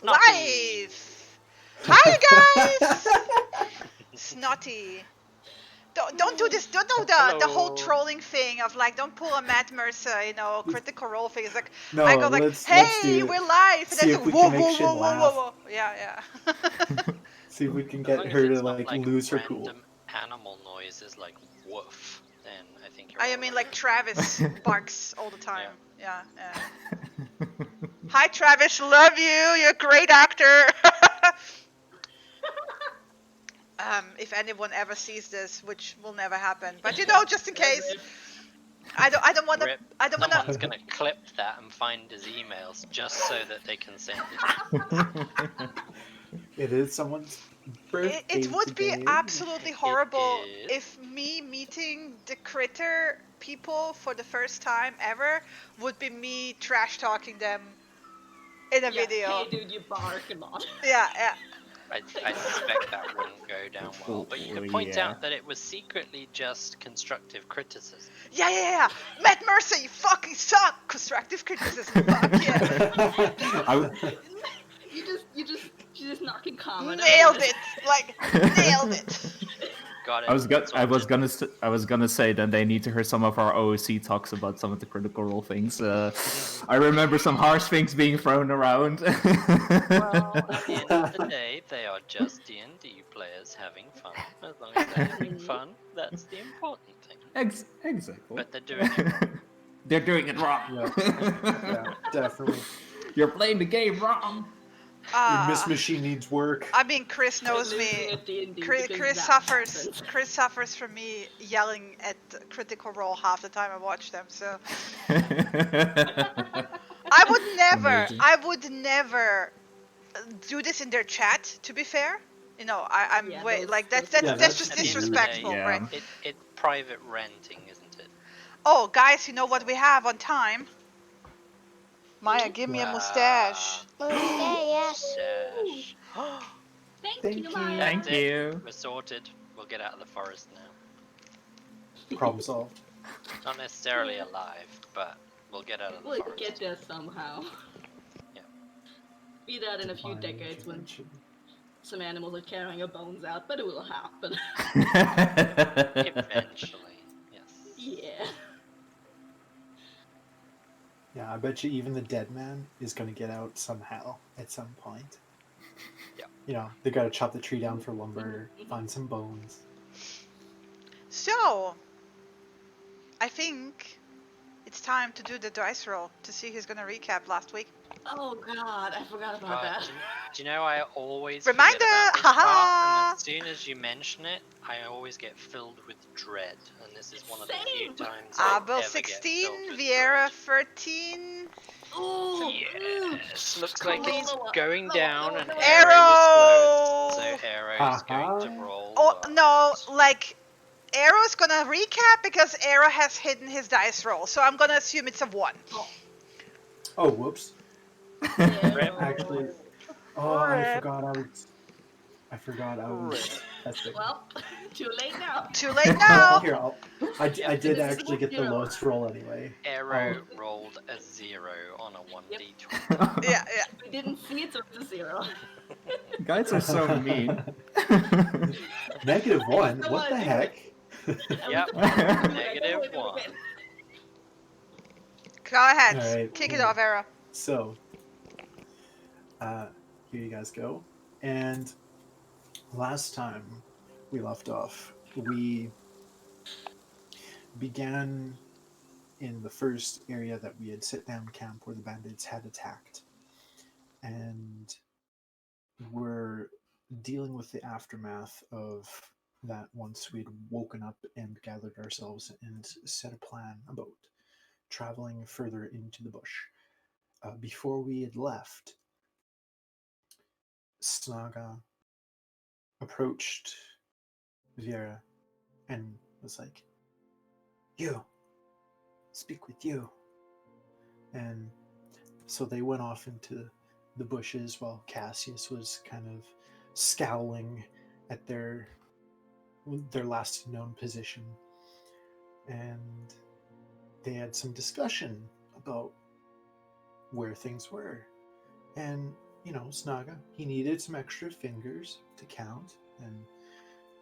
Live! Hi guys! Snotty. Don't do this. Don't do the whole trolling thing of like, don't pull a Matt Mercer, critical role thing. It's like, No, I go like, let's hey, do it. we're live, and See then if we whoa, can make whoa, Shin whoa, whoa, laugh. whoa, whoa. Yeah. See if we can As get long as her it's to not like lose her random cool. animal noises like woof, then I think you're I mean, alright. like Travis barks all the time. Yeah. Hi, Travis. Love you. You're a great actor. If anyone ever sees this, which will never happen, but just in case. I don't want to. Rip. I don't want Someone's to. gonna clip that and find his emails just so that they can send it. It is someone's birthday It would be today. absolutely horrible is. if me meeting the critter people for the first time ever would be me trash talking them in a video. Hey dude, you bark a lot. Yeah. I suspect that wouldn't go down well, but you could point out that it was secretly just constructive criticism. Yeah. Matt Mercer, you fucking suck. Constructive criticism. Fuck yeah. You just knocking comment. Nailed it. Like nailed it. Got it. I was gonna say that they need to hear some of our OOC talks about some of the critical role things. I remember some harsh things being thrown around. Well, at the end of the day, they are just D&D players having fun. As long as they're having fun, that's the important thing. Exactly. But they're doing it wrong. They're doing it wrong. Yeah, definitely. You're playing the game wrong. Your Miss Machine needs work. I mean, Chris knows me. Chris suffers from me yelling at Critical Role half the time I watch them. So I would never do this in their chat. To be fair, that's just disrespectful, right? It's private renting, isn't it? Oh, guys, you know what we have on time? Maya, give me a mustache. Thank you, Maya. Thank you. We're sorted. We'll get out of the forest now. Problem solved. Not necessarily alive, but we'll get out of the forest. We'll get there somehow. Yeah. Be that in a few decades when some animals are carrying our bones out, but it will happen. Eventually, yes. Yeah. Yeah, I bet you even the dead man is going to get out somehow at some point. Yeah. They got to chop the tree down for lumber, find some bones. So, I think it's time to do the dice roll to see who's going to recap last week. Oh god, I forgot about that. Do you know I always Reminder! forget about this part, and as soon as you mention it, I always get filled with dread, and this is one of the few times I Abel ever 16, get filled with Vieira 13. Ooh, Yes, looks like it's going down, and Arrow! is close, so Arrow's going to roll. Oh, no, like, Arrow's gonna recap because Arrow has hidden his dice roll, so I'm gonna assume it's a 1. Oh, whoops. Actually, I forgot I was testing. Well, too late now. Too late now. Here, I did actually get the lowest roll anyway. Arrow rolled a 0 on a 1d20. Yeah. We didn't see it, so it's a 0. Guys are so mean. -1? What the heck? Yep, -1. Go ahead. Right. Kick it off, Arrow. So, here you guys go. And last time we left off, we began in the first area that we had set down camp where the bandits had attacked. And we're dealing with the aftermath of that once we'd woken up and gathered ourselves and set a plan about traveling further into the bush. Before we had left, Snaga approached Vieira and was like, "You, speak with you." And so they went off into the bushes while Cassius was kind of scowling at their last known position. And they had some discussion about where things were. And Snaga, he needed some extra fingers to count, and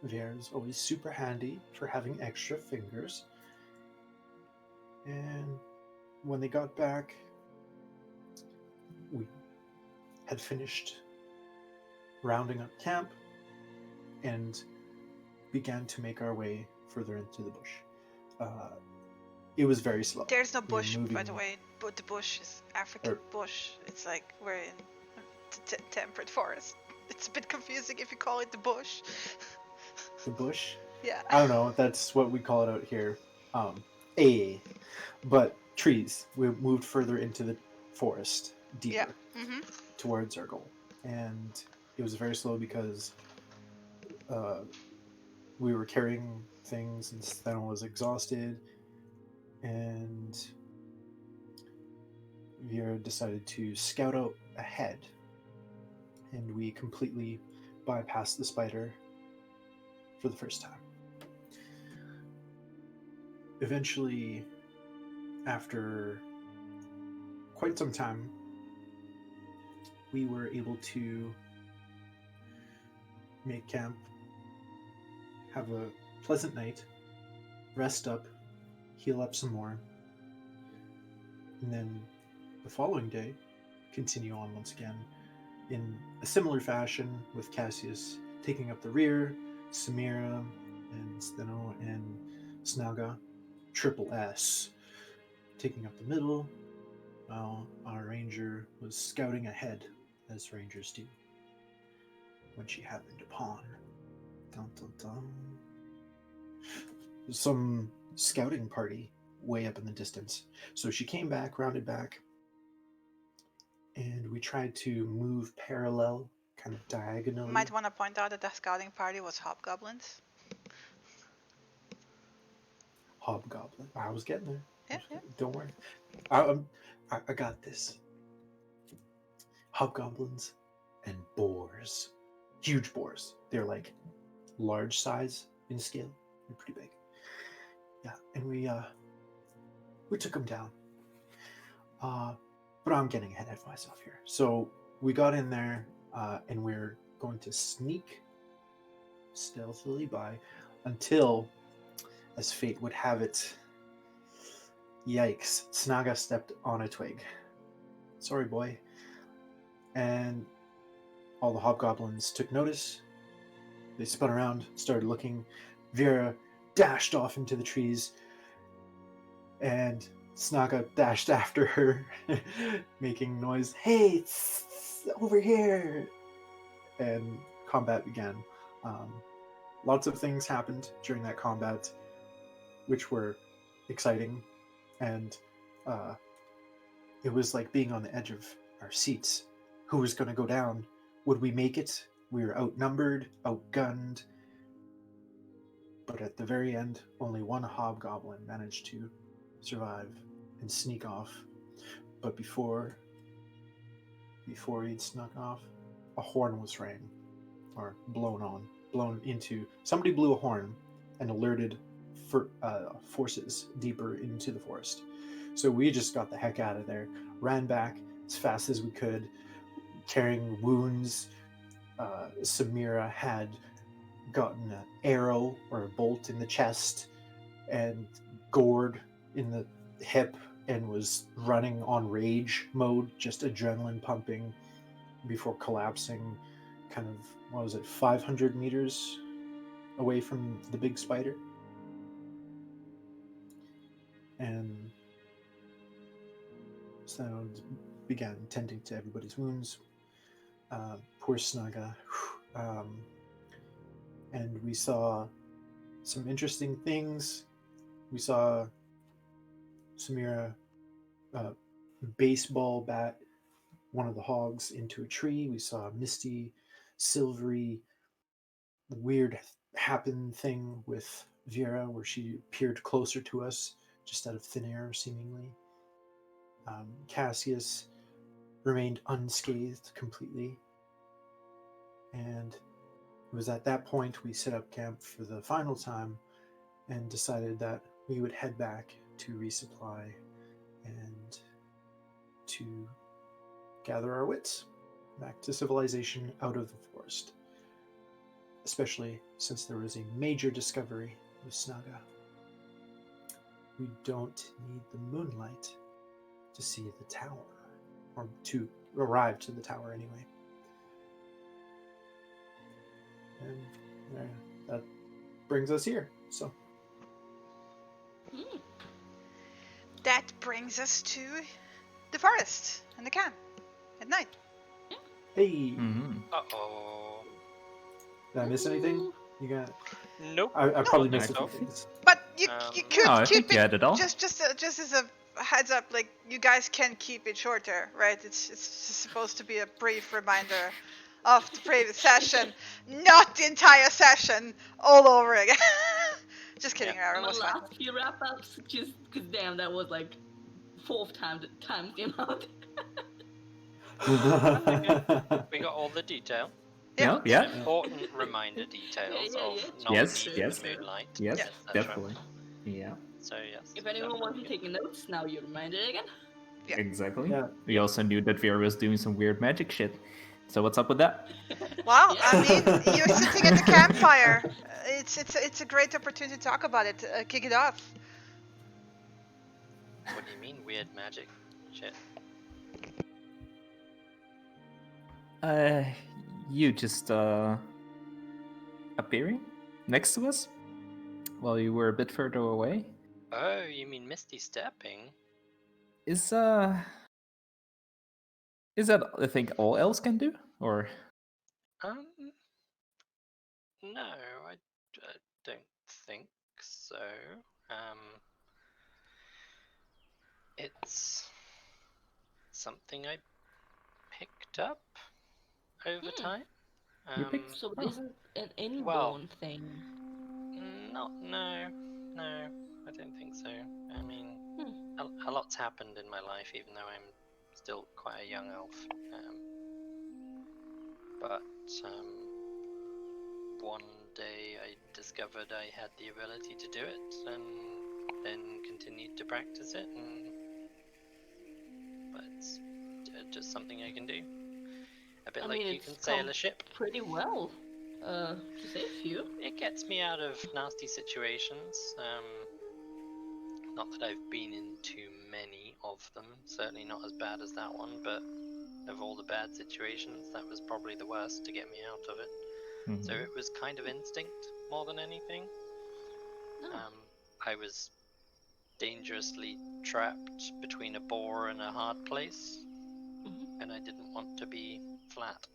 Vera's always super handy for having extra fingers. And when they got back, we had finished rounding up camp and began to make our way further into the bush. It was very slow. There's no We were bush, by moving- the way. But the bush is African Or- bush. It's like we're in temperate forest. It's a bit confusing if you call it the bush. The bush? Yeah. I don't know. That's what we call it out here. But trees. We moved further into the forest, deeper, Yeah. Mm-hmm. towards our goal. And it was very slow because we were carrying things, and Steno was exhausted, and Vera decided to scout out ahead, and we completely bypassed the spider for the first time. Eventually, after quite some time, we were able to make camp, have a pleasant night, rest up, heal up some more, and then the following day, continue on once again in a similar fashion, with Cassius taking up the rear, Samira and Steno and Snaga, Triple S, taking up the middle, while our ranger was scouting ahead, as rangers do, when she happened upon dun, dun, dun, some scouting party way up in the distance. So she came back, rounded back, and we tried to move parallel, kind of diagonally. Might want to point out that the scouting party was hobgoblins. Hobgoblin. I was getting there. Yeah. Don't worry. I got this. Hobgoblins and boars. Huge boars. They're like large size in scale. They're pretty big. Yeah, and we took them down. But I'm getting ahead of myself here. So we got in there, and we're going to sneak stealthily by until, as fate would have it, yikes, Snaga stepped on a twig. Sorry, boy. And all the hobgoblins took notice. They spun around, started looking. Vera dashed off into the trees, and Snaga dashed after her, making noise. Hey, over here! And combat began. Lots of things happened during that combat, which were exciting, and it was like being on the edge of our seats. Who was going to go down? Would we make it? We were outnumbered, outgunned, but at the very end, only one hobgoblin managed to survive and sneak off. But before he'd snuck off, a horn was rang, or blown into. Somebody blew a horn and alerted forces deeper into the forest. So we just got the heck out of there, ran back as fast as we could, carrying wounds. Samira had gotten an arrow or a bolt in the chest and gored in the hip, and was running on rage mode, just adrenaline pumping, before collapsing kind of, 500 meters away from the big spider. And so began tending to everybody's wounds. Poor Snaga. And we saw some interesting things. We saw Samira baseball bat one of the hogs into a tree. We saw a misty, silvery, weird happen thing with Vera, where she appeared closer to us, just out of thin air, seemingly. Cassius remained unscathed completely. And it was at that point we set up camp for the final time and decided that we would head back to resupply and to gather our wits back to civilization out of the forest. Especially since there was a major discovery with Snaga. We don't need the moonlight to see the tower, or to arrive to the tower anyway. And that brings us here. So That brings us to the forest and the camp at night. hey, Uh-oh. did I miss anything? You got? Nope. I probably missed a few No. things. But you Um, could No, I keep think you had it all. just as a heads up, like you guys can keep it shorter, right? It's just supposed to be a brief reminder of the previous session, not the entire session all over again. Just kidding, Yeah. Aaron, My was fine. last few wrap-ups, just because damn, that was like 4th times the amount. We got all the detail. Yeah, The yeah. important reminder details Yeah, of yeah. not Yes, needing yes. the moonlight. Yes, Yeah. etc. definitely. Yeah, So yes. If anyone wants to definitely. take notes, now you're reminded again. Yeah. exactly. Yeah. We also knew that Vera was doing some weird magic shit. So what's up with that? Well, Yeah. I mean, you're sitting at the campfire. It's a great opportunity to talk about it. Kick it off. What do you mean weird magic? Shit. You just appearing next to us while you were a bit further away Oh, you mean Misty stepping? is that a thing all elves can do, or No, I don't think so. It's something I picked up over time. You picked- So it Oh. isn't an inborn Well, thing. no, I don't think so. I mean, a lot's happened in my life, even though I'm still quite a young elf. But one day I discovered I had the ability to do it, and then continued to practice it. But it's just something I can do. A bit I like mean, you it's can sail come a ship. pretty well, to say a few. It gets me out of nasty situations. Not that I've been in too many of them, certainly not as bad as that one, but of all the bad situations, that was probably the worst to get me out of it. Mhm. So it was kind of instinct more than anything. Oh. I was dangerously trapped between a bore and a hard place, and I didn't want to be flat.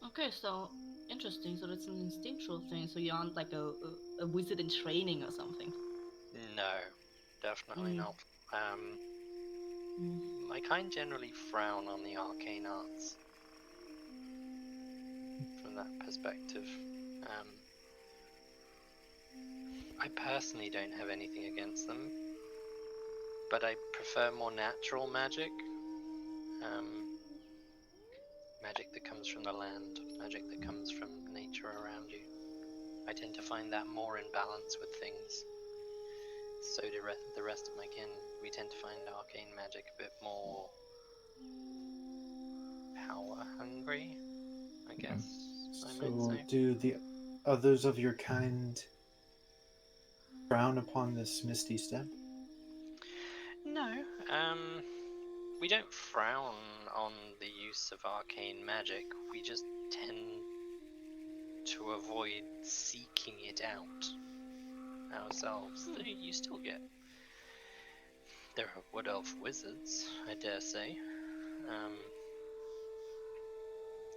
Okay, so interesting. So it's an instinctual thing. So you aren't like a wizard in training or something. No, definitely not. My kind generally frown on the arcane arts from that perspective. I personally don't have anything against them, but I prefer more natural magic. Magic that comes from the land, magic that comes from nature around you. I tend to find that more in balance with things. So do the rest of my kin. We tend to find arcane magic a bit more power hungry, I guess I might So, say. do the others of your kind frown upon this misty step? No, we don't frown on the use of arcane magic. We just tend to avoid seeking it out ourselves. You still get. There are wood elf wizards, I dare say.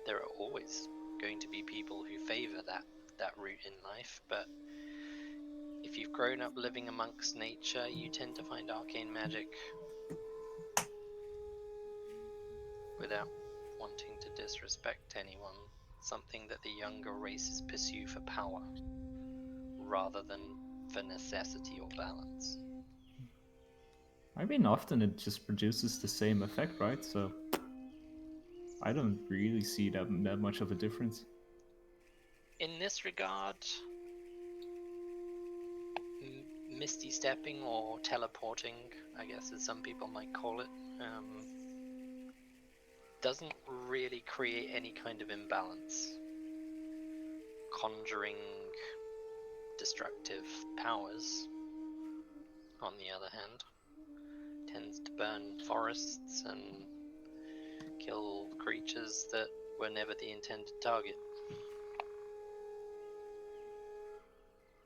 There are always going to be people who favour that route in life, but if you've grown up living amongst nature, you tend to find arcane magic without wanting to disrespect anyone, something that the younger races pursue for power rather than for necessity or balance. I mean, often it just produces the same effect, right? So I don't really see that much of a difference. In this regard, misty stepping or teleporting, I guess as some people might call it, doesn't really create any kind of imbalance. Conjuring destructive powers, on the other hand, tends to burn forests and kill creatures that were never the intended target.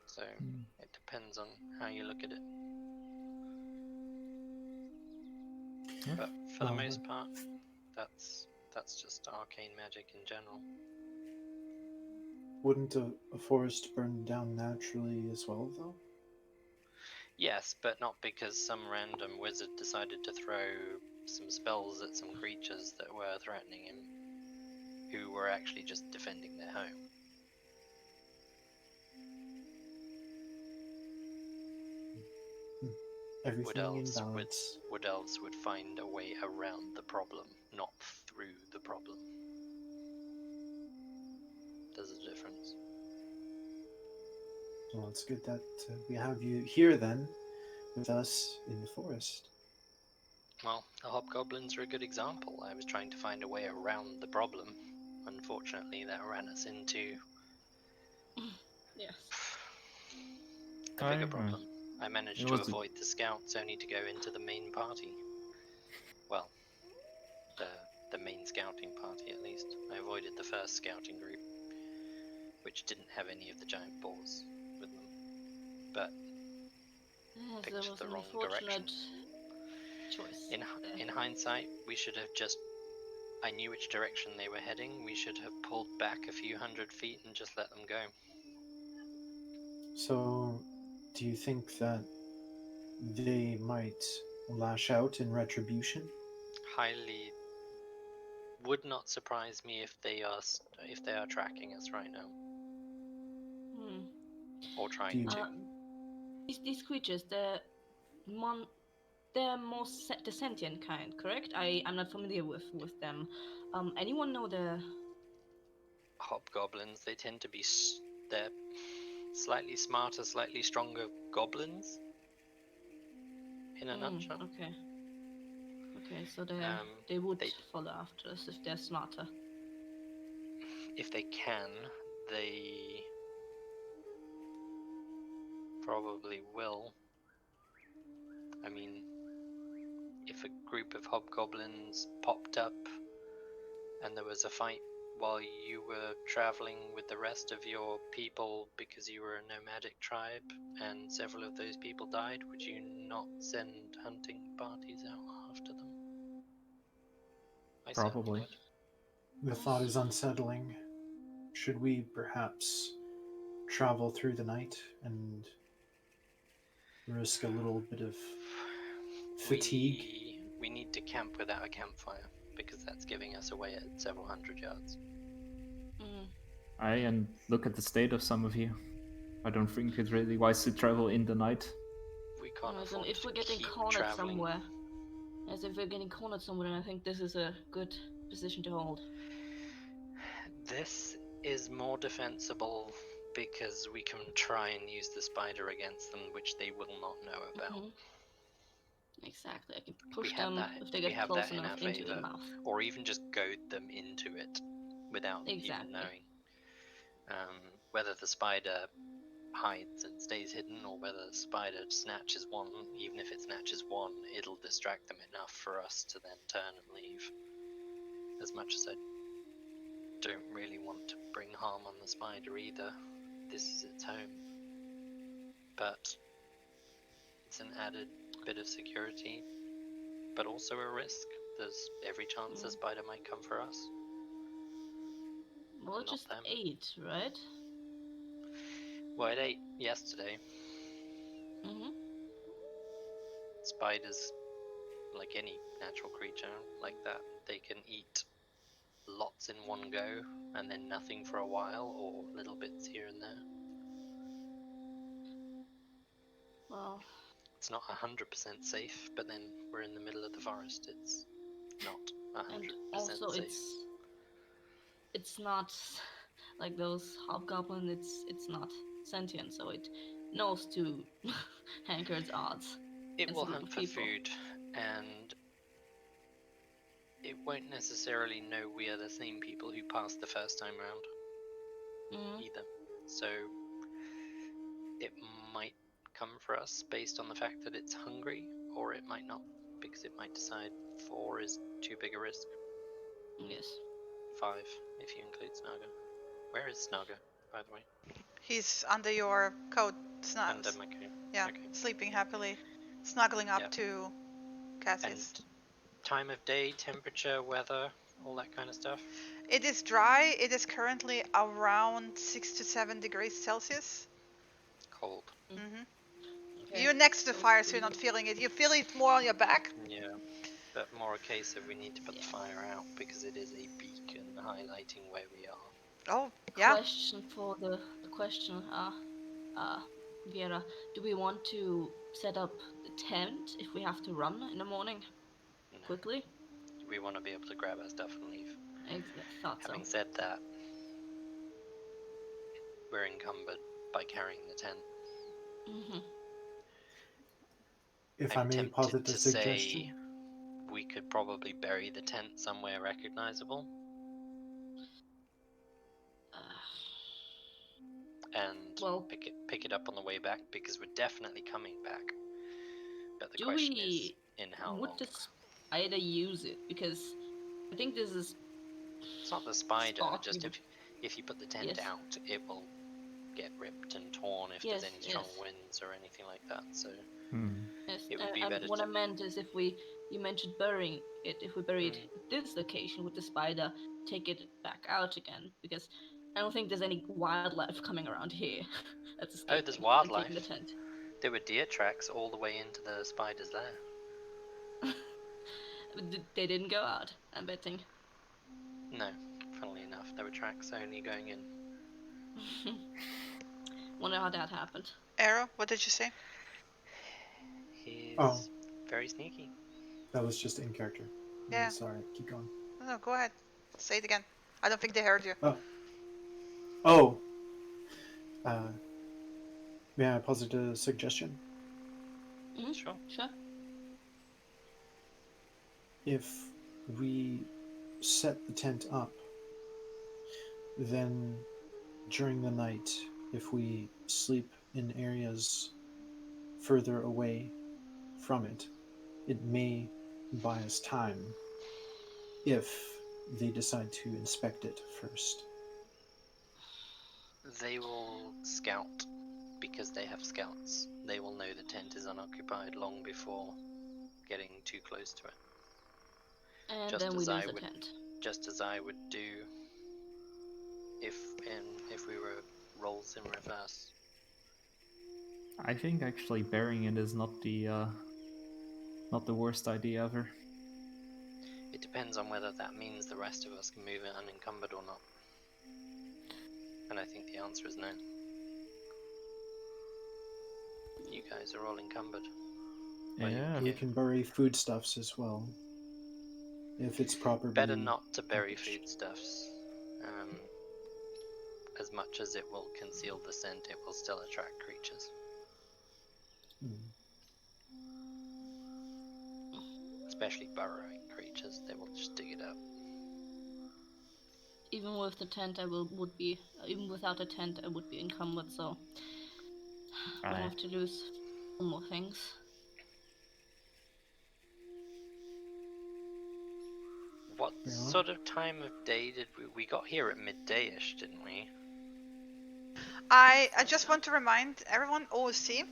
So it depends on how you look at it. Yeah. But for the Well, most part, that's just arcane magic in general. wouldn't a forest burn down naturally as well, though? Yes, but not because some random wizard decided to throw some spells at some creatures that were threatening him, who were actually just defending their home. Everything in balance. Wood elves would find a way around the problem, not through the problem. There's a difference. Well, it's good that we have you here then, with us in the forest. Well, the hobgoblins are a good example. I was trying to find a way around the problem. Unfortunately, that ran us into Yes. a bigger Right. problem. I managed It to was a- avoid the scouts only to go into the main party. Well, the main scouting party at least. I avoided the first scouting group, which didn't have any of the giant boars with them, but Yes, picked that was the an wrong unfortunate direction. choice. In hindsight, we should have just... I knew which direction they were heading. We should have pulled back a few hundred feet and just let them go. So, do you think that they might lash out in retribution? Highly would not surprise me if they are tracking us right now Hmm. or trying to. These creatures, they're more the sentient kind, correct? I'm not familiar with them. Anyone know the? Hobgoblins, they tend to be they're slightly smarter, slightly stronger goblins. In a nutshell. Okay. Okay, so they would follow after us if they're smarter. If they can, they probably will. I mean, if a group of hobgoblins popped up and there was a fight while you were traveling with the rest of your people because you were a nomadic tribe and several of those people died, would you not send hunting parties out after them? I certainly Probably. would. The thought is unsettling. Should we perhaps travel through the night and risk a little bit of fatigue? We need to camp without a campfire because that's giving us away at several hundred yards. And look at the state of some of you. I don't think it's really wise to travel in the night. We can't afford if we're to getting keep cornered traveling. somewhere, as if we're getting cornered somewhere, then I think this is a good position to hold. This is more defensible because we can try and use the spider against them, which they will not know about. Exactly, I can push them if they get have close that in enough our into the favor, mouth. or even just goad them into it without even knowing. Whether the spider hides and stays hidden, or whether the spider snatches one, even if it snatches one, it'll distract them enough for us to then turn and leave. As much as I don't really want to bring harm on the spider either, this is its home. But it's an added bit of security, but also a risk. There's every chance the spider might come for us. Well, it just ate, right? Well, it ate yesterday. Spiders, like any natural creature like that, they can eat lots in one go and then nothing for a while, or little bits here and there. Well, it's not 100% safe, but then we're in the middle of the forest. It's not 100% and also safe. it's not like those hobgoblins. It's not sentient, so it knows to hanker its odds. It will hunt for food, and it won't necessarily know we are the same people who passed the first time round Mm. either. So it might come for us based on the fact that it's hungry, or it might not, because it might decide 4 is too big a risk. Yes. 5, if you include Snaga. Where is Snaga, by the way? He's under your coat, Under my coat. yeah, Okay. sleeping happily, snuggling up Yep. to And Cassius. time of day, temperature, weather, all that kind of stuff. It is dry. It is currently around 6 to 7 degrees Celsius. Cold. hmm Okay. You're next to the So fire, so you're not feeling it. You feel it more on your back. Yeah. But more a case of we need to put the fire out because it is a beacon highlighting where we are. Oh, yeah. question for the question, Vera, do we want to set up the tent if we have to run in the morning No. quickly? We want to be able to grab our stuff and leave. I thought so. Having said that, we're encumbered by carrying the tent. Mm-hmm. If I'm I may tempted posit a to suggestion. say we could probably bury the tent somewhere recognizable and Well, pick it up on the way back, because we're definitely coming back. But the do question is, we in how would long? the spider use it? Because I think this is It's not the spider, spot just we if you put the tent Yes. out, it will get ripped and torn if Yes, there's any strong yes. winds or anything like that. So Yes, it would be better what to... I meant is you mentioned burying it. If we bury it at this location, would the spider take it back out again? Because I don't think there's any wildlife coming around here that's escaping there's and wildlife. taking the tent. There were deer tracks all the way into the spider's lair. They didn't go out, I'm betting. No, funnily enough, there were tracks only going in. Wonder how that happened. Arrow, what did you say? He's Oh. very sneaky. That was just in character. Yeah. Sorry, keep going. No, go ahead. Say it again. I don't think they heard you. Oh. May I posit a suggestion? Mm-hmm. Sure. If we set the tent up, then during the night, if we sleep in areas further away from it, it may buy us time if they decide to inspect it first. They will scout, because they have scouts. They will know the tent is unoccupied long before getting too close to it. And Just then we as lose I the would- tent. Just as I would do if we were roles in reverse. I think actually burying it is not the worst idea ever. It depends on whether that means the rest of us can move it unencumbered or not. And I think the answer is no. You guys are all encumbered. Well, Yeah. We can bury foodstuffs as well, if it's properly... Better not to bury packaged. foodstuffs. As much as it will conceal the scent, it will still attract creatures. Especially burrowing creatures, they will just dig it up. Even with the tent, even without a tent, I would be encumbered. So we'll have to lose more things. What Yeah. sort of time of day did we got here at midday-ish, didn't we? I just want to remind everyone, OC,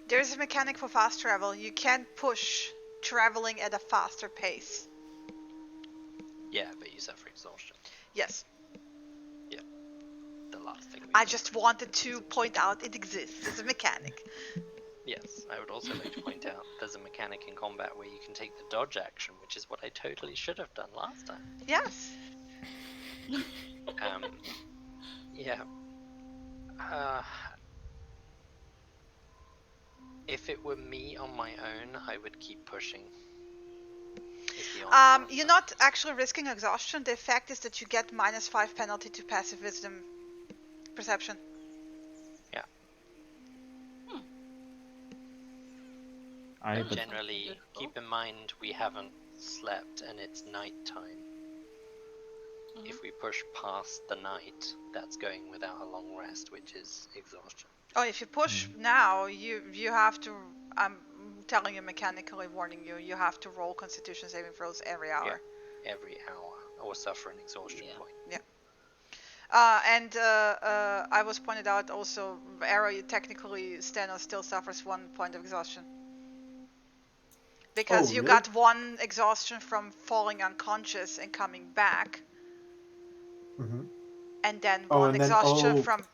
there's a mechanic for fast travel. You can't push traveling at a faster pace. Yeah, but you suffer exhaustion. Yes. The last thing we I want. just wanted to point out it exists as a mechanic. Yes, I would also like to point out there's a mechanic in combat where you can take the dodge action, which is what I totally should have done last time. Yes. Yeah. If it were me on my own, I would keep pushing. Is the honest You're answer. not actually risking exhaustion. The effect is that you get -5 penalty to passive wisdom perception. I Generally, keep in mind we haven't slept and it's nighttime. Mhm. If we push past the night, that's going without a long rest, which is exhaustion. Oh, if you push now, you have to. I'm telling you mechanically, warning you. You have to roll Constitution saving throws every hour. Every hour, or suffer an exhaustion Yeah. point. And I was pointed out also, Arrow, technically Steno still suffers 1 point of exhaustion. Because Oh, you really? got 1 exhaustion from falling unconscious and coming back, Mm-hmm. and then Oh, 1 and then- exhaustion oh. from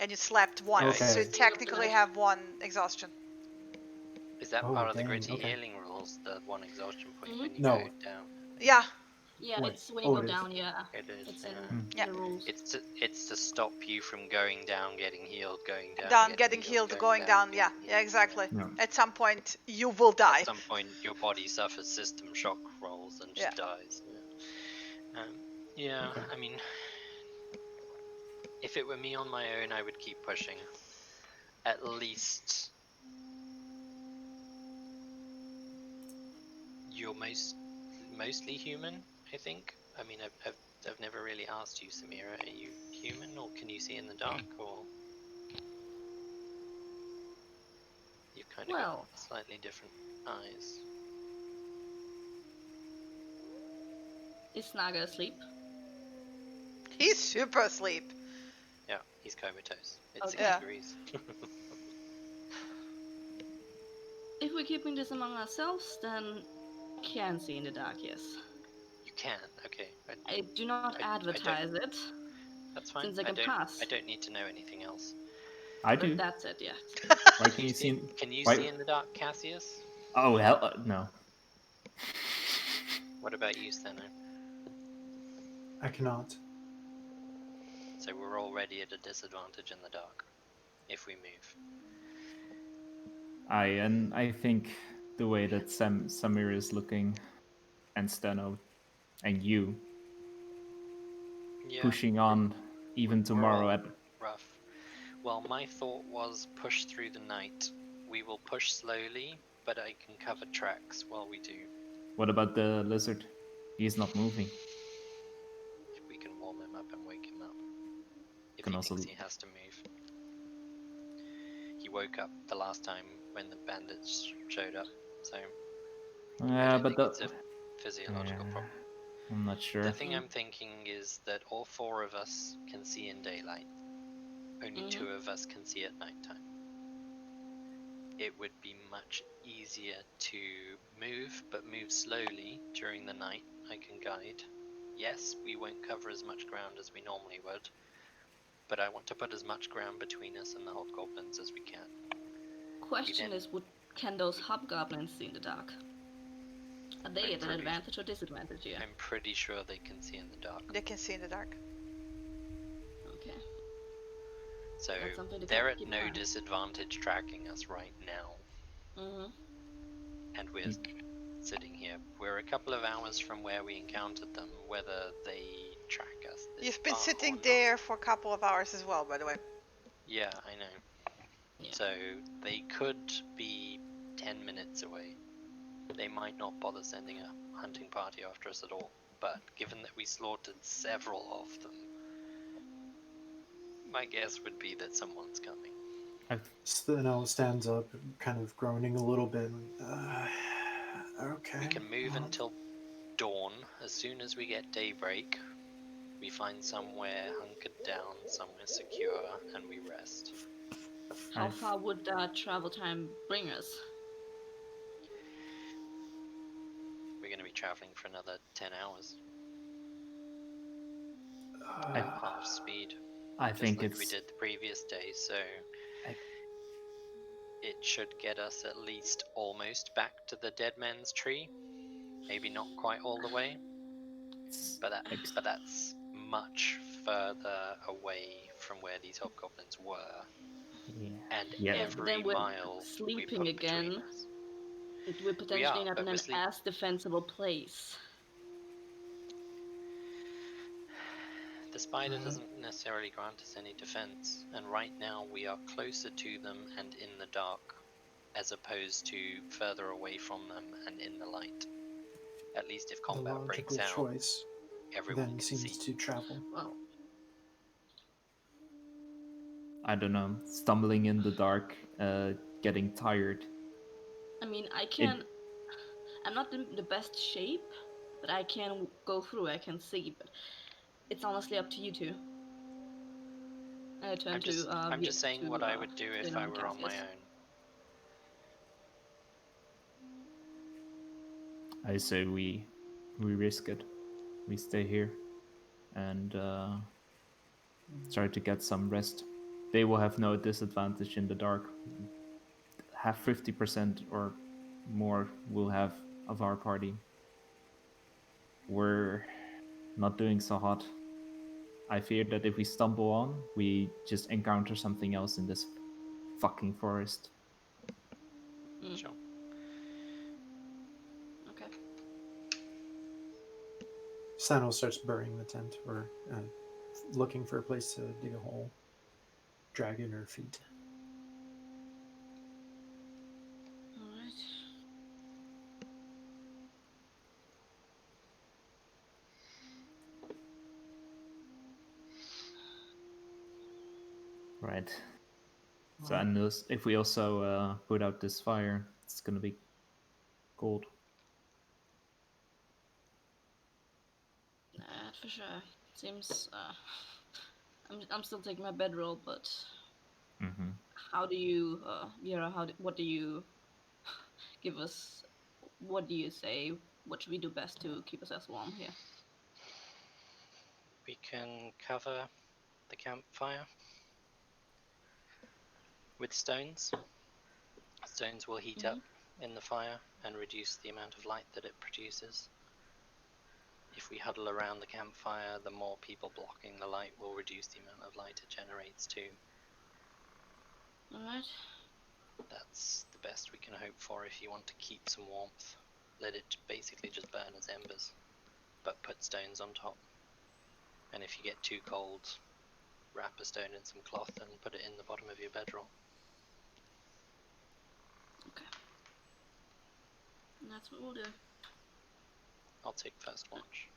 and you slept once, Okay. so you technically have 1 exhaustion. Is that Oh, part of the dang, gritty okay. healing rules, the 1 exhaustion point when you No. go down? Yeah, Yeah, Wait. it's when you Oh, go it is. down. Yeah, It is. it's yeah. in Yeah. the rules. It's to stop you from going down, getting healed, going down, down, getting healed, going down. Yeah, getting yeah, healed. exactly. Yeah. At some point, you will die. At some point, your body suffers system shock rolls and just Yeah. dies. Yeah. Okay. I mean, if it were me on my own, I would keep pushing. At least you're mostly human, I think. I mean, I've never really asked you, Samira. Are you human, or can you see in the dark, or you've kind of Well, got slightly different eyes? is Naga asleep? He's super asleep. Yeah, he's comatose. It's Okay. 6 Yeah. degrees. If we're keeping this among ourselves, then I can see in the dark. Yes, You can, okay. I do not I don't- advertise it, That's fine. since I can pass. I don't need to know anything else. I But do. that's it. Yeah. Why can you see? Can you why- see in the dark, Cassius? Oh hell no. What about you, Steno? I cannot. So we're already at a disadvantage in the dark if we move. I think the way that Samir is looking, and Steno, and you Yeah, pushing on even we're tomorrow all at rough. Well, my thought was push through the night. We will push slowly, but I can cover tracks while we do. what about the lizard? He's not moving. We can warm him up and wake him up if Can he also- thinks he has to move. He woke up the last time when the bandits showed up, so I Yeah, don't but think it's a physiological yeah, problem. I'm not sure. The thing I'm thinking is that all 4 of us can see in daylight. Only 2 of us can see at nighttime. It would be much easier to move, but move slowly during the night. I can guide. Yes, we won't cover as much ground as we normally would, but I want to put as much ground between us and the hobgoblins as we can. Question is, can those hobgoblins see in the dark? Are they I'm at an pretty- advantage or disadvantage here? I'm pretty sure they can see in the dark. They can see in the dark. Okay. So That's something to they're at keep in no mind. disadvantage tracking us right now, Mm-hmm. and we're sitting here. We're a couple of hours from where we encountered them. Whether they track us this You've been far sitting or not- there for a couple of hours as well, by the way. Yeah, I know. Yeah. So they could be 10 minutes away. They might not bother sending a hunting party after us at all. But given that we slaughtered several of them, my guess would be that someone's coming. Steno stands up, kind of groaning a little bit. Okay. We can move until dawn. As soon as we get daybreak, we find somewhere hunkered down, somewhere secure, and we rest. How I've- far would that travel time bring us? We're going to be traveling for another 10 hours. Half speed. I Just think like it's we did the previous day, so I- it should get us at least almost back to the dead man's tree. Maybe not quite all the way, but that's much further away from where these hobgoblins were. yeah. And Yeah. every Then we're mile sleeping we put between again. us. We're potentially not but in we're an sleep- as defensible place. The spider doesn't necessarily grant us any defense, and right now we are closer to them and in the dark, as opposed to further away from them and in the light. At least if The combat breaks logical out, choice everyone then can seems see. to travel. Well, I don't know, stumbling in the dark, getting tired. I mean, I It, can. I'm not in the best shape, but I can go through. I can see, but it's honestly up to you two. I'm just saying what I would do if I were on my own. I say we risk it. We stay here and try to get some rest. They will have no disadvantage in the dark. Have 50% or more will have of our party. We're not doing so hot. I fear that if we stumble on, we just encounter something else in this fucking forest. Sure. Okay. Sano starts burying the tent, or looking for a place to dig a hole, dragging her feet. Alright. Right. So and if we also put out this fire, it's gonna be cold. For sure. Seems. I'm still taking my bedroll, but Mm-hmm. how do you, Vera? What do you give us? What do you say? What should we do best to keep us as warm here? We can cover the campfire with stones. Stones will heat up in the fire and reduce the amount of light that it produces. If we huddle around the campfire, the more people blocking the light will reduce the amount of light it generates too. Alright. That's the best we can hope for if you want to keep some warmth. Let it basically just burn as embers, but put stones on top. And if you get too cold, wrap a stone in some cloth and put it in the bottom of your bedroll. Okay. And that's what we'll do. I'll take first watch.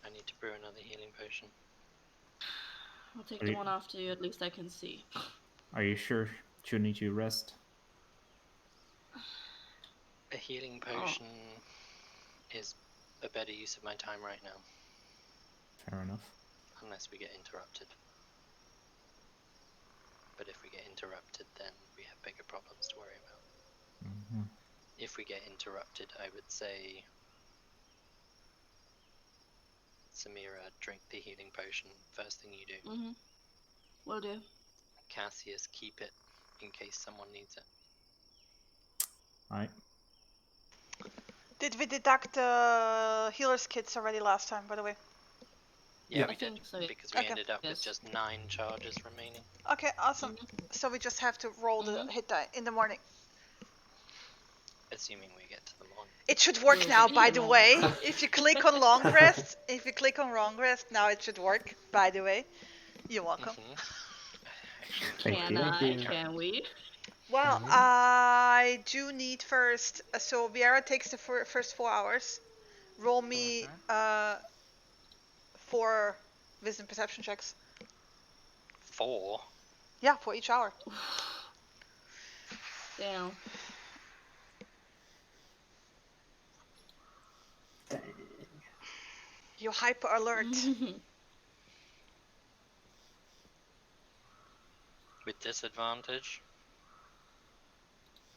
I need to brew another healing potion. I'll take the one after you, at least I can see. Are you sure you need to rest? A healing potion is a better use of my time right now. Fair enough. Unless we get interrupted. But if we get interrupted, then we have bigger problems to worry about. Mm-hmm. If we get interrupted, I would say, Samira, drink the healing potion. First thing you do. Mm-hmm. Will do. Cassius, keep it in case someone needs it. Alright. Did we deduct healer's kits already last time, by the way? Yeah, Yeah. we did, So, because we okay. ended up with Yes. just 9 charges remaining. Okay, awesome. So we just have to roll the hit die in the morning. Assuming we get to the morning. It should work Will now, be by in the the way. morning. If you click on long rest, now it should work, by the way. You're welcome. Thank you. Can we? Well, I do need first, so Viera takes the first 4 hours. Roll me 4 wisdom perception checks. 4? Yeah, for each hour. Damn. Dang. You're hyper alert. With disadvantage?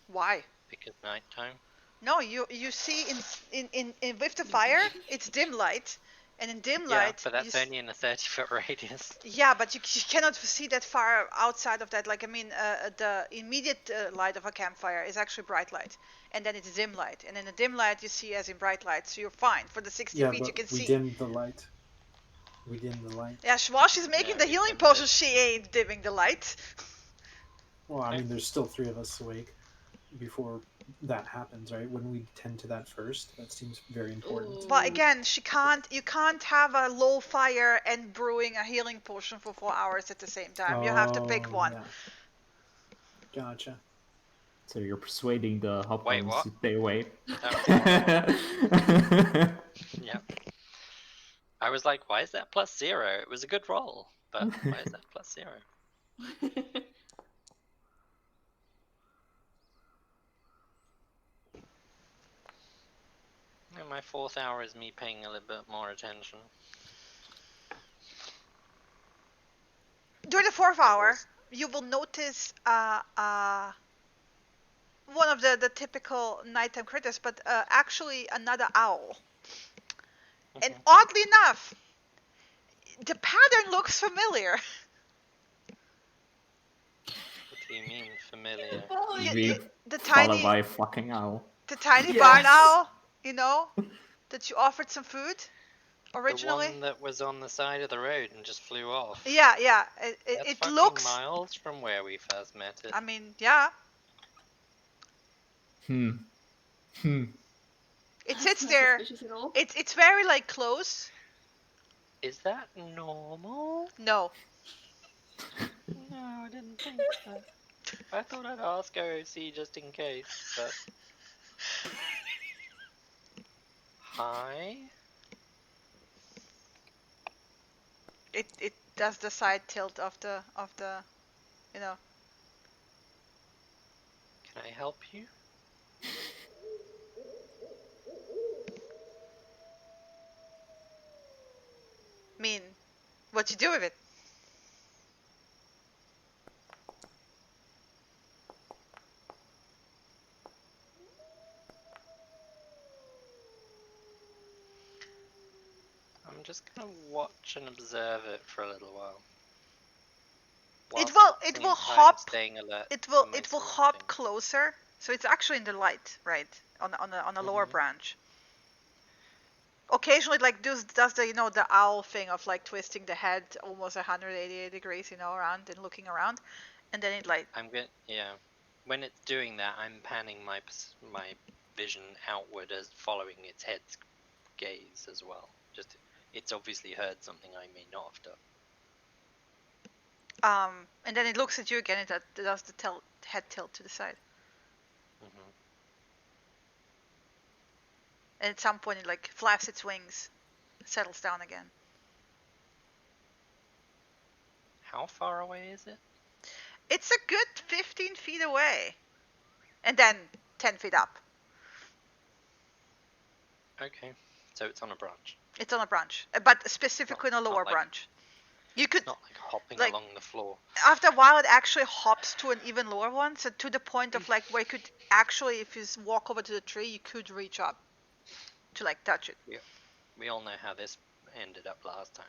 Why? Because nighttime? No, you see in with the fire, it's dim light, and in dim Yeah, light. but that's only in a 30-foot radius. Yeah, but you cannot see that far outside of that. Like, I mean, the immediate light of a campfire is actually bright light, and then it's dim light, and in the dim light you see as in bright light, so you're fine. For the 60 feet you can see. We dimmed the light. We dimmed the light. Yeah, while she's making the healing potion, she ain't dimming the light. Well, I mean, there's still 3 of us awake before that happens, right? Wouldn't we tend to that first? That seems very important. But again, you can't have a low fire and brewing a healing potion for 4 hours at the same time. You have to pick one. Yeah. Gotcha. So you're persuading the Wait, hobgoblins what? to stay away. That was Yep. I was like, why is that +0? It was a good roll, but why is that +0? And my 4th hour is me paying a little bit more attention. During the 4th hour, you will notice one of the typical nighttime critters, but actually another owl. And oddly enough, the pattern looks familiar. What do you mean familiar? Being The followed tiny, by a fucking owl. the tiny Yes. barn owl, you know, that you offered some food originally. The one that was on the side of the road and just flew off. Yeah. That's It fucking looks. miles from where we first met it. I mean, yeah. It That's sits not there. suspicious at all. It's very like close. Is that normal? No. No, I didn't think so. I thought I'd ask OC just in case, but... Hi? It does the side tilt of the you know. Can I help you? Mean, what you do with it? I'm just gonna watch and observe it for a little while. It Whilst will at the same time hop. staying alert It to will my hop surroundings. closer. So it's actually in the light, right? On a lower branch. Occasionally, like does the the owl thing of like twisting the head almost 188 degrees, around and looking around, and then it like. Yeah. When it's doing that, I'm panning my vision outward as following its head's gaze as well. Just it's obviously heard something I may not have done. And then it looks at you again. And it does the head tilt to the side. And at some point, it like flaps its wings, settles down again. How far away is it? It's a good 15 feet away, and then 10 feet up. Okay, so it's on a branch. It's on a branch, but specifically on a lower like, branch. You could not like hopping like, along the floor. After a while, it actually hops to an even lower one, so to the point of like where you could actually, if you walk over to the tree, you could reach up to like touch it. Yeah, we all know how this ended up last time.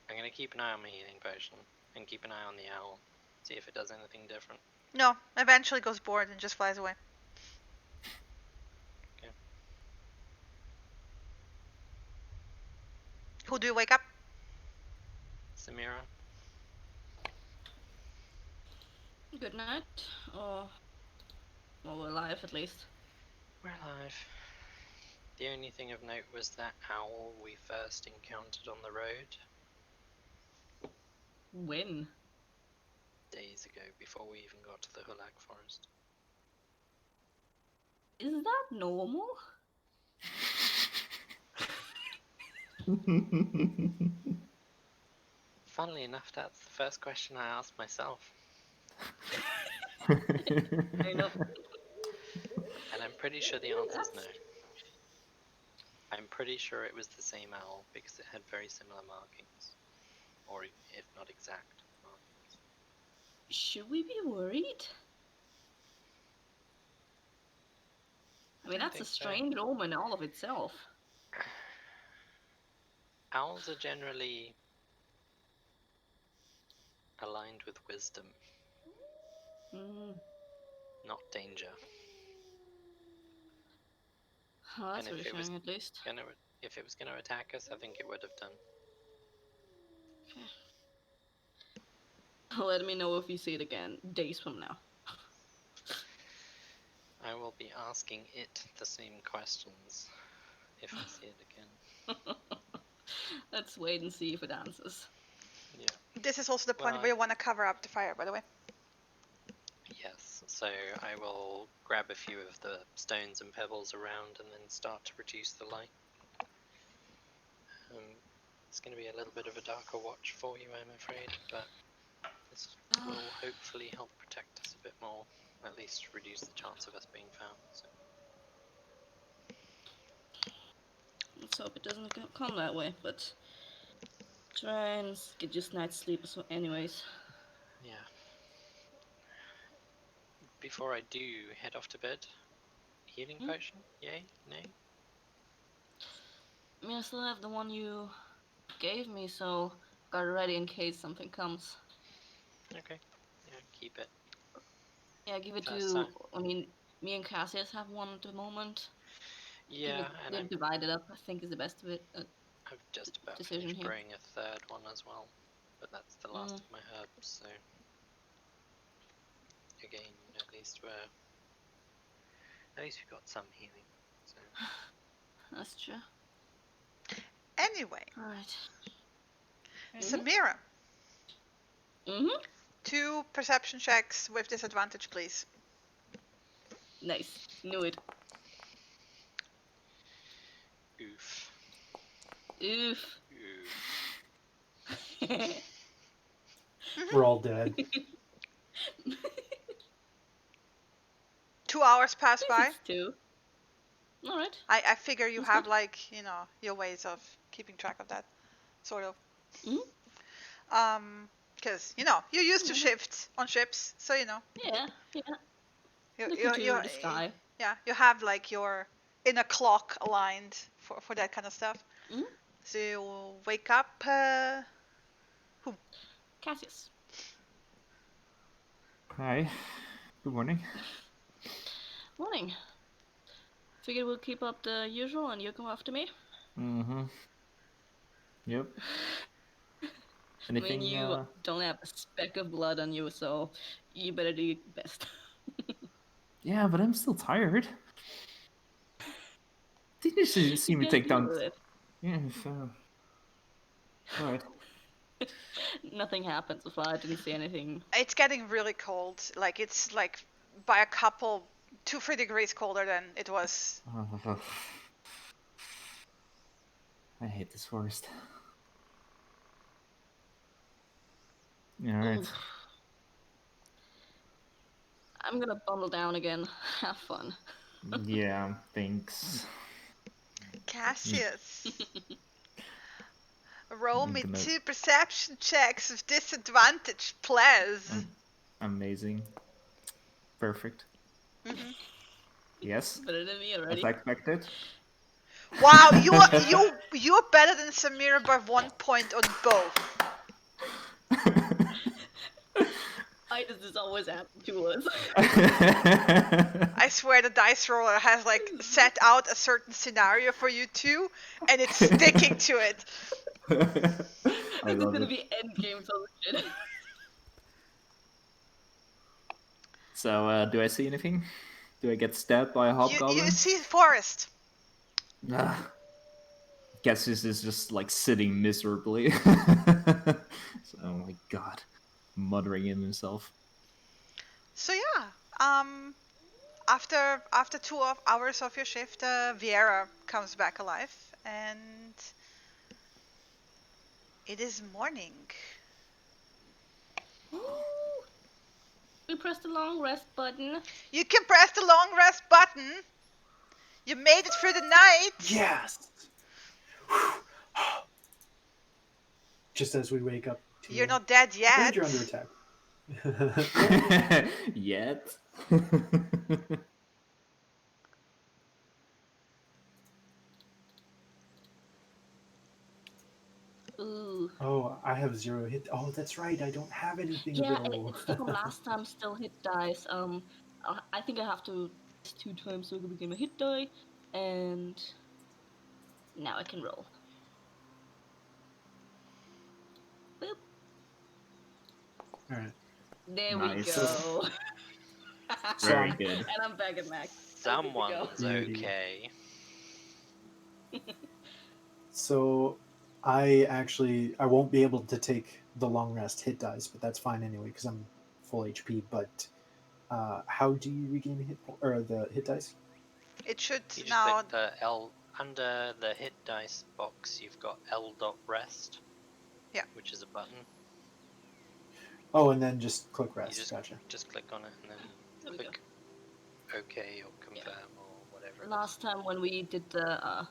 I'm gonna keep an eye on my healing potion and keep an eye on the owl, see if it does anything different. No, eventually goes bored and just flies away. Okay. Who do you wake up? Samira. Good night. Or well, we're alive at least. We're alive. The only thing of note was that owl we first encountered on the road. When? Days ago, before we even got to the Hulag Forest. Is that normal? Funnily enough, that's the first question I asked myself. I know. And I'm pretty sure the answer's no. I'm pretty sure it was the same owl because it had very similar markings. Or if not exact markings. Should we be worried? I mean, that's a strange omen all of itself. Owls are generally aligned with wisdom, not danger. Oh, that's reassuring, at least. If it was going to attack us, I think it would have done. Okay. Let me know if you see it again days from now. I will be asking it the same questions if I see it again. Let's wait and see if it answers. Yeah. This is also the point where you want to cover up the fire, by the way. so I will grab a few of the stones and pebbles around and then start to reduce the light. It's going to be a little bit of a darker watch for you, I'm afraid, but this will hopefully help protect us a bit more, at least reduce the chance of us being found. So. Let's hope it doesn't come that way, but try and get just night's sleep anyways. Yeah. Before I do head off to bed, healing potion? Yay? Nay? I mean, I still have the one you gave me, so got it ready in case something comes. Okay. Yeah, keep it. Yeah, give it First to. time. I mean, me and Cassius have one at the moment. Yeah, and They're divided up. I think is the best of it. I've just about decision finished here. brewing a third one as well, but that's the last of my herbs. So again, at least we've got some healing. So. That's true. Anyway, Alright. Samira, Mm-hmm. 2 perception checks with disadvantage, please. Nice. Knew it. Oof. Oof. Oof. We're all dead. 2 hours pass by. It's 2. Alright. I figure you That's have good. like, your ways of keeping track of that, sort of. Mm-hmm. Because, you're used to shift on ships, so Yeah. you, Look you, into you, the sky. yeah, you have like your inner clock aligned for that kind of stuff. Mm-hmm. So you wake up, who? Cassius. Hi. Good morning. Morning. Figured we'll keep up the usual and you come after me. Mm-hmm. Yep. Anything? I mean, you don't have a speck of blood on you, so you better do your best. Yeah, but I'm still tired. Didn't you see me take down? Yeah. So... All right. Nothing happens if I didn't see anything. It's getting really cold. Like, it's like by a couple, 2-3 degrees colder than it was. I hate this forest. All right. Oof. I'm gonna bundle down again. Have fun. Yeah, thanks. Cassius. Roll me gonna- 2 perception checks with disadvantage, please. Amazing. Perfect. Mm-hmm. Yes. Better than me already. As expected. Wow, you're better than Samira by 1 point on both. Why does this always happen to us? I swear the dice roller has like set out a certain scenario for you two, and it's sticking to it. I This is love gonna it. be endgame solution. So, do I see anything? Do I get stabbed by a hobgoblin? You see Forest. Guess this is just like sitting miserably. So, oh my god, muttering in himself. So yeah, after 2 hours of your shift, Viera comes back alive, and it is morning. We pressed the long rest button. You can press the long rest button. You made it through the night. Yes. Just as we wake up. You're not dead yet. And you're under attack. Yet. Ooh. Oh, I have 0 hit. Oh, that's right. I don't have anything Yeah, available. it's still from last time. Still hit dice. I think I have to 2 times so it became a hit die, and now I can roll. Boop. All right. There Nice. we go. Very good. And I'm back at max. Someone's Beauty. okay. So I won't be able to take the long rest hit dice, but that's fine anyway because I'm full HP. But How do you regain the hit dice? It should You just now. click the L under the hit dice box. You've got L.rest. Yeah. Which is a button. Oh, and then just click rest. You Gotcha. just click on it and then There we click OK or confirm or whatever. Last time when we did the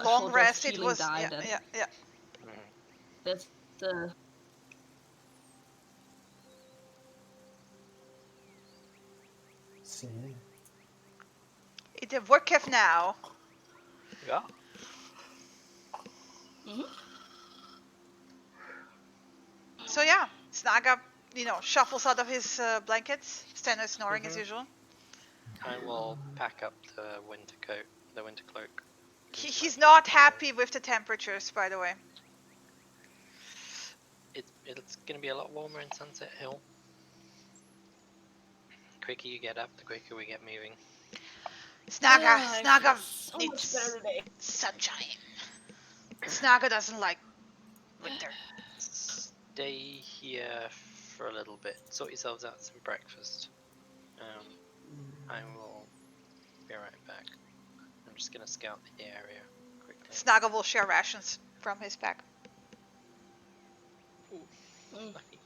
Long short rest, it healing was. die, Yeah, then yeah, yeah. that's the So, It worketh now. Yeah. So yeah, Snaga, shuffles out of his blankets, standing snoring as Mhm. usual. I will pack up the winter coat, the winter cloak. He's not happy with the temperatures, by the way. It's gonna be a lot warmer in Sunset Hill. The quicker you get up, the quicker we get moving. Snaga so needs much better today. sunshine. Snaga doesn't like winter. Stay here for a little bit. Sort yourselves out some breakfast. I will be right back. I'm just gonna scout the area quickly. Snaga will share rations from his pack. Lucky.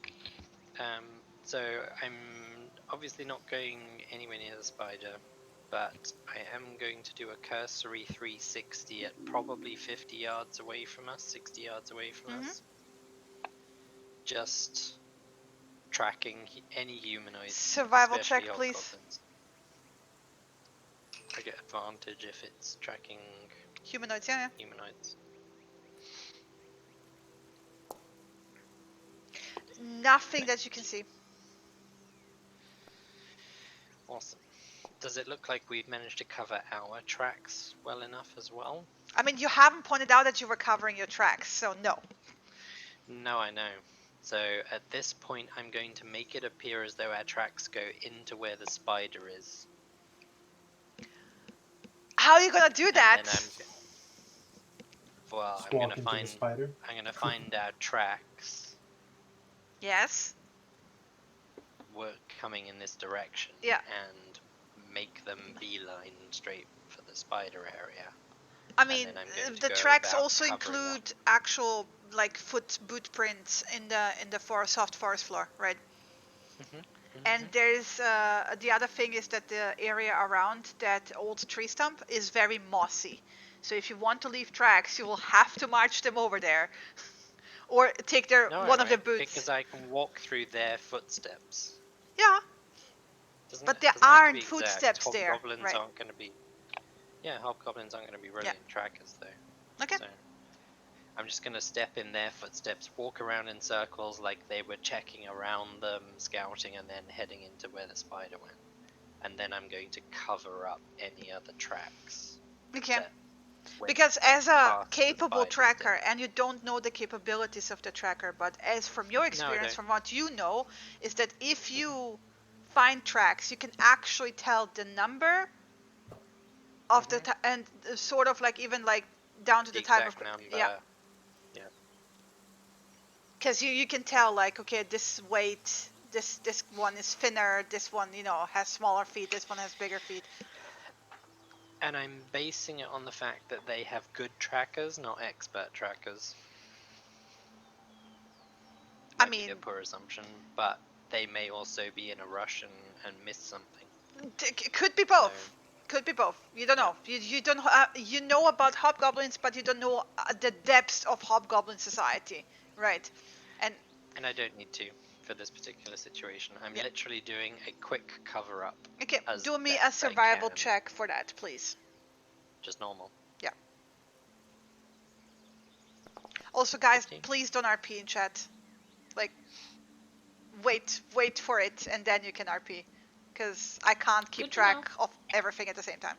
So I'm obviously not going anywhere near the spider, but I am going to do a cursory 360 at probably 50 yards away from us, 60 yards away from us. Just tracking any humanoids. Survival especially check, please. hobgoblins. I get advantage if it's tracking Humanoids, yeah. humanoids. Nothing that you can see. Awesome. Does it look like we've managed to cover our tracks well enough as well? I mean, you haven't pointed out that you were covering your tracks, so no. No, I know. So at this point, I'm going to make it appear as though our tracks go into where the spider is. How are you gonna do that? And then Just I'm walk gonna into the find. spider. I'm gonna find our tracks. Yes. Were coming in this direction. Yeah. And make them beeline straight for the spider area. I mean, And then I'm going to the go tracks about also covering include actual boot prints in the soft forest floor, right? And there's the other thing is that the area around that old tree stump is very mossy. So if you want to leave tracks, you will have to march them over there, or take one of the boots. Because I can walk through their footsteps. Yeah. But there aren't footsteps there, Hobgoblins right? aren't going to be. Yeah, hobgoblins aren't going to be brilliant trackers though. Okay. So I'm just going to step in their footsteps, walk around in circles like they were checking around them, scouting, and then heading into where the spider went. And then I'm going to cover up any other tracks. Okay. Because as a capable tracker, and you don't know the capabilities of the tracker, but as from your experience, from what you know, is that if you find tracks, you can actually tell the number of the and sort of like even like down to the time of number. Yeah. Because you can tell like, okay, this weight, this one is thinner, this one has smaller feet, this one has bigger feet. And I'm basing it on the fact that they have good trackers, not expert trackers. Might be a poor assumption, but they may also be in a rush and miss something. It could be both. So, could be both. You don't know. You don't. You know about hobgoblins, but you don't know the depths of hobgoblin society, right? And I don't need to for this particular situation. I'm literally doing a quick cover up. Okay, do me a survival check for that, please. Just normal. Yeah. Also, guys, 15. Please don't RP in chat. Like, wait for it, and then you can RP, because I can't keep track of everything at the same time.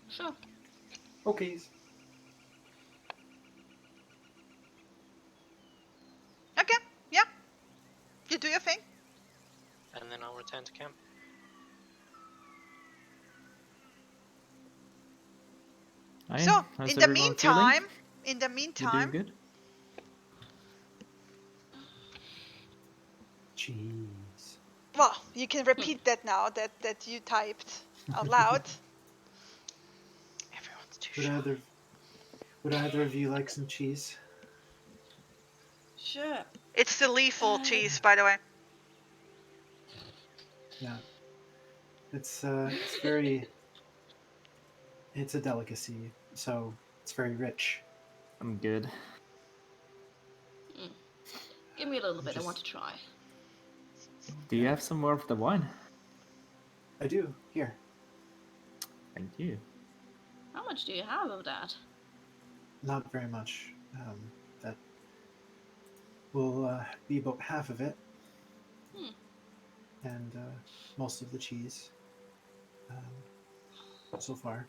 Sure. Okay. Okay. Yeah. You do your thing. And then I'll return to camp. So, in the meantime, you doing good? Jeez. Well, you can repeat that now that you typed out loud. Everyone's too Would shy. either of you like some cheese? Sure. It's the lethal cheese, by the way. Yeah. It's very. It's a delicacy, so it's very rich. I'm good. Give me a little bit. I Just- want to try. Do you have some more of the wine? I do. Here. Thank you. How much do you have of that? Not very much. That will be about half of it, and most of the cheese so far.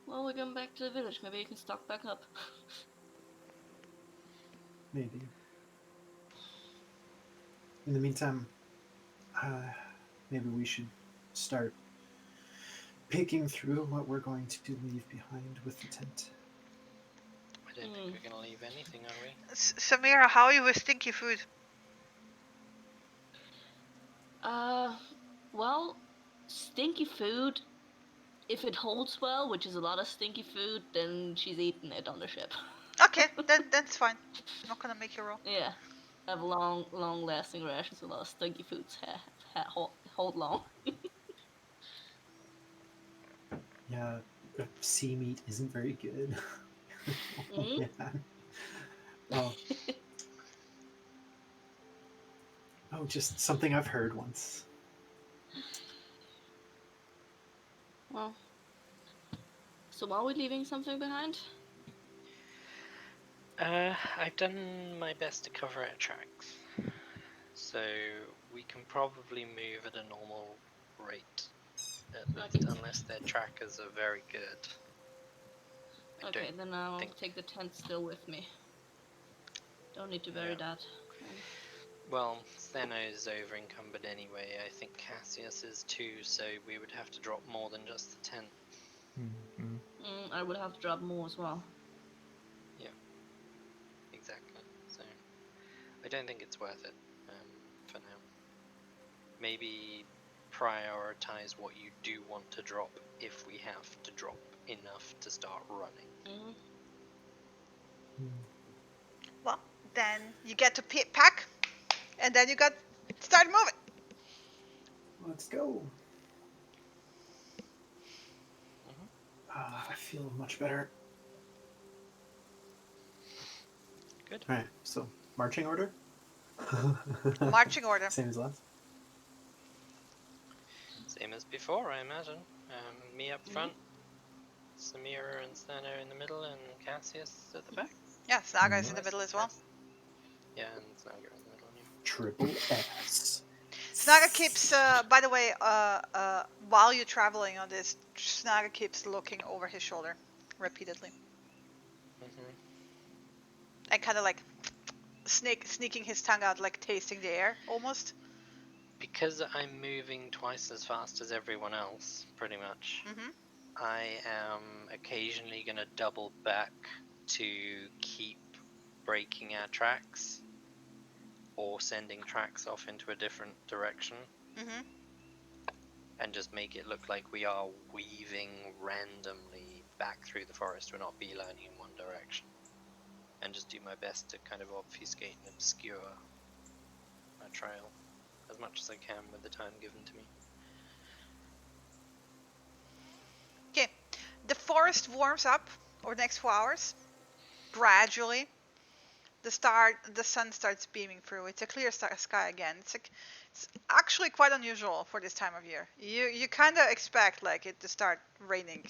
Well, we're going back to the village. Maybe you can stock back up. Maybe. In the meantime, maybe we should start picking through what we're going to leave behind with the tent. I don't think we're going to leave anything, are we? Samira, how are you with stinky food? Well, stinky food, if it holds well, which is a lot of stinky food, then she's eating it on the ship. Okay, then that's fine. I'm not gonna make you roll. Yeah. Have long-lasting rations, a lot of stinky foods hold long. Yeah, sea meat isn't very good. Oh, man. Oh, just something I've heard once. Well, so are we leaving something behind? I've done my best to cover our tracks. So we can probably move at a normal rate, at least, unless their trackers are very good. Okay, then I'll take the tent still with me. Don't need to bury that. Well, Steno's over encumbered anyway. I think Cassius is too, so we would have to drop more than just the tent. I would have to drop more as well. Yeah, exactly. So I don't think it's worth it for now. Maybe prioritize what you do want to drop if we have to drop enough to start running. Well, then you get to pack, and then you got start moving. Let's go. I feel much better. Good. All right, so marching order? Marching order. Same as last? Same as before, I imagine. Me up front, Samira and Steno in the middle, and Cassius at the back. Yeah, Snaga's in the middle as well. Yeah, and Snaga in the middle. Yeah. Triple S. Snaga keeps, by the way, while you're traveling on this, Snaga keeps looking over his shoulder repeatedly. And kind of like sneaking his tongue out, like tasting the air, almost. Because I'm moving twice as fast as everyone else, pretty much, I am occasionally going to double back to keep breaking our tracks or sending tracks off into a different direction. And just make it look like we are weaving randomly back through the forest. We're not beelining in one direction. And just do my best to kind of obfuscate and obscure my trail as much as I can with the time given to me. Okay, the forest warms up over the next 4 hours. Gradually, the sun starts beaming through. It's a clear sky again. It's actually quite unusual for this time of year. You kind of expect like it to start raining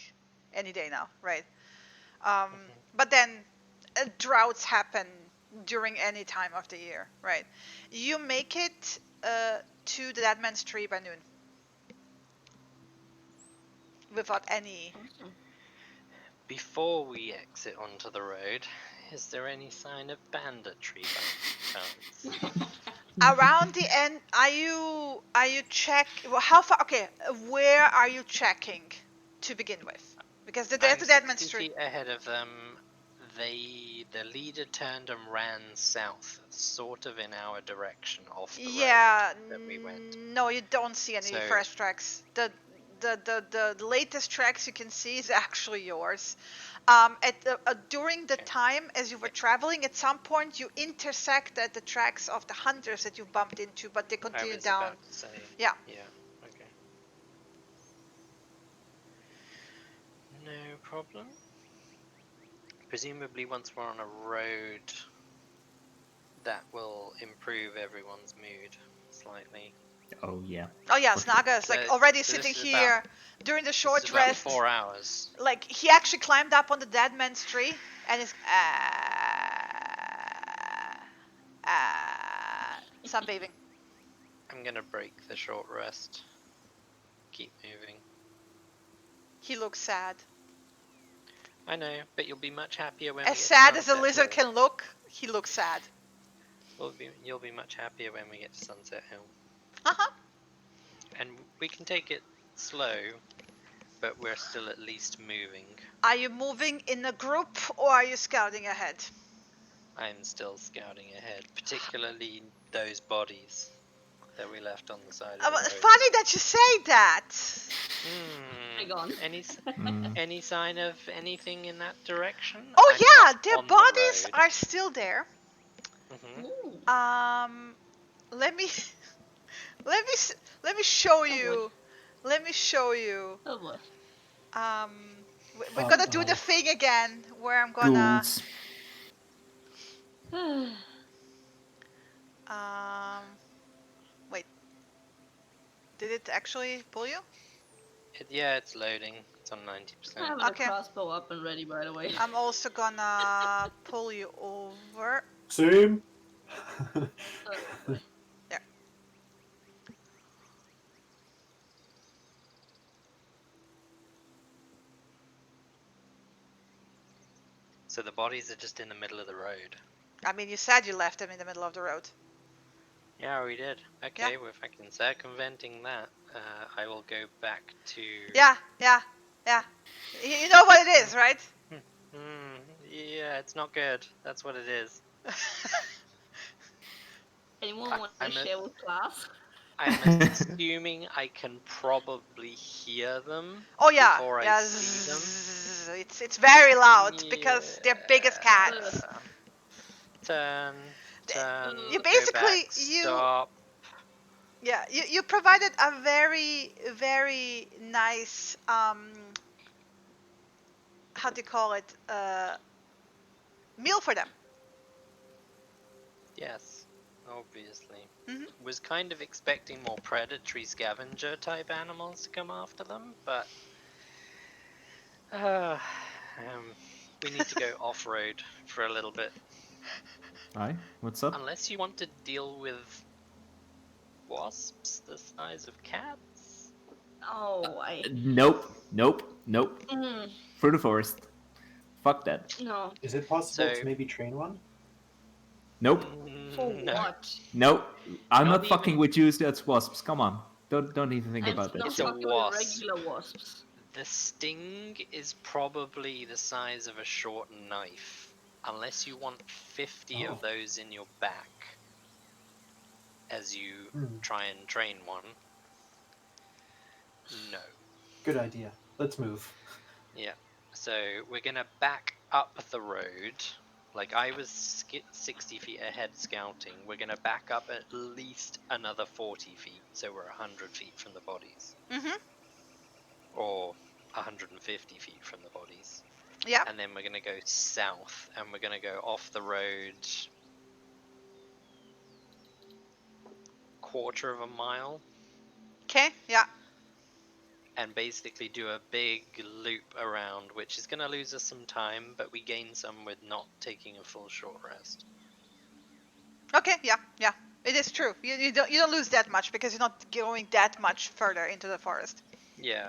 any day now, right? But then droughts happen during any time of the year, right? You make it to the Dead Man's Tree by noon without any. Before we exit onto the road, is there any sign of banditry by chance? Around the end, are you check? Well, how far? Okay, where are you checking to begin with? Because there's the Dead Man's Tree. Feet ahead of them. They the leader turned and ran south, sort of in our direction, off the Yeah, road that we went. no, you don't see any So- fresh tracks. The latest tracks you can see is actually yours. During the Okay. time as you were traveling, at some point you intersected the tracks of the hunters that you bumped into, but they I continued was down. about to say. Yeah. Yeah. Okay. No problem. Presumably, once we're on a road, that will improve everyone's mood slightly. Oh yeah. Oh yeah, For sure. Snaga is like So- already so this sitting is here during the This short is about rest. 4 hours. Like he actually climbed up on the dead man's tree and is sunbathing. I'm gonna break the short rest. Keep moving. He looks sad. I know, but you'll be much happier when we As get sad to as a Sunset lizard Hill. can look, he looks sad. You'll be much happier when we get to Sunset Hill. Uh-huh. And we can take it slow, but we're still at least moving. Are you moving in a group or are you scouting ahead? I'm still scouting ahead, particularly those bodies that we left on the side of the road. Funny that you say that. Hang on. Any sign of anything in that direction? Oh I'm yeah, not their on the bodies road. are still there. Mhm. Ooh. Let me let me show you. Let me show you. Oh boy. We're gonna do the thing again where I'm gonna Ghouls. wait. Did it actually pull you? Yeah, it's loading. It's on 90%. I have Okay. a crossbow up and ready, by the way. I'm also gonna pull you over. Same. Oh boy. There. So the bodies are just in the middle of the road. I mean, you said you left them in the middle of the road. Yeah, we did. Okay, well, if I can circumventing that, I will go back to... Yeah. You know what it is, right? Yeah, it's not good. That's what it is. Anyone want to share with class? I'm assuming I can probably hear them Oh yeah, before yeah. I see them. It's very loud because they're big as cats. Turn. You Go basically back, stop. Yeah, you provided a very nice how do you call it meal for them. Yes, obviously. Mhm. Was kind of expecting more predatory scavenger type animals to come after them, but we need to go off-road for a little bit. Hi, what's up? Unless you want to deal with wasps the size of cats. Oh, Nope. Mm, For the forest. Fuck that. no. Is it possible So- to maybe train one? Nope. For No. what? Nope. I'm Not not fucking even- with you. That's wasps. Come on. Don't even think And about that not It's shit. a fucking wasp. with regular wasps. The sting is probably the size of a short knife, unless you want 50 Oh. of those in your back as you try and train one. No. Good idea. Let's move. Yeah. So we're gonna back up the road. Like I was 60 feet ahead scouting. We're gonna back up at least another 40 feet, so we're 100 feet from the bodies. Mhm. Or 150 feet from the bodies. Yeah. And then we're going to go south and we're going to go off the road quarter of a mile Okay. Yeah. and basically do a big loop around, which is going to lose us some time, but we gain some with not taking a full short rest. Okay. Yeah. It is true. You don't lose that much because you're not going that much further into the forest. Yeah,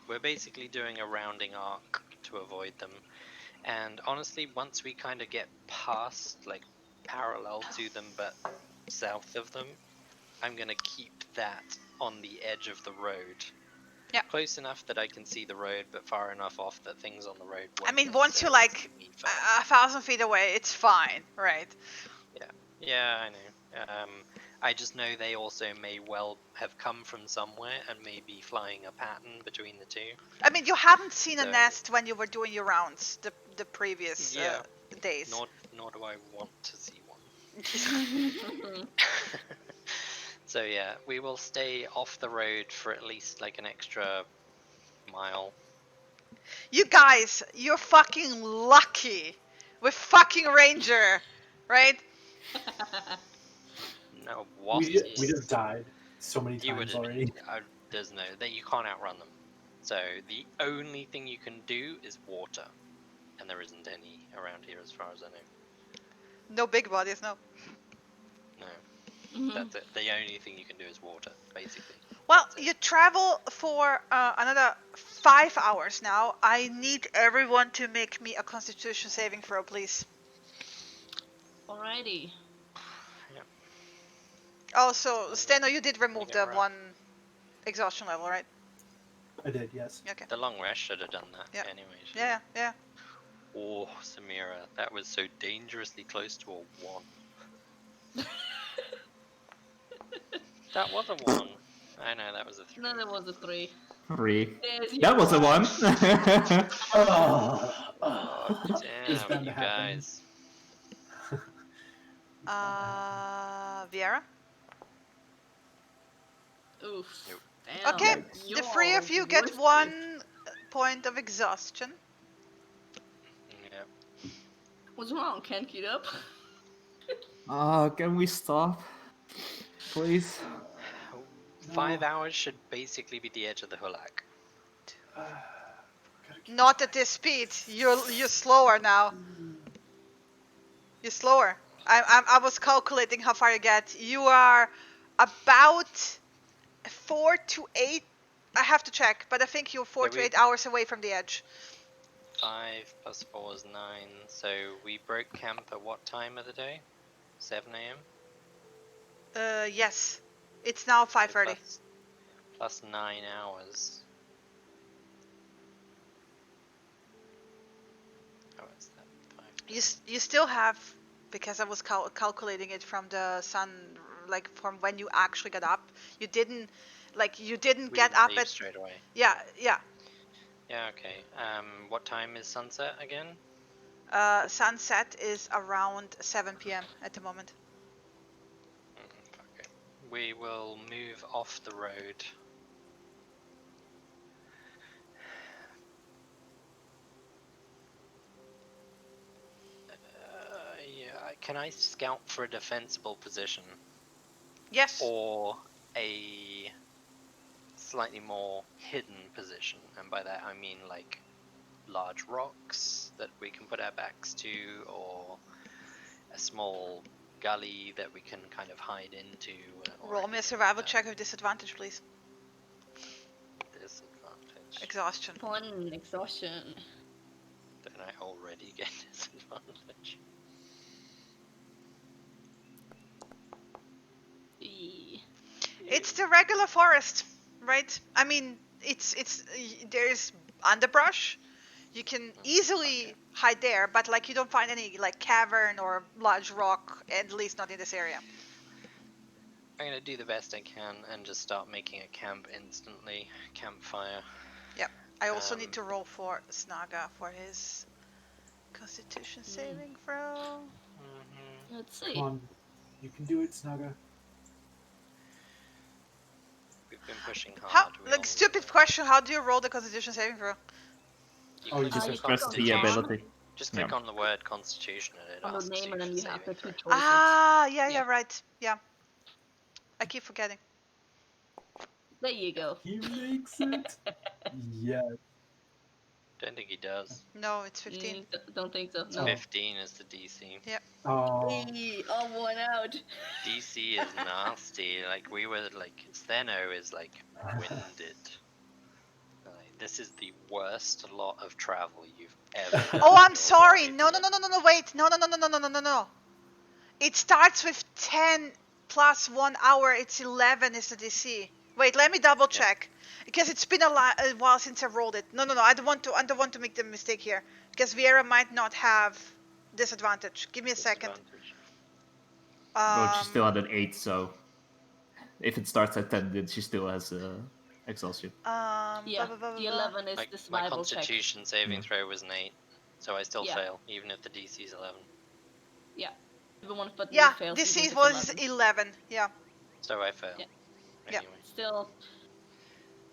we're basically doing a rounding arc to avoid them. And honestly, once we kind of get past, like, parallel to them, but south of them, I'm going to keep that on the edge of the road. Yeah. Close enough that I can see the road, but far enough off that things on the road I won't mean, once you're necessarily like see me first. 1,000 feet away, it's fine, right? Yeah, I know. I just know they also may well have come from somewhere and may be flying a pattern between the two. I mean, you haven't seen a So- nest when you were doing your rounds the previous Yeah. days. Nor do I want to see one. So yeah, we will stay off the road for at least like an extra mile. You guys, you're fucking lucky with fucking Ranger, right? No, what We'd is have died so many you would times already. there's no that you can't outrun them. So the only thing you can do is water, and there isn't any around here as far as I know. No big bodies, no. No, that's it. The only thing you can do is water, basically. Well, That's it. you travel for another 5 hours now. I need everyone to make me a Constitution saving throw, please. Alrighty. Also, Steno, you did remove get the rough. 1 exhaustion level, right? I did, yes. Okay. The long rest should have done that Yeah. anyway. Yeah. Oh, Samira, that was so dangerously close to a 1. That was a 1. I know, that was a 3. No, there was a 3. 3. There's That was a your- 1. Oh, It's damn, bound you to happen. guys. Viera? Oof. Nope. Damn, Okay, the you're 3 of you get worst 1 point of exhaustion. Yeah. What's wrong? Can't get up? Can we stop? Please? 5 hours should basically be the edge of the Hulak. Not at this speed. You're slower now. You're slower. I was calculating how far you get. You are about 4 to 8. I have to check, but I think you're 4 Yeah, to 8 hours away from the edge. 5 plus 4 is 9. So we broke camp at what time of the day? 7 a.m.? Yes. It's now 5:30. Plus 9 hours. Oh, it's that 5. You still have, because I was calculating it from the sun, like from when you actually got up. You didn't We get didn't up leave at straight away. yeah. Yeah, okay. What time is sunset again? Sunset is around 7 p.m. at the moment. Okay. We will move off the road. Yeah. Can I scout for a defensible position? Yes. Or a slightly more hidden position? And by that I mean like large rocks that we can put our backs to, or a small gully that we can kind of hide into. Or Roll me a anything survival like check with disadvantage, please. that. Disadvantage. Exhaustion. 1 exhaustion. Don't I already get disadvantage? E- It's the regular forest, right? I mean, there's underbrush. You can easily hide there, but like you don't find any like cavern or large rock, at least not in this area. I'm gonna do the best I can and just start making a camp instantly. Campfire. Yep. I also need to roll for Snaga for his Constitution saving throw. Let's see. Come on. You can do it, Snaga. We've been pushing How hard. we like all stupid know. question? How do you roll the Constitution saving throw? You Oh, you click just on have to Press the Constitution. ability. Just click Yeah. on the word Constitution and it On the asks name, and then for you have the saving 2 throw. choices. Ah, yeah, Yeah. right. Yeah. I keep forgetting. There you go. He makes it. Yes. Don't think he does. No, it's 15. Don't think so. No. Oh. 15 is the DC. Oh. Eee, all worn out. DC is nasty. Like we were like Steno is like winded. Like, this is the worst lot of travel you've ever done. Oh, in I'm your sorry. life. No, wait. No. It starts with 10 plus 1 hour. It's 11 is the DC. Wait, let me double check. Because it's been a while since I rolled it. No, I don't want to make the mistake here. Because Viera might not have disadvantage. Give me a second. Disadvantage. Well, she's still at an 8, so if it starts at 10, then she still has exhaustion. Yeah, the 11 is the My survival check. Constitution saving throw was an 8, so I still fail, even if the DC is 11. Yeah, everyone but Yeah, me fails. this even if was it's 11. Yeah. So I fail. Yeah. Anyway. Still.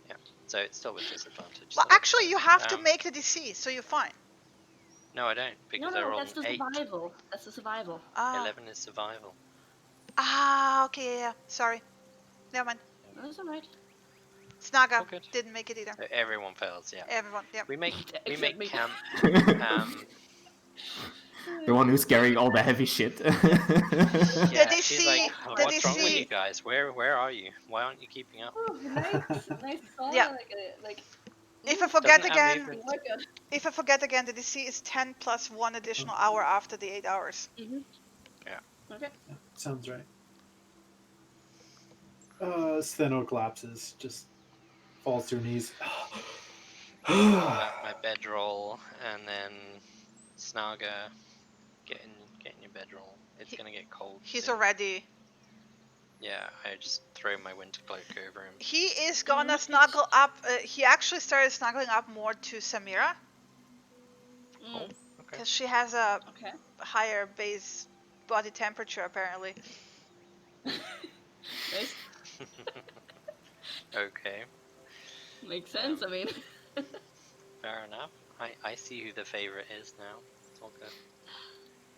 Yeah. So it's still with disadvantage. Well, so that's actually, fine. you have to make the DC, so you're fine. No, I don't, because I No, rolled that's the an 8. survival. That's the survival. 11 is survival. Okay, yeah. Sorry. Never mind. That's alright. Snaga All good. didn't make it either. Everyone fails, yeah. Everyone, yeah. We make Except me. camp. The one who's carrying all the heavy shit. Yeah, DC she's like, the what's wrong with DC you guys? Where are you? Why aren't you keeping up? Oh, nice song. Yeah. Like. If I forget Doesn't have again, movement. the DC is 10 plus 1 additional hour after the 8 hours. Mm-hmm. Yeah. Okay. Yeah, sounds right. Steno collapses, just falls to her knees. My bedroll, and then Snaga, get in your bedroll. It's gonna get cold. He's soon. already. Yeah, I just throw my winter cloak over him. He is gonna snuggle up. He actually started snuggling up more to Samira. Oh, okay. Because she has a Okay. higher base body temperature, apparently. Nice. Okay, Makes sense. I mean. fair enough. I see who the favorite is now. It's all good.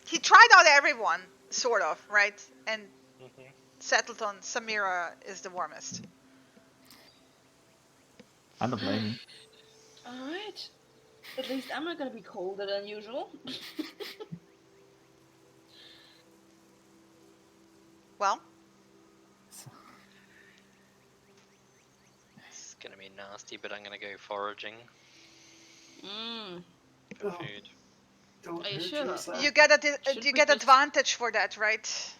He tried out everyone, sort of, right? And Mm-hmm. settled on Samira is the warmest. I don't blame you. Alright. At least I'm not gonna be colder than usual. Well, It's gonna be nasty, but I'm gonna go foraging for Oh. food. Don't Are you hurt sure? yourself. you get Should you we get just- advantage for that, right?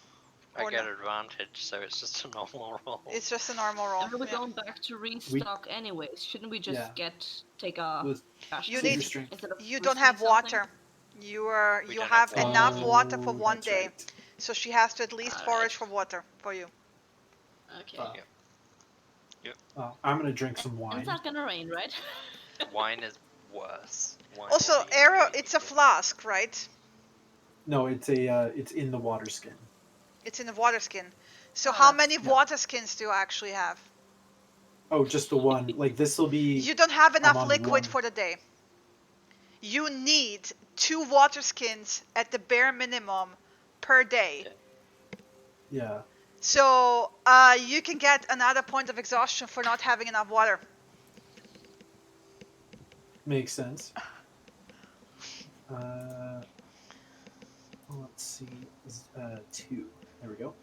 I Or get no? advantage, so it's just a normal roll. It's just a normal roll. And we're yeah. going back to restock anyways. Shouldn't we just Yeah. take our With cash You save need- your strength. instead of You don't risking have something? water. You We you don't have have enough water. water for one that's day, right. so she has to at least Alright. forage for water for you. Okay. I'm gonna drink some And wine. it's not gonna rain, right? Wine is worse. Wine Also, will be Arrow, way it's a too good. flask, right? No, it's it's in the water skin. It's in the water skin. So Oh, how that's- many yeah. water skins do you actually have? Oh, just the one. Like this will be. You don't have enough on liquid one. for the day. You need 2 water skins at the bare minimum per day. Okay. Yeah. So you can get another point of exhaustion for not having enough water. Makes sense. Let's see. 2. There we go.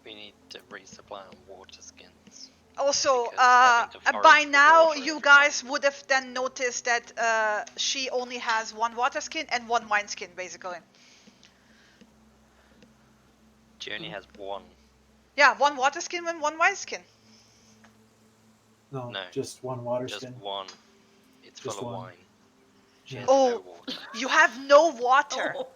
We need to resupply on water skins. Also, Because having to forage by for now water you every guys would have then noticed that she only has 1 water skin and 1 wine skin, basically. She only has one. Yeah, 1 water skin and 1 wine skin. No, No. just one water Just skin. one. It's Just full of one. wine. She Yeah. has Oh. no water. You have no water. Oh.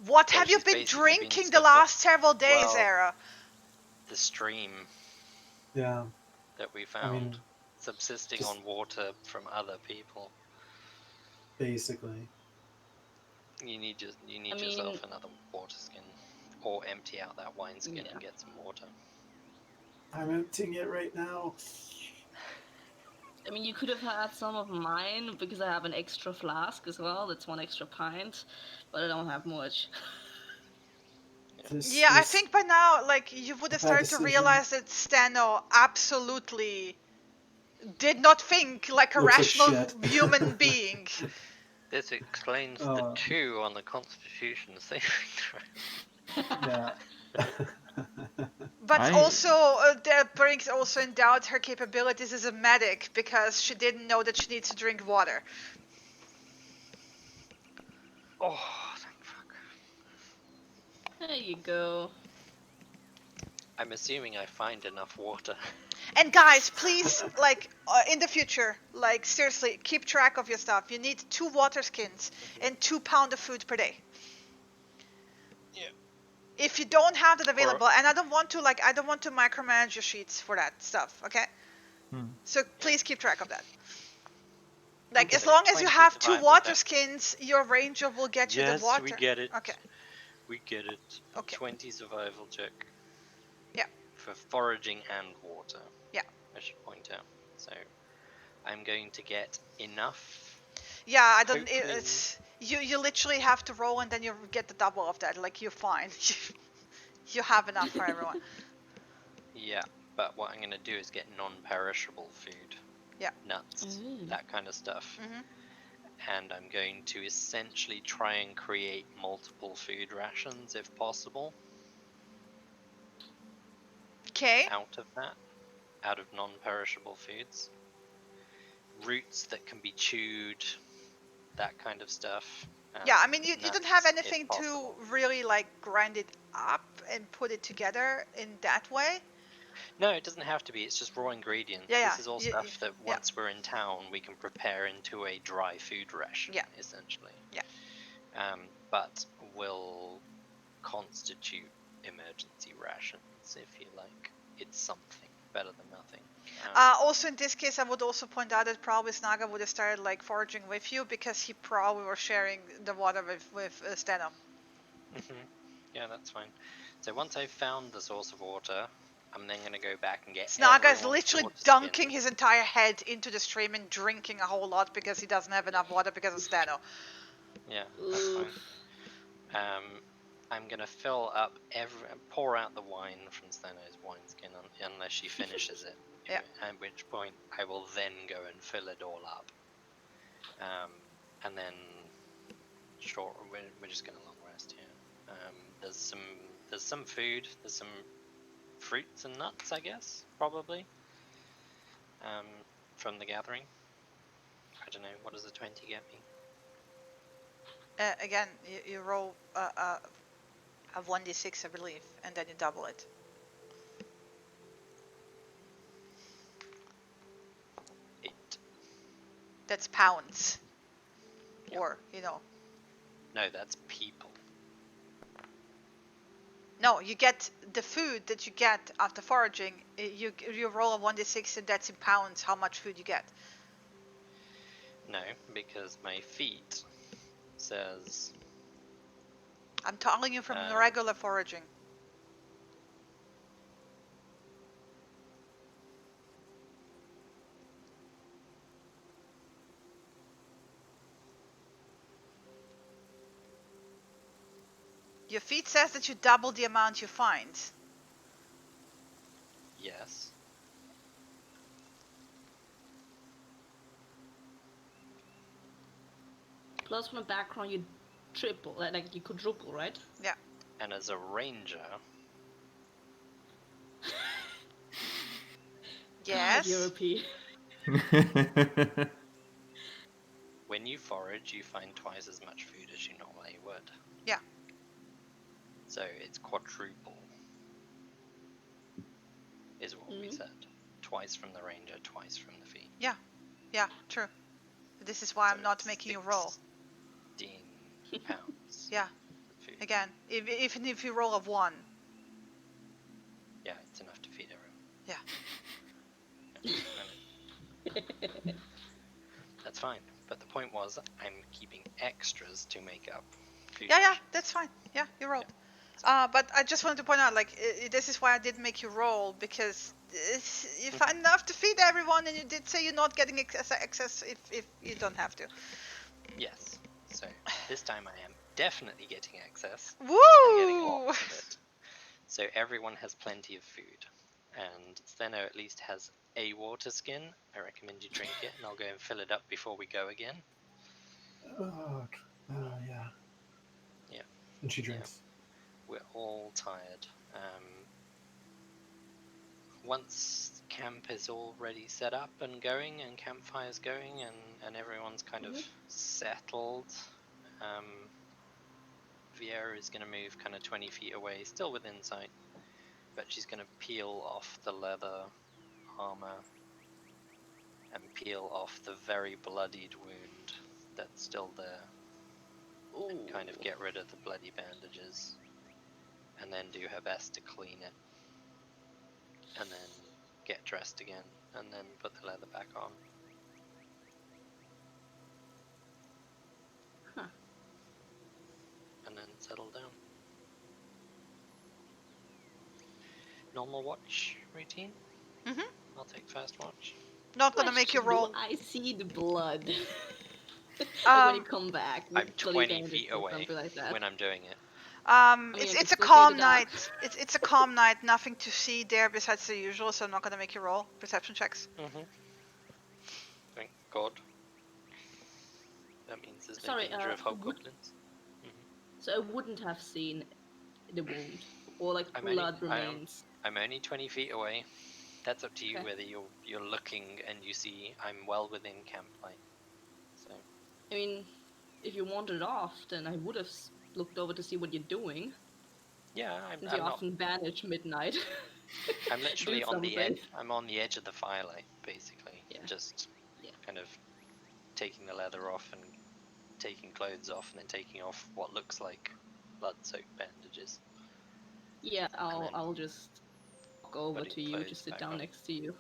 What So have you she's been basically drinking been the last several days, Well- Era? The stream Yeah. that we I found, mean, subsisting just- on water from other people. basically. You need I yourself mean- another water skin, or empty out that wine skin Yeah. and get some water. I'm emptying it right now. I mean, you could have had some of mine because I have an extra flask as well. That's 1 extra pint, but I don't have much. This Yeah, I is- think by now, like, you would have bad started to decision. realize that Stano absolutely did not think like a Looks like rational shit. human being. This explains Uh. the 2 on the Constitution saving throw. Yeah. But I- also, that brings also in doubt her capabilities as a medic, because she didn't know that she needs to drink water. Oh, thank fuck. There you go. I'm assuming I find enough water. And guys, please, like, in the future, like, seriously, keep track of your stuff. You need 2 water skins and 2 pounds of food per day. Yeah. If you don't have that available, and I don't want to micromanage your sheets for that stuff, okay? So please keep track of that. Like, as long as you 20 have 2 survival water check. skins, your ranger will get you the Yes, water. we get it. Okay. We get it. Okay. 20 survival check. Yeah. For foraging and water. Yeah. I should point out. So I'm going to get enough. Yeah, I don't. Hopefully- It's you literally have to roll and then you get the double of that. Like, you're fine. You have enough for everyone. Yeah, but what I'm going to do is get non-perishable food. Yeah. Nuts, Ooh. that kind of stuff. Mhm. And I'm going to essentially try and create multiple food rations if possible. Okay. Out of non-perishable foods. Roots that can be chewed, that kind of stuff. Yeah, I mean, you don't have nuts, if anything to possible. really, like, grind it up and put it together in that way. No, it doesn't have to be. It's just raw ingredients. Yeah, This is all stuff that yeah. once we're in town, we can prepare into a dry food ration, Yeah. essentially. Yeah. But will constitute emergency rations, if you like. It's something better than nothing. Also, in this case, I would also point out that probably Snaga would have started, like, foraging with you because he probably was sharing the water with Steno. Yeah, that's fine. So once I've found the source of water, I'm then going to go back and get Snaga is everyone's literally water dunking skins. his entire head into the stream and drinking a whole lot because he doesn't have enough water because of Steno. Yeah, that's fine. I'm gonna fill up pour out the wine from Steno's wineskin unless she finishes it. Yeah. At which point I will then go and fill it all up. And then we're just gonna long rest here. There's some food. There's some fruits and nuts, I guess, probably. From the gathering. I don't know. What does a 20 get me? Again, you roll a 1d6, I believe, and then you double it. Eight. That's pounds. Yeah. Or, you know. No, that's people. No, you get the food that you get after foraging. You roll a 1d6 and that's in pounds how much food you get. No, because my feet says... I'm telling you from regular foraging. Your feed says that you double the amount you find. Yes. Plus, from the background, you triple, like you quadruple, right? Yeah. And as a ranger... Yes. European. When you forage, you find twice as much food as you normally would. Yeah. So it's quadruple, is what we said. Twice from the ranger, twice from the feet. Yeah. Yeah, true. This is why I'm not making you roll. 16 pounds. Yeah. Food. Again, even if you roll a 1. Yeah, it's enough to feed everyone. Yeah. That's fine. But the point was, I'm keeping extras to make up food. Yeah, that's fine. Yeah, you rolled. Yeah. But I just wanted to point out, like, this is why I did make you roll, because you find enough to feed everyone, and you did say you're not getting excess if you don't have to. Yes. So this time I am definitely getting excess. Woo! I'm getting lots of it. So everyone has plenty of food. And Steno at least has a water skin. I recommend you drink it, and I'll go and fill it up before we go again. Yeah. Yeah. And she drinks. We're all tired. Once camp is already set up and going, and campfire's going, and everyone's kind of settled, Vieira is going to move kind of 20 feet away, still within sight, but she's going to peel off the leather armor and peel off the very bloodied wound that's still there, and kind of get rid of the bloody bandages, and then do her best to clean it, and then get dressed again, and then put the leather back on. Huh. And then settle down. Normal watch routine? Mhm. I'll take fast watch. Not gonna make you roll. Do I see the blood? Like when you Um, come back with I'm bloody 20 bandages feet or away something like that. when I'm doing it. mean, it's I it's a can still see calm the dark. night. It's a calm night. Nothing to see there besides the usual. So I'm not gonna make you roll perception checks. Mm-hmm. Thank God. That means there's no Sorry, danger of hobgoblins. So I wouldn't have seen the wound or like I'm blood only- I am- remains. I'm only 20 feet away. That's up to you Okay. whether you're looking and you see I'm well within camp light. So I mean, if you wandered off, then I would have looked over to see what you're doing. yeah, Since I'm you not. often vanish midnight. I'm literally Do on the something. edge. I'm on the edge of the firelight, basically. Yeah. Just Yeah. kind of taking the leather off and taking clothes off, and then taking off what looks like blood-soaked bandages. Yeah, then I'll just walk over putting to you, clothes just sit back down on. next to you.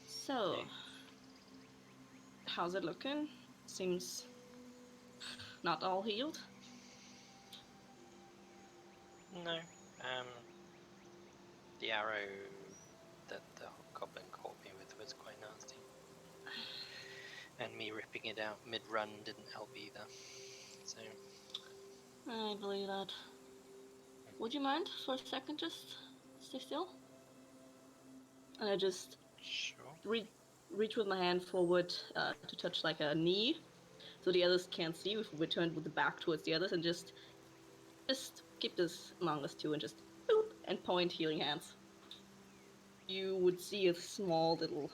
So, Okay. how's it looking? Seems not all healed. No. The arrow that the goblin caught me with was quite nasty. And me ripping it out mid-run didn't help either. So, I believe that. Would you mind for a second just stay still? And I just sure. reach with my hand forward to touch like a knee, so the others can't see if we turned with the back towards the others, and just keep this among us two and just boop and point healing hands. You would see a small little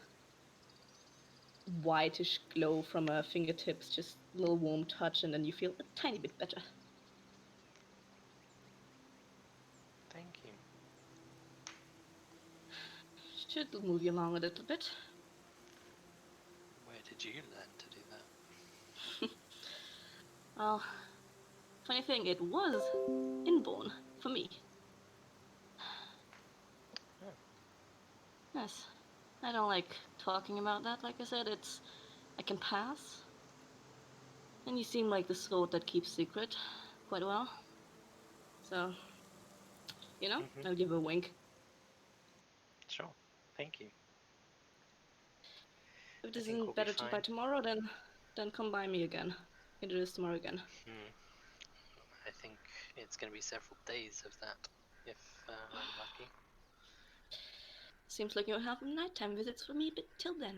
whitish glow from her fingertips, just a little warm touch, and then you feel a tiny bit better. Thank you. Should move you along a little bit. Where did you learn to do that? Well, funny thing, it was inborn for me. Oh. Yes. I don't like talking about that, like I said, I can pass. And you seem like the sort that keeps secret quite well. So, I'll give a wink. Sure. Thank you. If it I think we'll isn't be better fine. by tomorrow, then come by me again. We can do this tomorrow again. I think it's going to be several days of that, if I'm lucky. Seems like you'll have nighttime visits for me, but till then.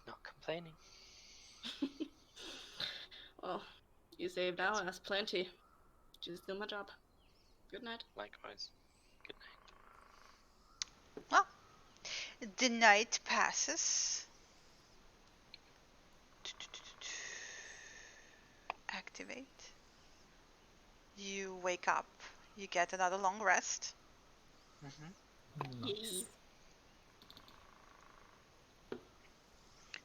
Not complaining. Well, you saved hours, plenty. Just do my job. Good night. Likewise. Good night. Well, the night passes. Activate. You wake up. You get another long rest. Nice.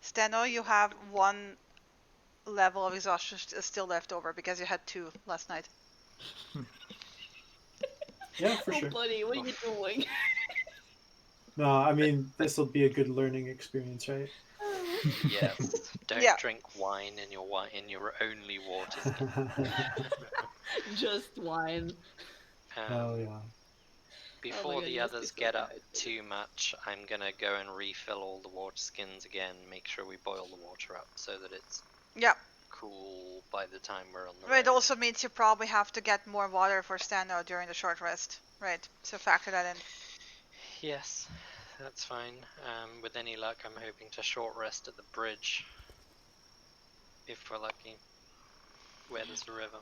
Steno, you have one level of exhaustion still left over because you had 2 last night. Yeah, for sure. Buddy, what are you doing? No, I mean, this will be a good learning experience, right? Yes. Don't Yeah. drink wine in your only water skin. Just wine. Oh, yeah. Before God, the you must be others so get up tired. too much, I'm gonna go and refill all the water skins again. Make sure we boil the water up so that it's Yeah. cool by the time we're on the It road. also means you probably have to get more water for Steno during the short rest. Right. So factor that in. Yes, that's fine. With any luck, I'm hoping to short rest at the bridge. If we're lucky. Where there's a river.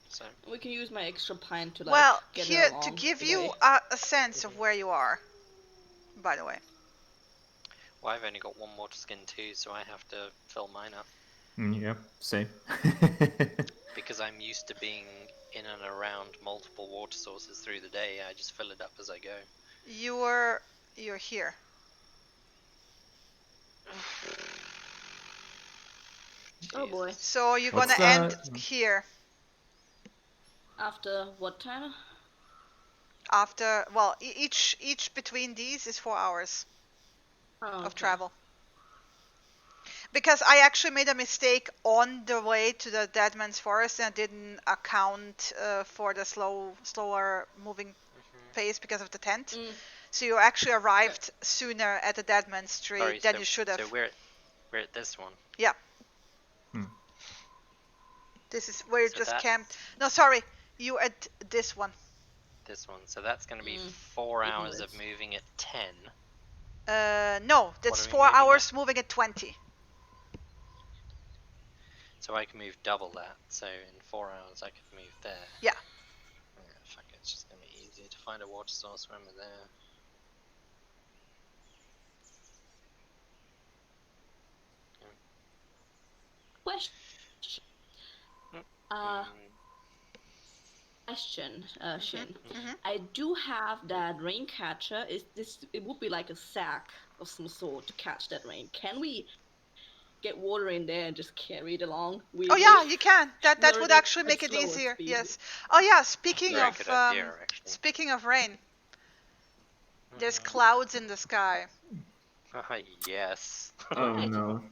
So. We can use my extra pint to Well, get here it along to give the you way. a sense of where you are. By the way. Well, I've only got one water skin too, so I have to fill mine up. Yep, same. Because I'm used to being in and around multiple water sources through the day. I just fill it up as I go. You're here. Oh boy. Jesus. So you're What's gonna end the- here After what time? after. Well, each between these is 4 hours Oh, of travel. Because I actually made a mistake on the way to the Dead Man's Forest and I didn't account for the slower moving pace because of the tent. Mm. So you actually arrived sooner at the Dead Man's Tree Sorry, than you should have. So we're at this one. Yeah. Hmm. This is where you So just that's camped. No, sorry. You at this one. This one. So that's going to be Mm. 4 Even hours of less. moving at 10. No, that's are we 4 moving hours moving at 20. So I can move double that. So in 4 hours I could move there. Yeah. Fuck it, it's just going to be easier to find a water source when we're there. Question. Mm, Question, Shin. Mhm. I do have that rain catcher. Is this? It would be like a sack of some sort to catch that rain. Can we get water in there and just carry it along? Oh yeah, you can. That would Already actually at make it slower easier. speed. Yes. Oh yeah. Speaking very of good idea, actually. speaking of rain, there's Mhm. clouds in the sky. Yes. Oh Right. no.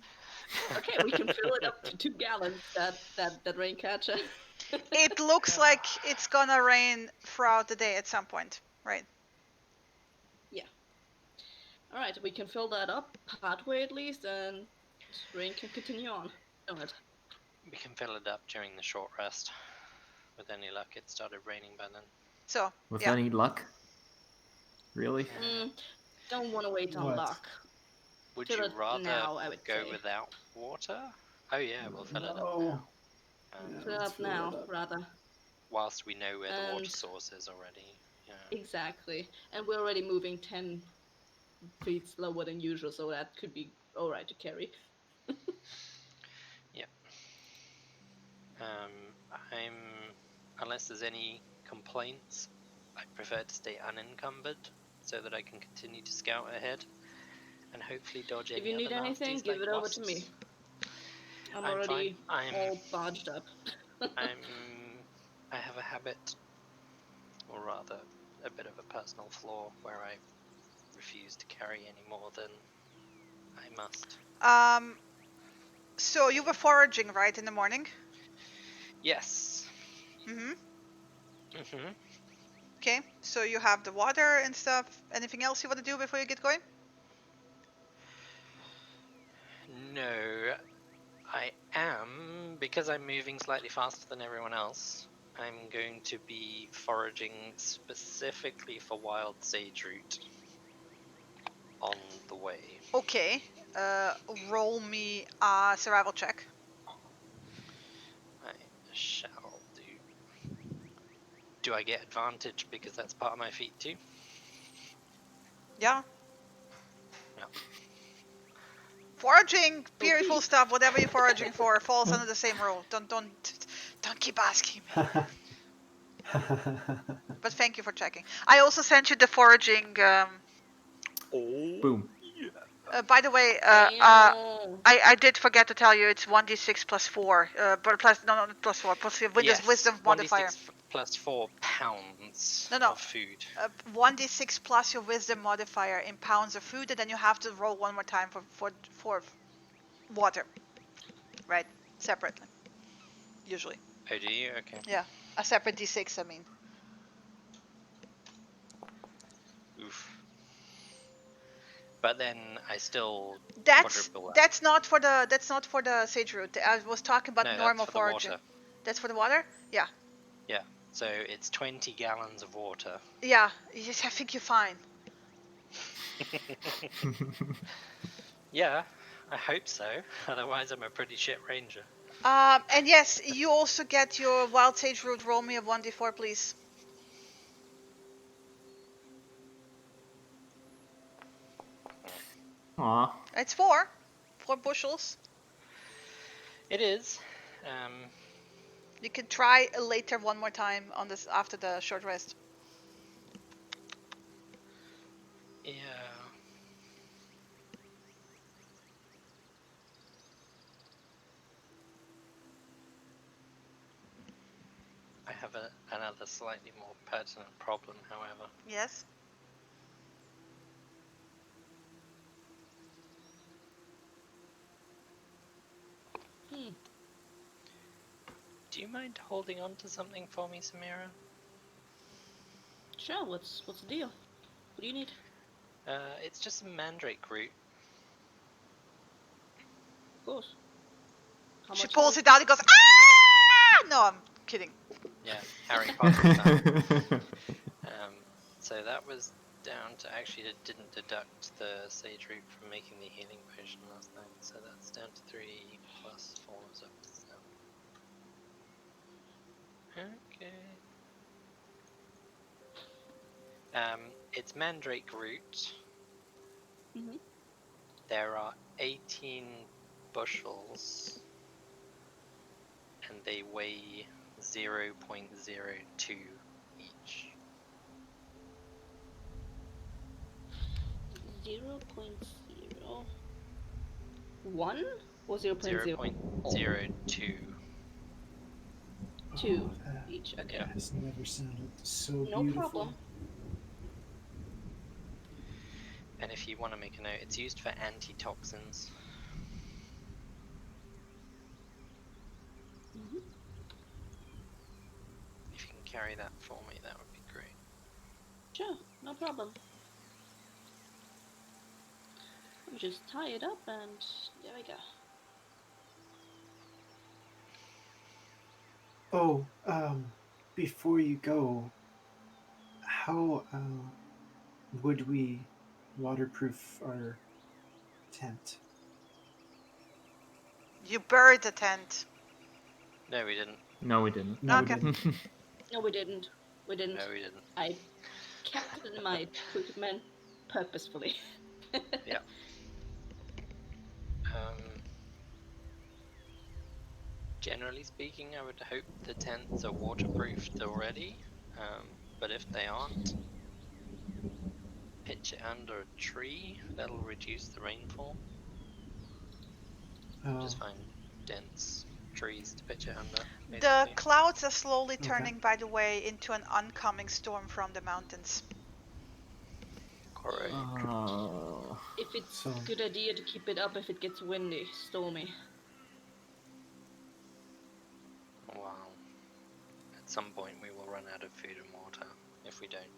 Okay, we can fill it up to 2 gallons. That rain catcher. It looks like it's gonna rain throughout the day at some point, right? All right, we can fill that up partway at least, and rain can continue on. Don't it? We can fill it up during the short rest. With any luck, it started raining by then. So With yeah. any luck? Really? Don't want to wait on What? luck. Would Fill you it rather now, I would go say. without water? Oh yeah, we'll fill it up No. now. Yeah. Fill it let's up fill it now, up. rather. Whilst we know where the water And- source is already. Yeah. Exactly. And we're already moving 10 feet slower than usual, so that could be alright to carry. I'm unless there's any complaints, I prefer to stay unencumbered so that I can continue to scout ahead and hopefully dodge If any you need other anything, nasties give like it over to me. wasps. I'm I'm already fine. all barged up. I have a habit, or rather a bit of a personal flaw, where I refuse to carry any more than I must. So you were foraging, right, in the morning? Yes. Mm-hmm. Mm-hmm. Okay. So you have the water and stuff. Anything else you want to do before you get going? No, I am, because I'm moving slightly faster than everyone else, I'm going to be foraging specifically for wild sage root on the way. Okay. Roll me a survival check. I shall do. Do I get advantage because that's part of my feat too? Yeah. No. Foraging, beautiful Okay. stuff. Whatever you're foraging for falls under the same rule. Don't keep asking me. But thank you for checking. I also sent you the foraging. Oh. Boom. By the way, Damn. I did forget to tell you it's 1d6 plus 4. But plus no, not plus 4. Plus your Yes, wisdom modifier. 1d6 plus 4 pounds No. of food. 1d6 plus your wisdom modifier in pounds of food, and then you have to roll one more time for water. Right, separately. Usually. Oh, do you? Okay. Yeah, a separate d6. I mean. Oof. But then I still That's quadruple that. that's not for the sage root. I was talking about No, normal that's for the foraging. water. That's for the water? Yeah. Yeah. So it's 20 gallons of water. Yeah, yes, I think you're fine. Yeah, I hope so. Otherwise, I'm a pretty shit ranger. And yes, you also get your wild sage root. Roll me a 1d4, please. Aw. It's 4 bushels. It is. You can try later one more time on this after the short rest. Yeah. I have another slightly more pertinent problem, however. Yes. Do you mind holding on to something for me, Samira? Sure. What's the deal? What do you need? It's just some mandrake root. Of course. How She much pulls is it out and goes, ah! No, I'm kidding. Yeah, Harry Potter style. So that was down to, actually it didn't deduct the sage root from making the healing potion last time, so that's down to 3 plus 4 is up to 7. Okay. It's mandrake root. Mm-hmm. There are 18 bushels, and they weigh 0.02 each. 0.01 or 0.02? 0.02. Two that each. Okay. has never sounded so No beautiful. problem. And if you want to make a note, it's used for antitoxins. Mm-hmm. If you can carry that for me, that would be great. Sure. No problem. Let me just tie it up and there we go. Oh, before you go, how would we waterproof our tent? You buried the tent. No, we didn't. No, we didn't. No, Okay. we didn't. No, we didn't. We didn't. No, we didn't. I kept it in my equipment purposefully. Yeah. Generally speaking, I would hope the tents are waterproofed already, but if they aren't, pitch it under a tree. That'll reduce the rainfall. Just find dense trees to pitch it under. The Basically. clouds are slowly Okay. turning, by the way, into an oncoming storm from the mountains. Correct. If it's So- a good idea to keep it up if it gets windy, stormy. Wow. At some point we will run out of food and water if we don't.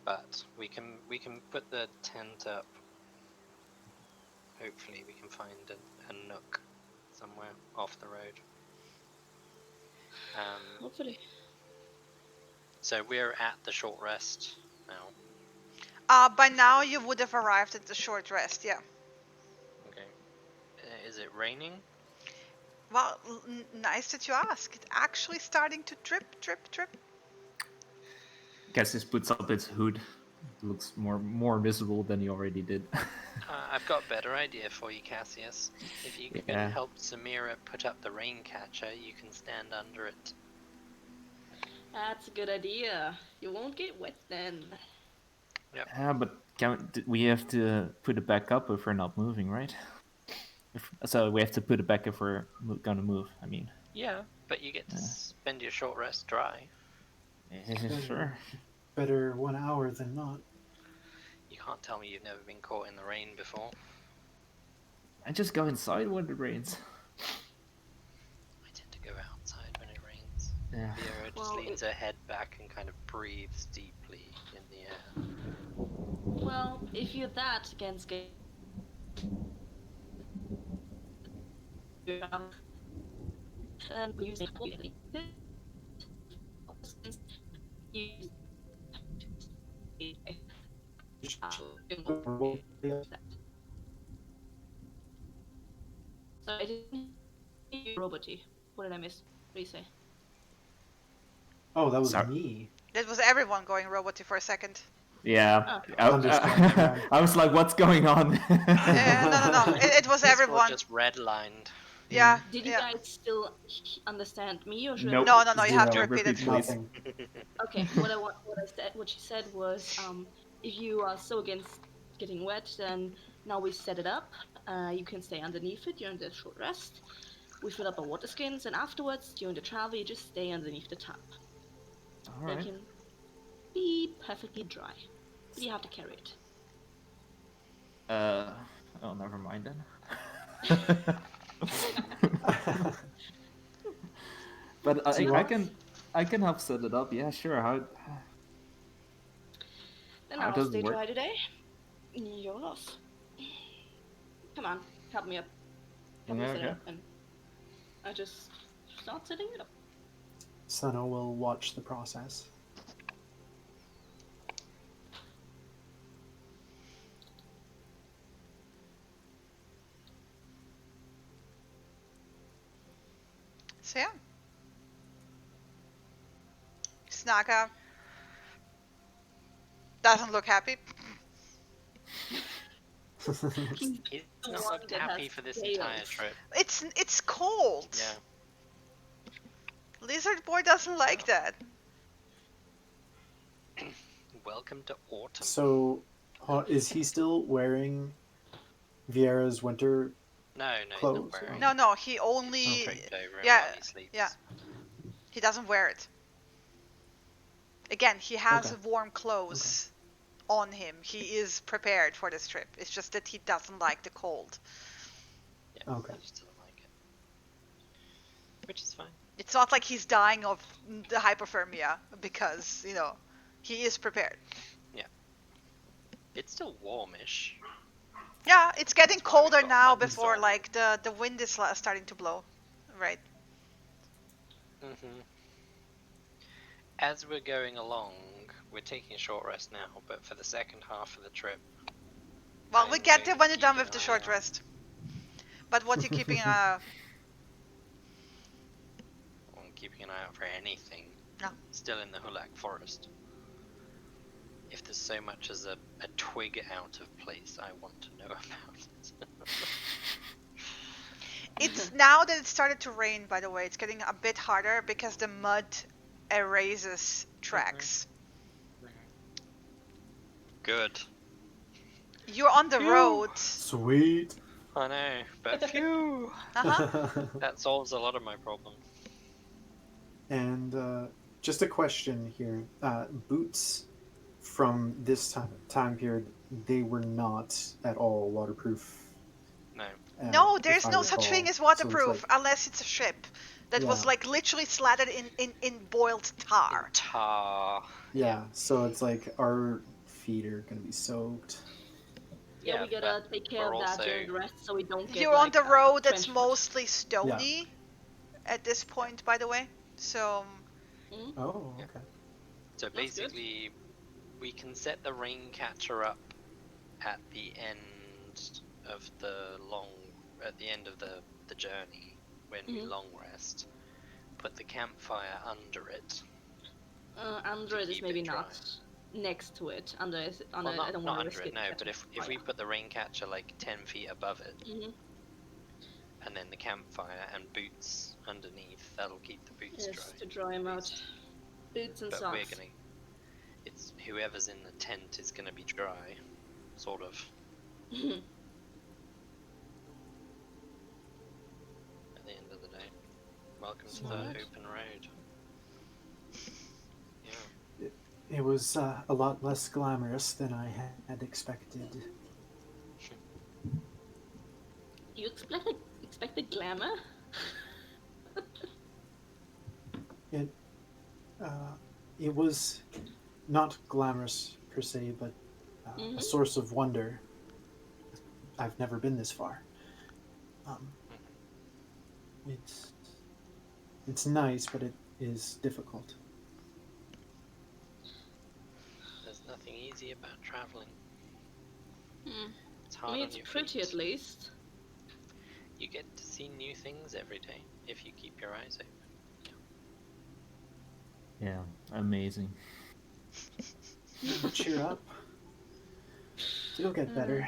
But we can put the tent up. Hopefully we can find a nook somewhere off the road. Hopefully. So we're at the short rest now. By now you would have arrived at the short rest, yeah. Okay. Is it raining? Well, nice that you ask. It's actually starting to drip, drip, drip. Cassius puts up its hood. It looks more visible than he already did. I've got a better idea for you, Cassius. If you can Yeah. help Samira put up the rain catcher, you can stand under it. That's a good idea. You won't get wet then. Yeah, but we have to put it back up if we're not moving, right? So we have to put it back if we're gonna move. I mean. Yeah, but you get to spend your short rest dry. Sure. Better 1 hour than not. You can't tell me you've never been caught in the rain before. I just go inside when it rains. I tend to go outside when it rains. Yeah. Vera just Well, leans her head back and kind of breathes deeply in the air. Well, if you're that against getting and using So I didn't hear you, roboty. What did I miss? What do you say? Oh, that was Sorry. me. That was everyone going roboty for a second. Yeah. Understand. I was like, what's going on? Yeah, no. It was Discord everyone. just redlined. Yeah. Did you Yeah. guys still understand me, or should Nope. I? No. You have to Zero. repeat it. Repeat, please. Nothing. Okay. What she said was, if you are so against getting wet, then now we set it up. You can stay underneath it during the short rest. We fill up our water skins, and afterwards, during the travel, you just stay underneath the tap. All They right. can be perfectly dry, but you have to carry it. Oh, never mind then. But Do you want- I can help set it up. Yeah, sure. Then How I'll does it stay work? dry today. Your loss. Come on, help me up. Help me Yeah, set it okay. up, and I just start setting it up. Sano will watch the process. So yeah. Snaka doesn't look happy. He's He's the not one looked that happy has for this scales. entire trip. It's cold. Yeah. Lizard boy doesn't like that. Welcome to autumn. So, is he still wearing Vieira's winter No, he's clothes? not wearing. No, he It's only. draped over him Yeah, while he sleeps. yeah. He doesn't wear it. Again, he has Okay. warm clothes on him. He is prepared for this trip. It's just that he doesn't like the cold. Yeah, Okay. he just doesn't like it. Which is fine. It's not like he's dying of the hypothermia because, he is prepared. It's still warmish. Yeah, it's getting That's why we've colder got now buttons before on. like the wind is starting to blow. Right. Mm-hmm. As we're going along, we're taking a short rest now, but for the second half of the trip, Well, I'm we get going there to when you're keep done an with the eye short out. rest. But what you keeping an eye out? I'm keeping an eye out for anything. No. Still in the Hulak forest. If there's so much as a twig out of place, I want to know about it. It's now that it started to rain, by the way, it's getting a bit harder because the mud erases tracks. Good. You're on the Phew. road. Sweet. I know, but phew! Uh-huh. That solves a lot of my problems. And just a question here: boots from this time period, they were not at all waterproof. No. No, if there's I no such thing recall. as So it's waterproof like- unless it's a ship that was Yeah. like literally slattered in boiled tar. Tar. yeah. So it's like our feet are gonna be soaked. Yeah, we gotta but take care we're of that also- during the rest, so we don't get. You're on the road that's trench foot. mostly stony at this point, by the way. So Oh, Yeah. okay. So That's good. basically, we can set the rain catcher up at the end of the journey when we Mhm. long rest. Put the campfire under it. Under it is keep maybe it dry. not next to it. Under is Well, I don't not want to under risk it, it. no. But catching if we fire. put the rain catcher like 10 feet above it, Mhm. and then the campfire and boots underneath, that'll keep the boots Yes, dry. to dry him out. Boots and But socks. it's whoever's in the tent is gonna be dry, sort of. At the end of the day, welcome to the Smart. open road. Yeah. It was a lot less glamorous than I had expected. You expect glamour? It was not glamorous per se, but a source of wonder. I've never been this far. It's nice, but it is difficult. There's nothing easy about traveling. It's I hard mean, on it's your pretty feet. at least. You get to see new things every day if you keep your eyes open. Yeah, amazing. Cheer up. It'll get better.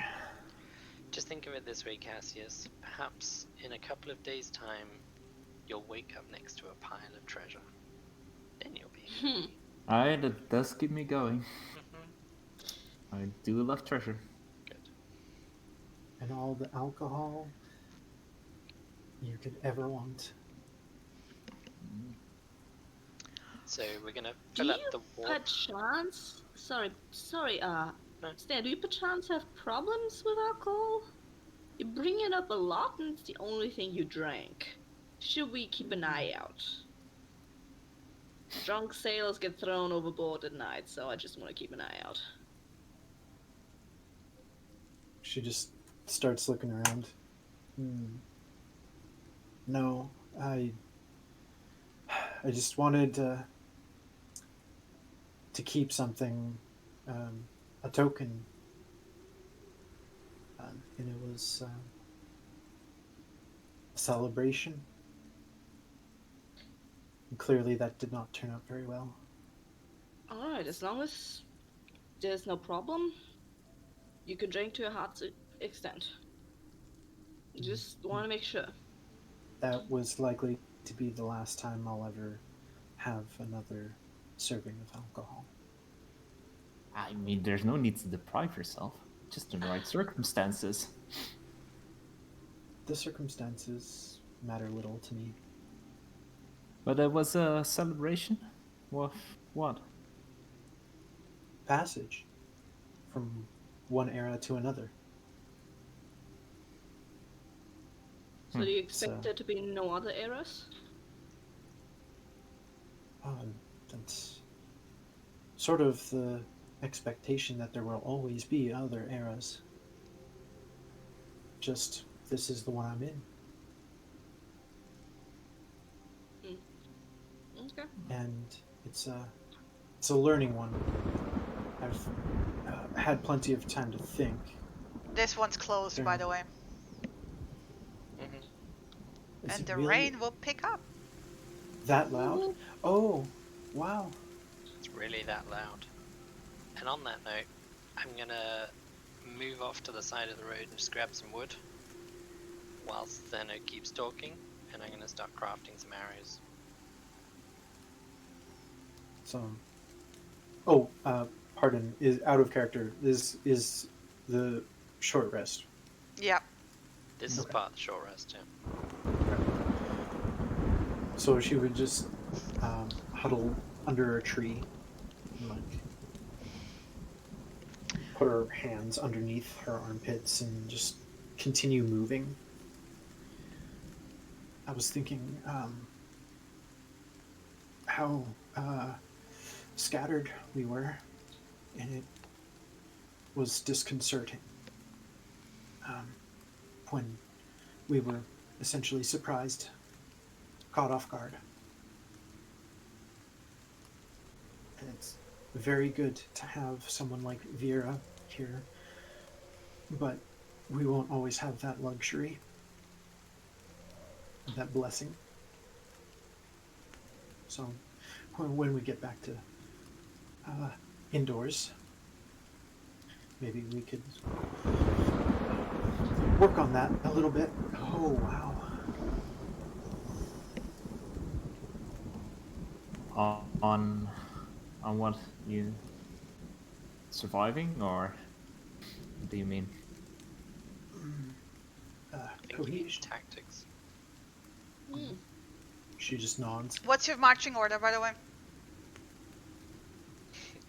Just think of it this way, Cassius. Perhaps in a couple of days' time, you'll wake up next to a pile of treasure. Then you'll be happy. Alright, that does keep me going. Mhm. I do love treasure. Good. And all the alcohol you could ever want. So we're gonna Do fill up you the warp. perchance? Sorry. No. Stan, do you perchance have problems with alcohol? You bring it up a lot, and it's the only thing you drank. Should we keep an eye out? Drunk sailors get thrown overboard at night, so I just want to keep an eye out. She just starts looking around. No, I just wanted to keep something, a token, and it was a celebration. And clearly, that did not turn out very well. Alright, as long as there's no problem, you can drink to your heart's extent. Just want to make sure. That was likely to be the last time I'll ever have another serving of alcohol. I mean, there's no need to deprive yourself. Just in the right circumstances. The circumstances matter little to me. But it was a celebration? Of what? Passage from one era to another. So do you expect So- there to be no other eras? That's sort of the expectation that there will always be other eras. Just this is the one I'm in. Okay. And it's a learning one. I've had plenty of time to think. This one's closed, by the way. Mhm. Is And it the really rain will pick up. that loud? Oh, wow. It's really that loud. And on that note, I'm gonna move off to the side of the road and just grab some wood, whilst Zeno keeps talking, and I'm gonna start crafting some arrows. So, oh, pardon, is out of character. This is the short rest. Yep. This is Okay. part of the short rest, yeah. So she would just huddle under a tree, and, like, put her hands underneath her armpits and just continue moving. I was thinking how scattered we were, and it was disconcerting when we were essentially surprised, caught off guard. And it's very good to have someone like Vera here, but we won't always have that luxury, that blessing. So when we get back to indoors, maybe we could work on that a little bit. Oh, wow. On what, you surviving, or what do you mean? I think we need Cohesion. tactics. She just nods. What's your marching order, by the way?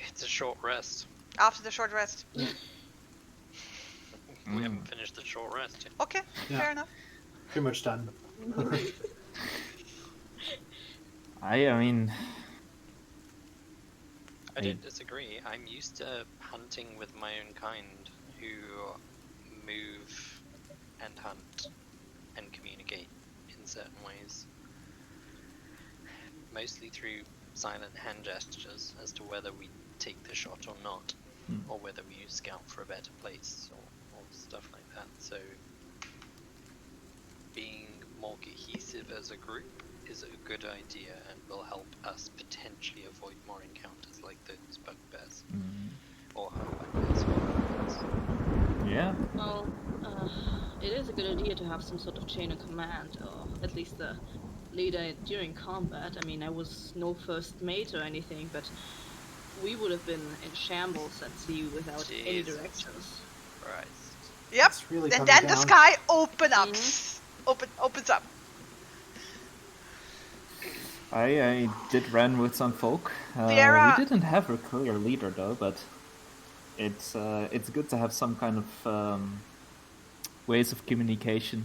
It's a short rest. After the short rest. We haven't finished the short rest yet. Okay, Yeah. fair enough. Pretty much done. I mean, I don't disagree. I'm used to hunting with my own kind who move and hunt and communicate in certain ways. Mostly through silent hand gestures as to whether we take the shot or not, or whether we scout for a better place or stuff like that. So being more cohesive as a group is a good idea and will help us potentially avoid more encounters like those bugbears or bugbears. yeah. Well, It is a good idea to have some sort of chain of command, or at least the leader during combat. I mean, I was no first mate or anything, but we would have been in shambles at sea without any Jesus directions. Christ. Yep. It's really And coming then the down. sky opens up. I did run with some folk. Viera- We didn't have a clear leader though, but it's good to have some kind of ways of communication.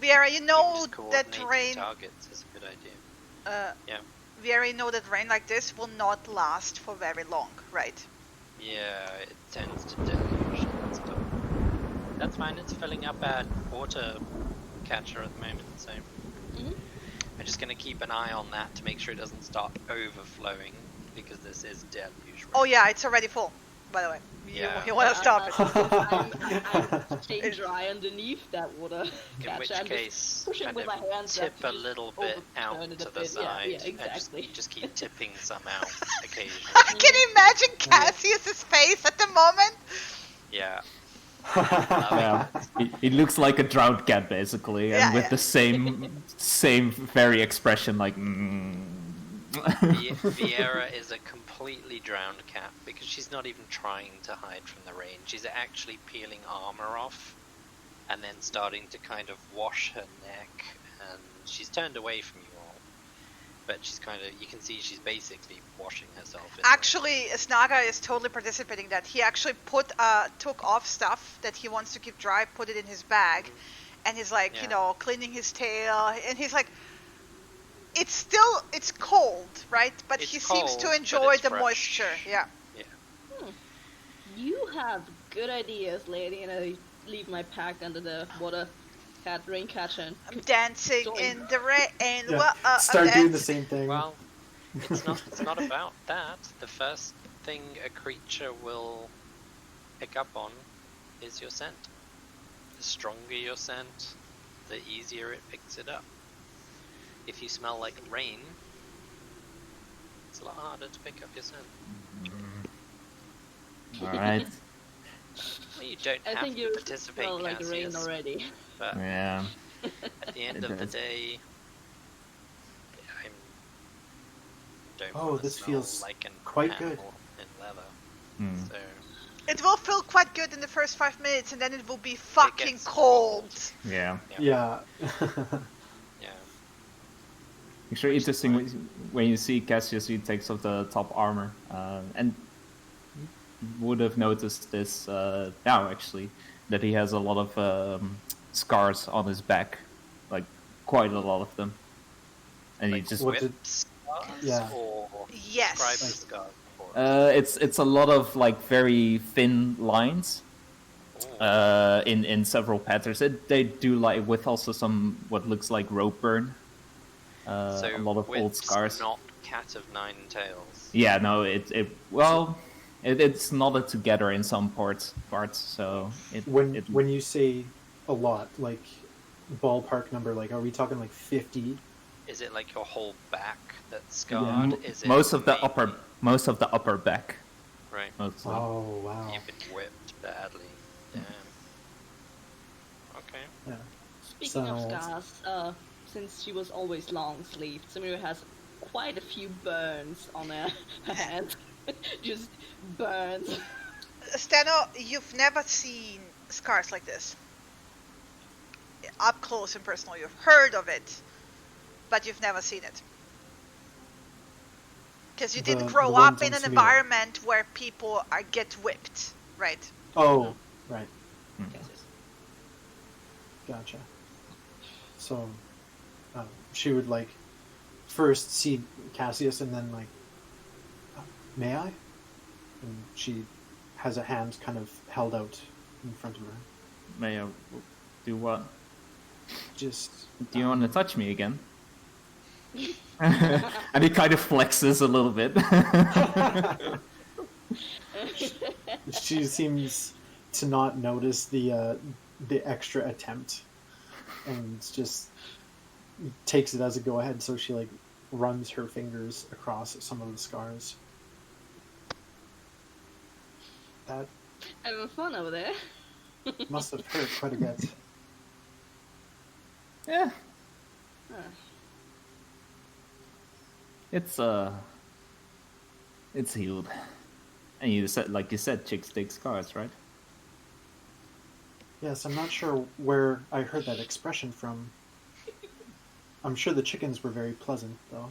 Viera, you know Just that coordinating rain. targets is a good idea. Yeah. Viera, you know that rain like this will not last for very long, right? Yeah, it tends to deluge and stuff. That's fine, it's filling up our water catcher at the moment, so I'm just gonna keep an eye on that to make sure it doesn't start overflowing, because this is deluge rain. Oh yeah, it's already full, by the way. Yeah. You want to stop it. I'm staying dry underneath that water In catcher. which I'm just case, pushing kind with of my hands tip up to a just little bit out overturn it a to the bit. side, Yeah, exactly. and just keep tipping some out occasionally. Can you imagine Cassius's face at the moment? Yeah. Yeah, it looks like a drought cat basically, and Yeah, with yeah. the same very expression like. Viera is a completely drowned cat because she's not even trying to hide from the rain. She's actually peeling armor off and then starting to kind of wash her neck, and she's turned away from you all. But she's kind of, you can see she's basically washing herself. Actually, Snaga is totally participating in that. He actually took off stuff that he wants to keep dry, put it in his bag, and he's like, cleaning his tail, and he's like, it's cold, right? But It's he seems to cold, enjoy but it's the fresh. moisture. Yeah. You have good ideas, lady, and I leave my pack under the rain catcher. And I'm dancing join. in the rain. Yeah, Well, start doing the same thing. Well, it's not about that. The first thing a creature will pick up on is your scent. The stronger your scent, the easier it picks it up. If you smell like rain, it's a lot harder to pick up your scent. Alright. Well, you don't I have think to you participate, smell like rain Cassius, already. but Yeah. at the end It of the does. day, I don't Oh, wanna this smell feels like an quite animal good. in leather. Hmm. So it will feel quite good in the first 5 minutes, and then it will be fucking gets cold. Yeah. Yeah. yeah. Actually, interesting when you see Cassius, he takes off the top armor, and you would have noticed this now actually, that he has a lot of scars on his back, like quite a lot of them, and he just What Whip did- scars yeah. or Yes. describe the scars before. it's a lot of like very thin lines Ooh. in several patterns. They do like with also some what looks like rope burn. So A lot of old Whip's scars. not Cat of Nine Tails. Yeah, no, it's knotted together in some parts, so When you say a lot, like ballpark number, like are we talking like 50? Is it like your whole back that's scarred? Is it most of the maybe- upper back. Right. Mostly. Oh wow. You've been whipped badly. Damn. Okay. Yeah. Speaking of So- scars, since she was always long-sleeved, Samira has quite a few burns on her hands. Just burns. Steno, you've never seen scars like this. Up close and personal. You've heard of it, but you've never seen it. Because you didn't The grow ones up in on an Samira. environment where people get whipped, right? Oh, right. Mm. Gotcha. So, she would like first see Cassius and then like, may I? And she has a hand kind of held out in front of her. May I do what? Just Do you want to touch me again? And he kind of flexes a little bit. she seems to not notice the extra attempt and just takes it as a go ahead. So she like runs her fingers across some of the scars. That Having fun over there. Must have hurt quite a bit. Yeah, Huh. it's healed. And you said, like you said, chicks take scars, right? Yes, I'm not sure where I heard that expression from. I'm sure the chickens were very pleasant, though.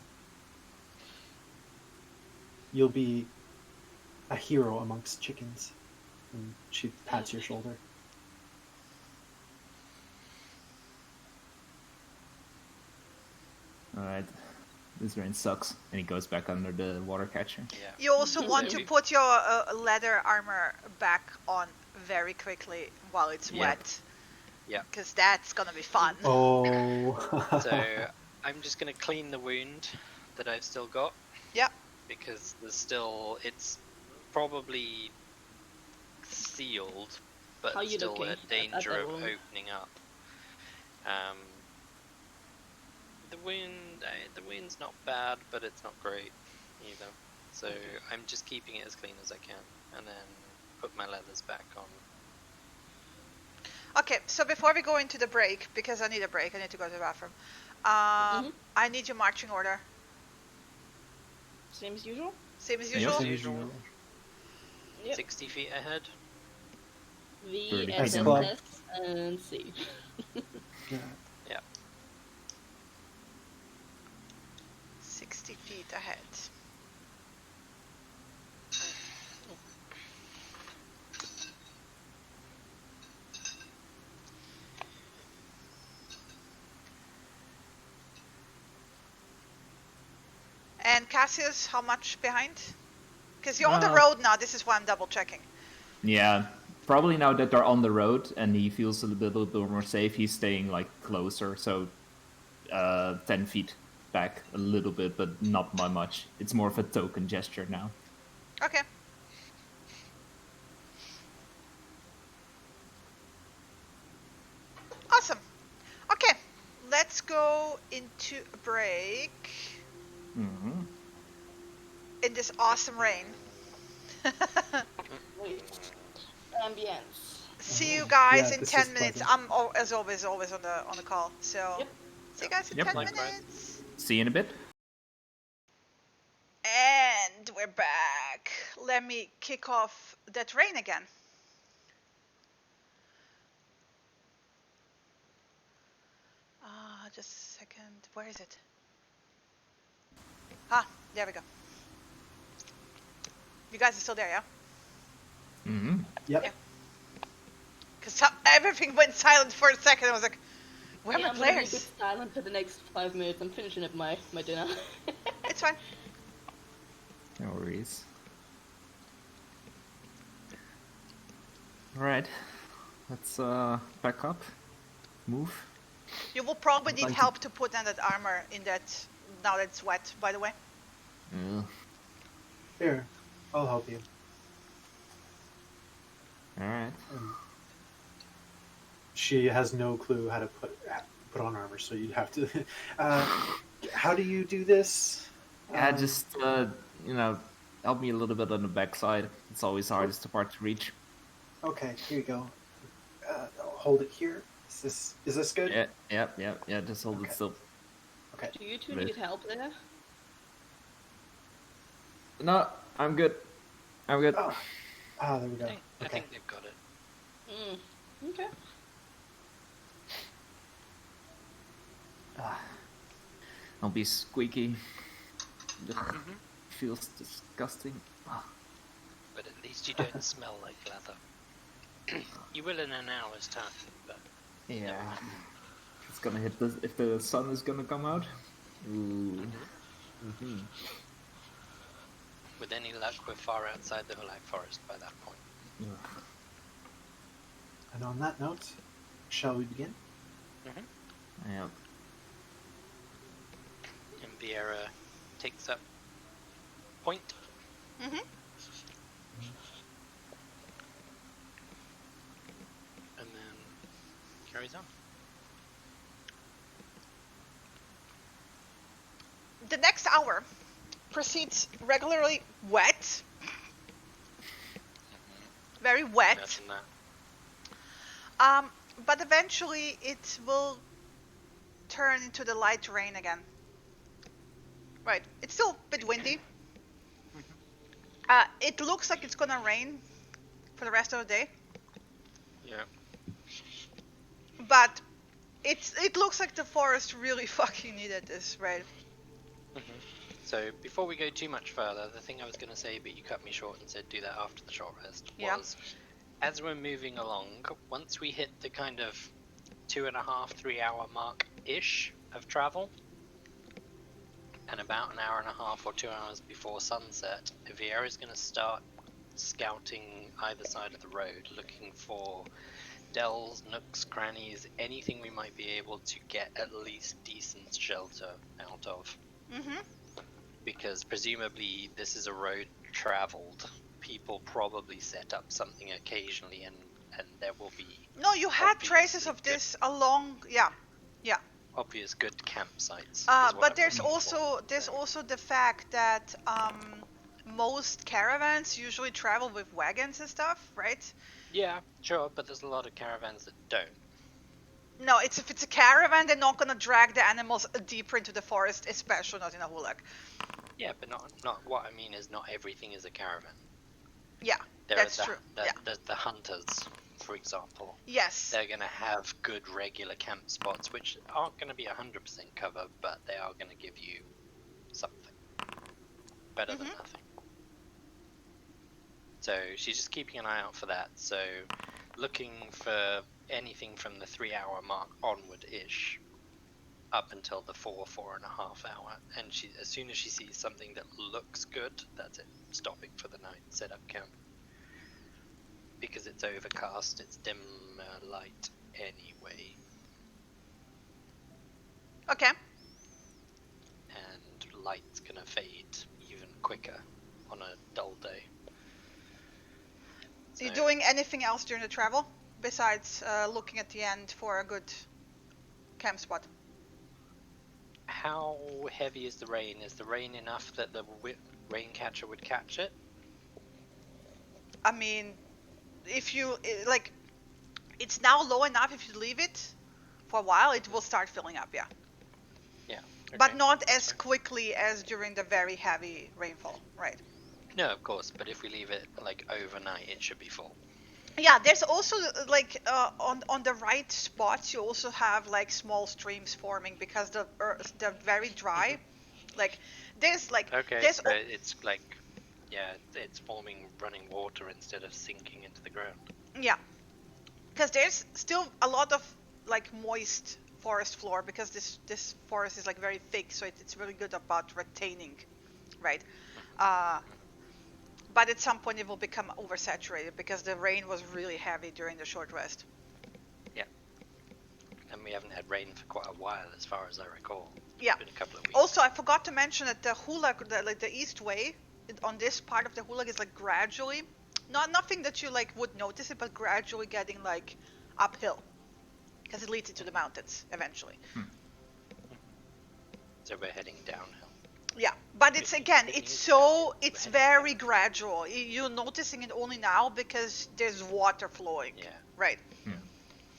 You'll be a hero amongst chickens. And she pats your shoulder. All right, this rain sucks, and he goes back under the water catcher. Yeah. You also So want to we- put your leather armor back on very quickly while it's Yeah. wet. Yeah. Because that's gonna be fun. Oh. So I'm just gonna clean the wound that I've still got. Yep. Because it's probably sealed, but How you still looking a at danger that of wound? opening up. The wound's not bad, but it's not great either. So I'm just keeping it as clean as I can, and then put my leathers back on. Okay, so before we go into the break, because I need a break, I need to go to the bathroom. I need your marching order. Same as usual? Same as Yep. usual? Same as Usual. usual. Yep. 60 feet ahead. V Pretty and S then club. S and C. Yeah. 60 feet ahead. And Cassius, how much behind? Because you're on the road now, this is why I'm double checking. Yeah, probably now that they're on the road and he feels a little bit more safe, he's staying like closer, so 10 feet back a little bit, but not by much. It's more of a token gesture now. Okay. Awesome. Okay, let's go into a break Mm-hmm. in this awesome rain. Ambience. See you guys Yeah, in this 10 is minutes. pleasant. I'm as always on the call. So Yep. see you guys in Yep. 10 Likewise. minutes. See you in a bit. And we're back. Let me kick off that rain again. Just a second. Where is it? There we go. You guys are still there, yeah? Mm-hmm. Yep. Yeah. Because everything went silent for a second. I was like, where are my I'm gonna be a players? bit silent for the next 5 minutes. I'm finishing up my dinner. It's fine. No worries. Alright, let's back up, move. You will probably need Thank you. help to put on that armor in that now that it's wet, by the way. Yeah. Here, I'll help you. Alright. She has no clue how to put on armor, so you'd have to. How do you do this? Yeah, just help me a little bit on the backside. It's always the hardest part to reach. Okay, here you go. I'll hold it here. Is this good? Yeah. Just hold Okay. it still. Okay. Do you two Right. need help there? No, I'm good. I'm good. Oh, there we go. I Okay. think they've got it. Okay. I'll be squeaky. Feels disgusting. But at least you don't smell like leather. You will in an hour's time, but Yeah. It's gonna hit if the sun is gonna come out. Ooh. Mm-hmm. with any luck, we're far outside the Black Forest by that point. And on that note, shall we begin? Yep. And Vieira takes up point. Mm-hmm. And then carries on. The next hour proceeds regularly wet. Very wet. Imagine that. But eventually it will turn into the light rain again. Right. It's still a bit windy. It looks like it's gonna rain for the rest of the day, Yeah. but it looks like the forest really fucking needed this, right? So before we go too much further, the thing I was going to say, but you cut me short and said do that after the short rest, Yeah. was as we're moving along, once we hit the kind of 2.5, 3 hour mark-ish of travel, and about an hour and a half or 2 hours before sunset, Viera is going to start scouting either side of the road, looking for dells, nooks, crannies, anything we might be able to get at least decent shelter out of. Mm-hmm. Because presumably this is a road traveled. People probably set up something occasionally, and there will be No, you had traces obviously of this along. Yeah. obvious good campsites. But there's also the fact that most caravans usually travel with wagons and stuff, right? Yeah, sure, but there's a lot of caravans that don't. No, if it's a caravan, they're not gonna drag the animals deeper into the forest, especially not in a hulag. Yeah, but not what I mean is not everything is a caravan. Yeah, that's true. The hunters, for example. Yes. They're going to have good regular camp spots, which aren't going to be 100% cover, but they are going to give you something. Better than nothing. So she's just keeping an eye out for that. So looking for anything from the 3 hour mark onward-ish up until the 4.5 hour. And as soon as she sees something that looks good, that's it. Stopping for the night, set up camp. Because it's overcast, it's dim light anyway. Okay. And light's gonna fade even quicker on a dull day. So you doing anything else during the travel besides looking at the end for a good camp spot? How heavy is the rain? Is the rain enough that the rain catcher would catch it? I mean, if you like, it's now low enough. If you leave it for a while, it will start filling up. Yeah. Yeah. Okay, but not as quickly as during the very heavy rainfall, right? No, of course. But if we leave it like overnight, it should be full. Yeah, there's also like on the right spots you also have like small streams forming because they're very dry. Like there's like it's like it's forming running water instead of sinking into the ground. Yeah, because there's still a lot of like moist forest floor because this forest is like very thick, so it's really good about retaining, right? But at some point it will become oversaturated because the rain was really heavy during the short rest. Yeah. And we haven't had rain for quite a while, as far as I recall. Yeah. It's been a couple of weeks. Also, I forgot to mention that the hulag, like the east way, on this part of the hulag is like gradually, nothing that you like would notice it, but gradually getting like uphill, because it leads into the mountains eventually. So we're heading downhill. Yeah, but it's very gradual. You're noticing it only now because there's water flowing. Yeah. Right. Yeah.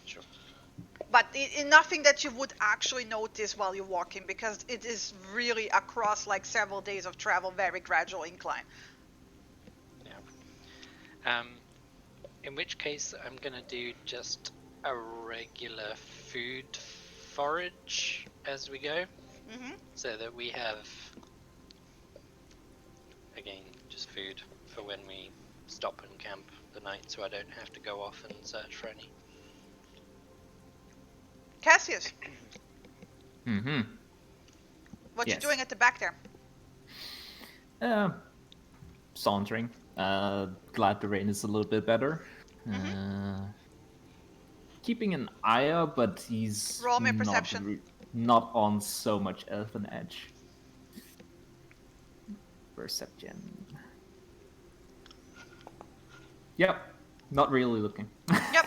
Sure. But nothing that you would actually notice while you're walking because it is really across like several days of travel, very gradual incline. Yeah. In which case, I'm gonna do just a regular food forage as we go, so that we have, again, just food for when we stop and camp the night, so I don't have to go off and search for any. Cassius. What Yes. you doing at the back there? Sauntering. Glad the rain is a little bit better. Keeping an eye out, but he's Roll me perception. Not on so much of an edge. Perception. Yep. Not really looking. Yep.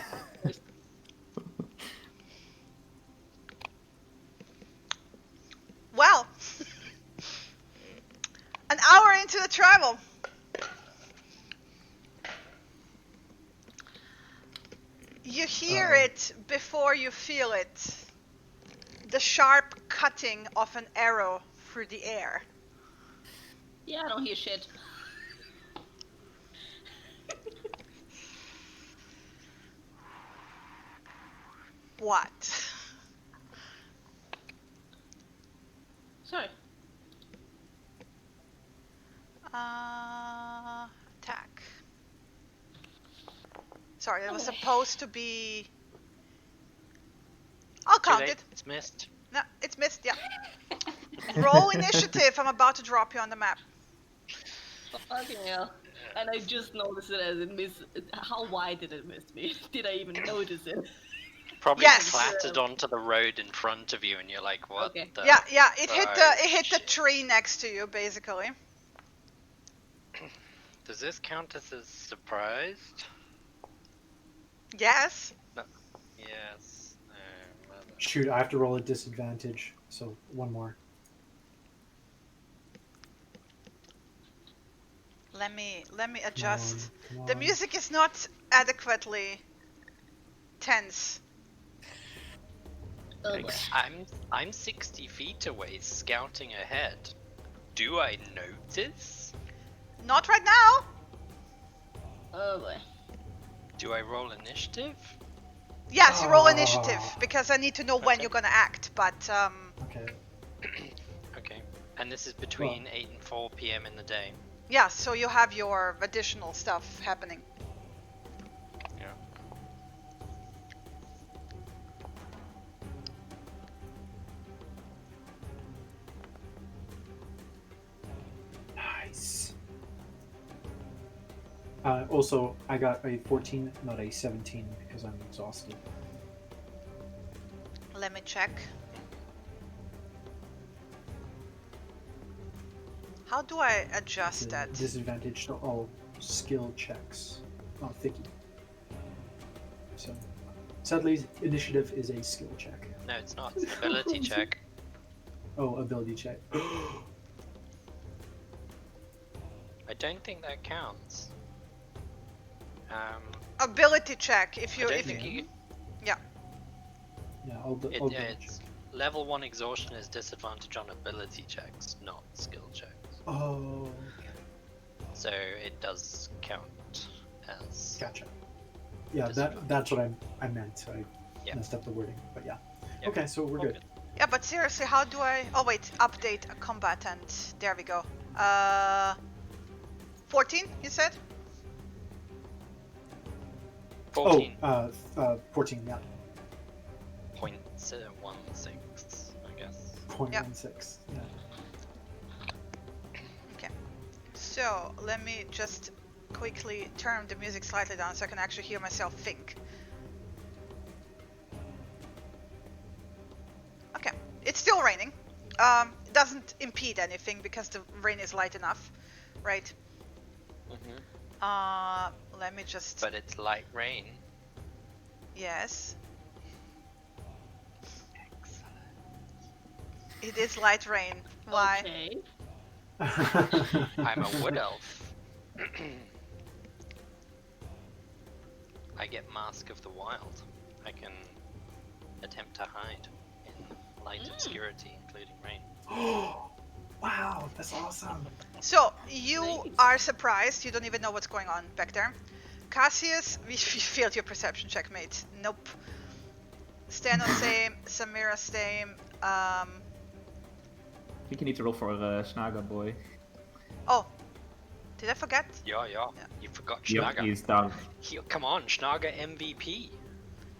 Well, an hour into the travel. You hear it before you feel it. The sharp cutting of an arrow through the air. Yeah, I don't hear shit. What? Sorry. Attack. Sorry, it was Okay. supposed to be... I'll Too count late. it. It's missed. No, it's missed, yeah. Roll initiative. I'm about to drop you on the map. Fucking hell. And I just noticed it as it missed. How wide did it miss me? Did I even notice it? Probably Yes. clattered onto the road in front of you, and you're like, "What?" Okay. The... Yeah, it hit the shit. tree next to you, basically. Does this count as a surprised? Yes. No. Yes. Mother. Shoot, I have to roll a disadvantage. So one more. Let me adjust. Come The on. music is not adequately tense. Oh boy. Yikes. I'm 60 feet away, scouting ahead. Do I notice? Not right now. Oh boy. Do I roll initiative? Yes, you roll Oh. initiative because I need to know when Okay. you're gonna act. But Okay. Okay. And this is between 8 and 4 p.m. in the day. yeah, so you have your additional stuff happening. Yeah. Nice. Also, I got a 14, not a 17, because I'm exhausted. Let me check. How do I adjust It's a that? disadvantage to all skill checks. Oh, thicky. So, sadly, initiative is a skill check. No, it's not. It's an ability check. Oh, ability check. I don't think that counts. Ability check. If I you don't if think you, you. Yeah, I'll double It's check. level 1 exhaustion is disadvantage on ability checks, not skill checks. Oh, So it does count as. gotcha. Yeah, Disadvantage. that's what I meant. I Yeah. messed up the wording, but yeah. Yeah. Okay, so we're All good. yeah, but seriously, how do I? Oh wait, update a combatant. There we go. 14. You said? 14.16, Oh, 14, yeah. I guess. 0.16. Yeah. So let me just quickly turn the music slightly down so I can actually hear myself think. Okay, it's still raining. It doesn't impede anything because the rain is light enough, right? Let me just. But it's light rain. Yes. It is light rain. Why? Okay. I'm a wood elf. I get Mask of the Wild. I can attempt to hide in light obscurity, including rain. Wow, that's awesome. So you Nice. are surprised. You don't even know what's going on back there. Cassius, we failed your perception check, mate. Nope. Stano same. Samira same. I think you need to roll for Snaga boy. Oh, did I forget? Yeah. Yeah. You forgot Yep, Schnaga. he's down. Come on, Schnaga MVP.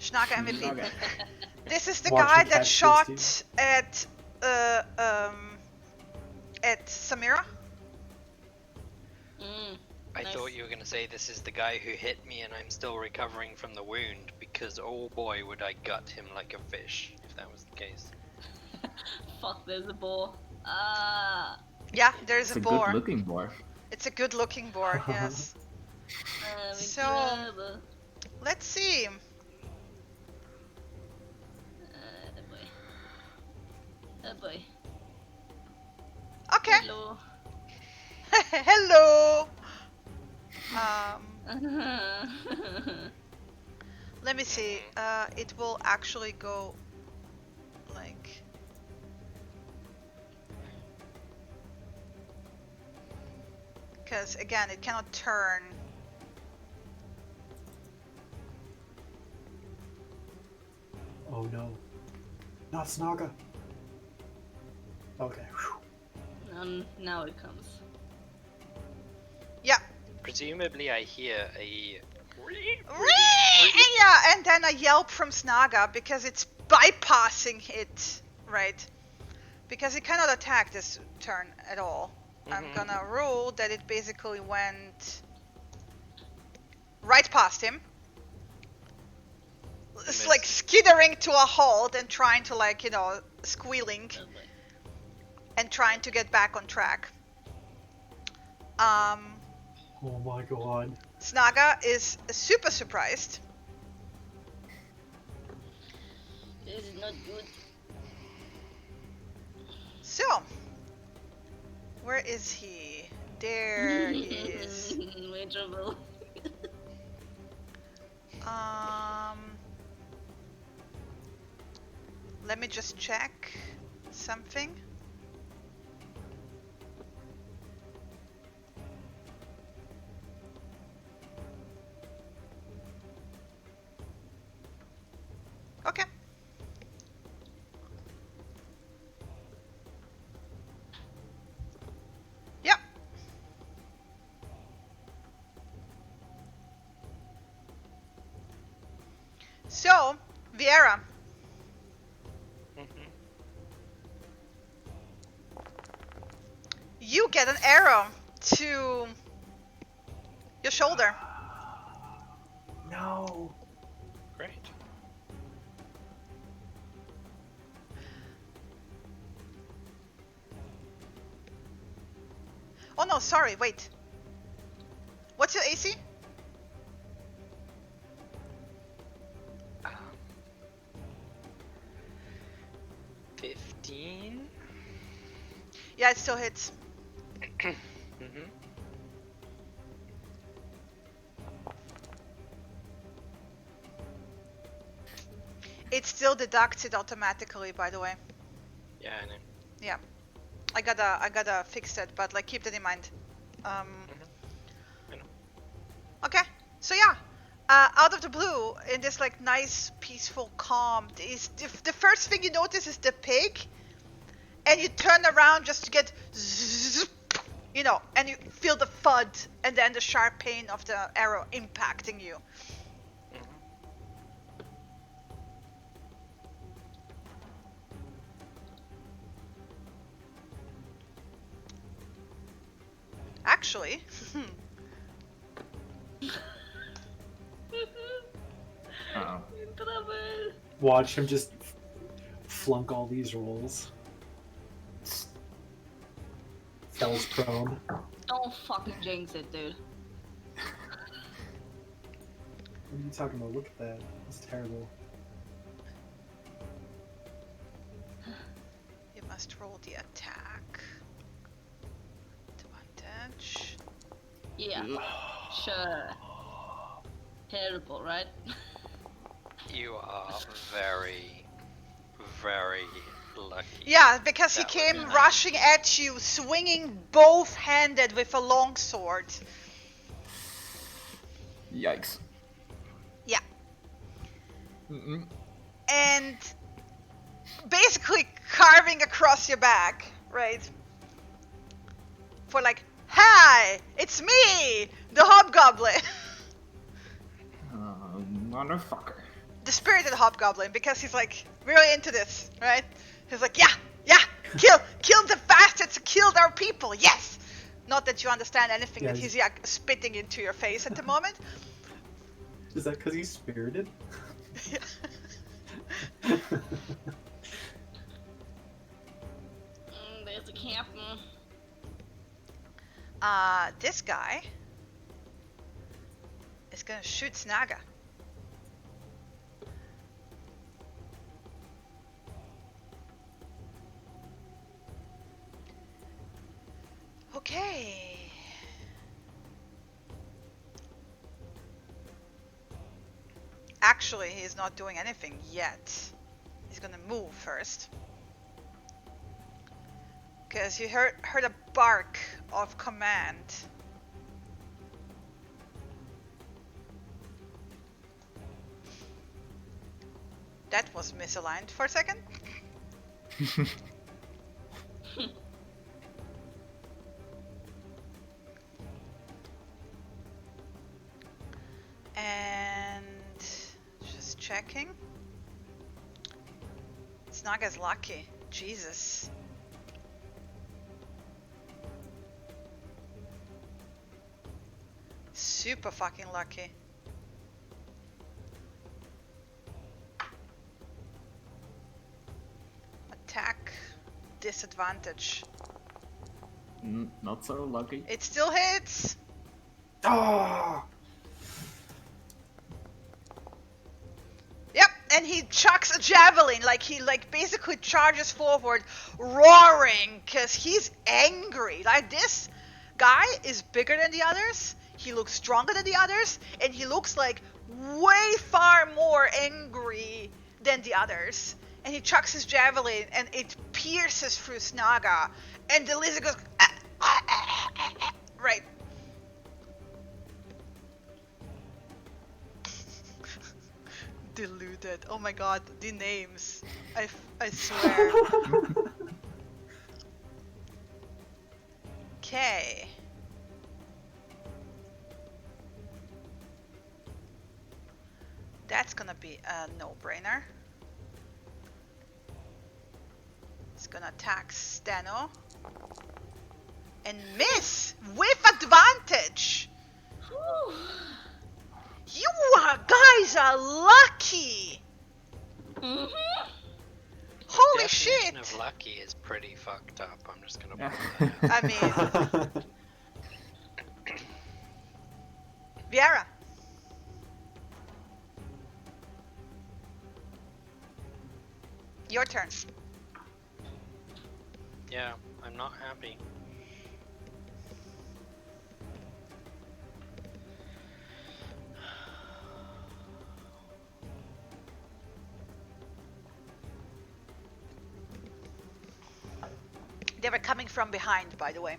Schnaga MVP. Snaga. This is the Watch guy the that catch shot this, at Samira. I Nice. thought you were going to say this is the guy who hit me and I'm still recovering from the wound, because oh boy would I gut him like a fish if that was the case. Fuck, there's a boar. Ah. Yeah, there's It's a a boar. good looking boar. It's a good looking boar, yes. I'm in So- trouble. Let's see. Boy. Oh boy. Okay. Hello. Hello. Let me see. It will actually go like. Because again, it cannot turn. Oh no. Not Snaga. Okay. Now it comes. Yeah. Presumably, I hear a. Yeah, and then a yelp from Snaga because it's bypassing it, right? Because it cannot attack this turn at all. I'm gonna rule that it basically went right past him. It's like skittering to a halt and trying to, like, squealing and trying to get back on track. Oh my god. Snaga is super surprised. This is not good. So, where is he? There he is. We're in trouble. Let me just check something. Okay. Yep. So, Viera. You get an arrow to your shoulder. No. Great. Oh no, sorry, wait. What's your AC? 15. Yeah, it still hits. It still deducts it automatically, by the way. Yeah, I know. Yeah. I gotta fix it, but like keep that in mind. I know. Okay, so yeah. Out of the blue, in this like nice, peaceful calm, the first thing you notice is the pig, and you turn around just to get, and you feel the thud, and then the sharp pain of the arrow impacting you. Actually, Trouble. Watch him just flunk all these rolls. Fell's prone. Don't fucking jinx it, dude. What are you talking about? Look at that. That's terrible. you must roll the attack. Advantage. Yeah. Sure. Terrible, right? You are very, very lucky. Yeah, because he That came would be rushing at you, swinging both-handed with a longsword. Yikes. Yeah. And basically carving across your back, right? For like, hi, it's me, the hobgoblin. Motherfucker. The spirited hobgoblin, because he's like really into this, right? He's like, yeah, kill the bastards who killed our people, yes! Not that you understand anything that he's spitting into your face at the moment. Is that because he's spirited? There's a captain. This guy is gonna shoot Snaga. Okay. Actually, he's not doing anything yet. He's gonna move first. Because you heard a bark of command. That was misaligned for a second. And just checking. Snaga's lucky. Jesus. Super fucking lucky. Attack disadvantage. Not so lucky. It still hits. Ah! Yep, and he chucks a javelin, like he basically charges forward, roaring, cause he's angry. Like, this guy is bigger than the others. He looks stronger than the others, and he looks like way far more angry than the others. And he chucks his javelin, and it pierces through Snaga, and the lizard goes right. Deluded. Oh my god, the names. I swear. Okay. That's gonna be a no-brainer. It's gonna attack Steno. And miss! With advantage! You guys are lucky! Mm-hmm. Holy Definition shit! of lucky is pretty fucked up. I'm just gonna Yeah. point that out. I mean, Viera. Your turn. Yeah, I'm not happy. They were coming from behind, by the way.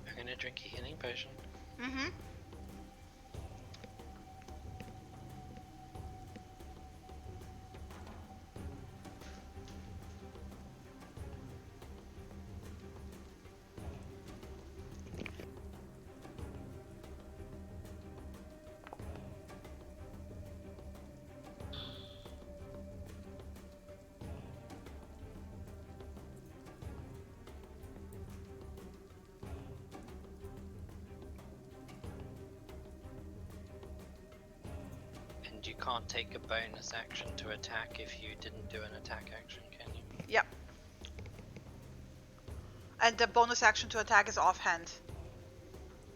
I'm gonna drink a healing potion. Mm-hmm. And you can't take a bonus action to attack if you didn't do an attack action, can you? Yep. And the bonus action to attack is offhand.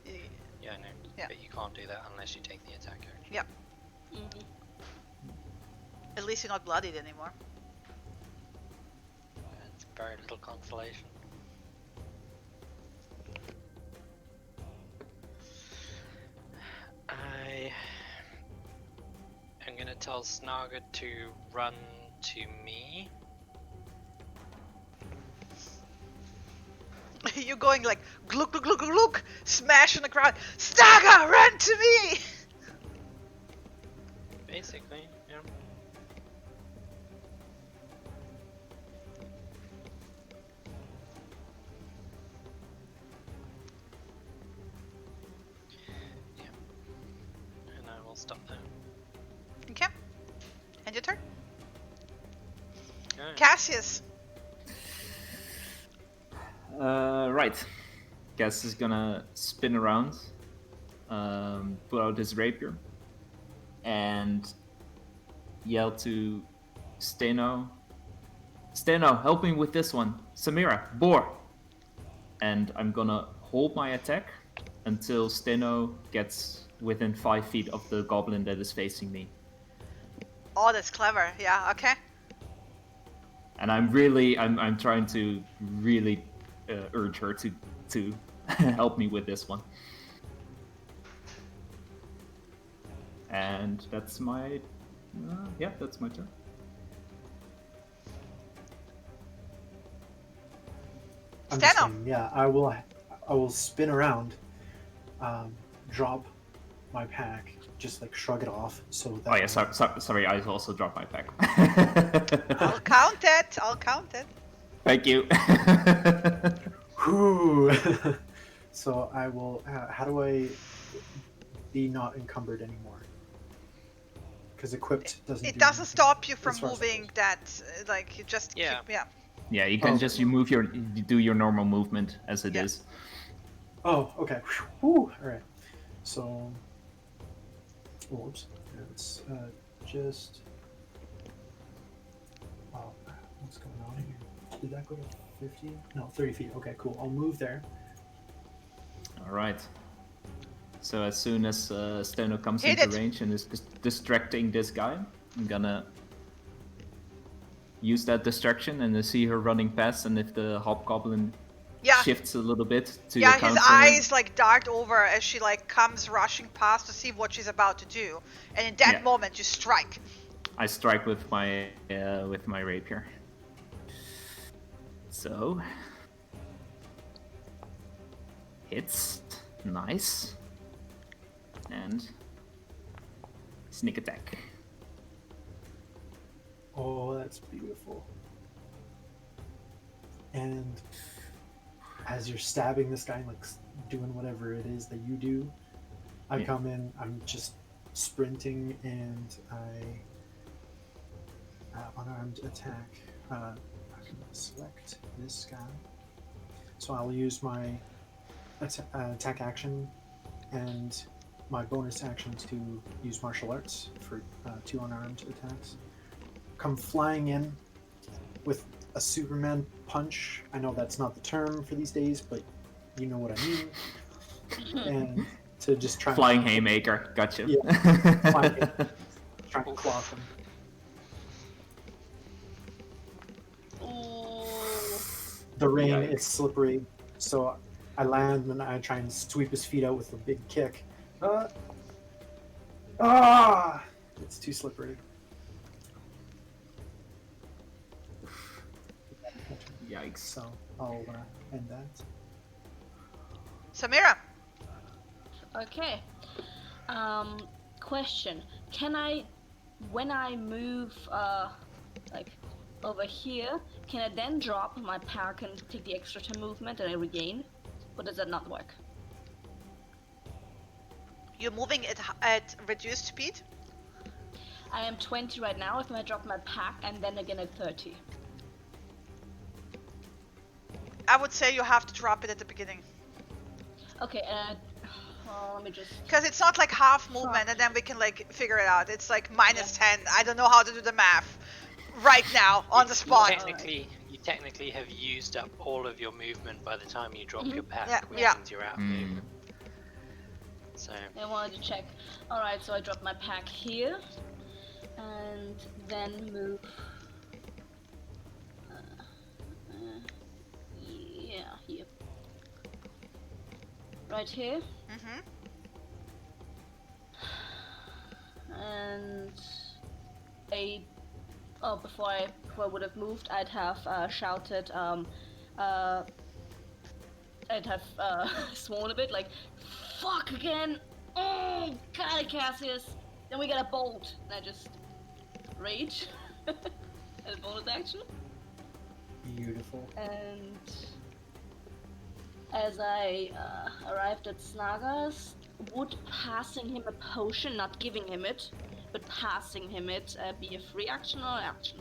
Yeah, I know. Yeah. But you can't do that unless you take the attack action. Yep. Mm-hmm. At least you're not bloodied anymore. It's very little consolation. I'm gonna tell Snaga to run to me. You're going like gluk gluk gluk gluk gluk, smash on the crowd. Staga, run to me! Basically, yeah. Yeah. And I will stop there. Okay. And your turn. Okay. Cassius. Right. Cass is gonna spin around, pull out his rapier, and yell to Steno. Steno, help me with this one. Samira, boar. And I'm gonna hold my attack until Steno gets within 5 feet of the goblin that is facing me. Oh, that's clever. Yeah, okay. And I'm trying to really urge her to help me with this one. And that's my that's my turn. I'm just Steno. saying, yeah, I will spin around, drop my pack, just like shrug it off, so that. Oh yeah, sorry, I also dropped my pack. I'll count it. I'll count it. Thank you. Whew. So I will. How do I be not encumbered anymore? Because equipped doesn't. It do doesn't anything stop you as from far as moving that. Like you just Yeah. keep. Yeah. Yeah, you can Oh. you do your normal movement as it Yeah. is. Oh, okay. Whew. All right. So. Whoops. It's just. Oh, what's going on here? Did that go to 50? No, 30 feet. Okay, cool. I'll move there. All right. So as soon as Steno comes Hit into it. range and is distracting this guy, I'm gonna use that distraction and then see her running past, and if the hobgoblin Yeah. shifts a little bit to Yeah, counter his her, eyes like dart over as she like comes rushing past to see what she's about to do, and in that Yeah. moment you strike. I strike with my rapier. So hits, nice, and sneak attack. Oh, that's beautiful. And as you're stabbing this guy, like doing whatever it is that you do, I Yeah. come in, I'm just sprinting, and I unarmed attack. I'm going to select this guy. So I'll use my attack action and my bonus actions to use martial arts for 2 unarmed attacks. Come flying in with a Superman punch. I know that's not the term for these days, but you know what I mean. And to just try Flying haymaker, gotcha. Yeah. Try and cloth him. The rain Yikes. is slippery, so I land and I try and sweep his feet out with a big kick. It's too slippery. Yikes. So I'll end that. Samira. Okay. Question. Can I, when I move, like, over here, can I then drop my pack and take the extra 10 movement and I regain? Or does that not work? You're moving at reduced speed? I am 20 right now. If I drop my pack and then again at 30. I would say you have to drop it at the beginning. Okay, let me just... Because it's not like half movement and then we can like figure it out. It's like minus 10. I don't know how to do the math right now on the spot. You technically have used up all of your movement by the time you drop your pack, Yeah, which yeah. means you're out of movement. So I wanted to check. Alright, so I drop my pack here. And then move... yeah, here. Right here. Mm-hmm. And before I would have moved, I'd have shouted, I'd have sworn a bit, like, fuck again! Oh, got it, Cassius! Then we get a bolt! And I just rage as a bonus action. Beautiful. And as I arrived at Snagas, would passing him a potion, not giving him it, but passing him it, be a free action or an action?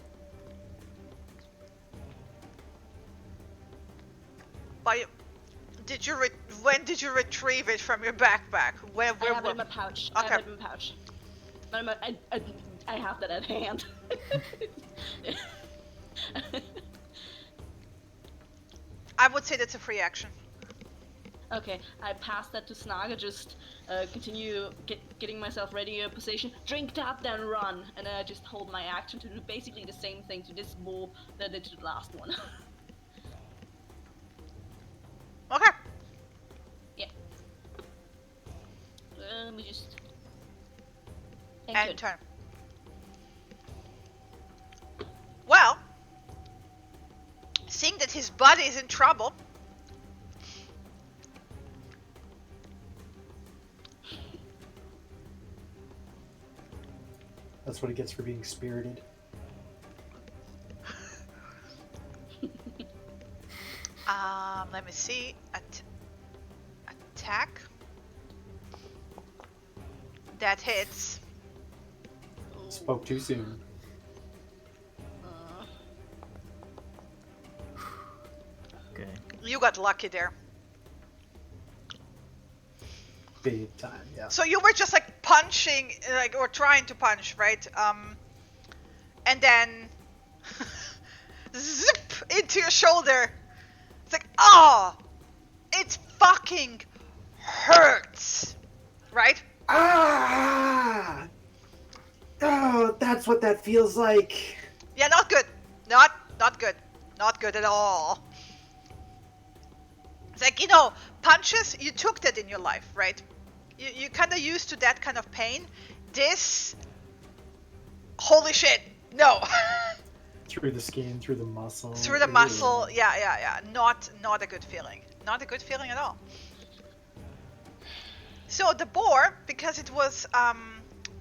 When did you retrieve it from your backpack? I have it in my pouch. Okay. I have it in my pouch. I have that at hand. I would say that's a free action. Okay, I pass that to Snaga, just continue getting myself ready in a position, drink that, then run. And then I just hold my action to do basically the same thing to this bull that I did to the last one. Okay. Yeah. Let me just... And turn. Well, seeing that his buddy is in trouble, That's what it gets for being spirited. let me see. Attack. That hits. Spoke too soon. Okay. You got lucky there. Big time, yeah. So you were just like punching, like, or trying to punch, right? And then zip into your shoulder. It's like, oh, it fucking hurts, right? Ah! Oh, that's what that feels like. Yeah, not good. Not good. Not good at all. It's like, punches, you took that in your life, right? You kind of used to that kind of pain. This, holy shit, no. Through the skin, through the muscle. Through the muscle, yeah. Not a good feeling. Not a good feeling at all. So the boar, because it was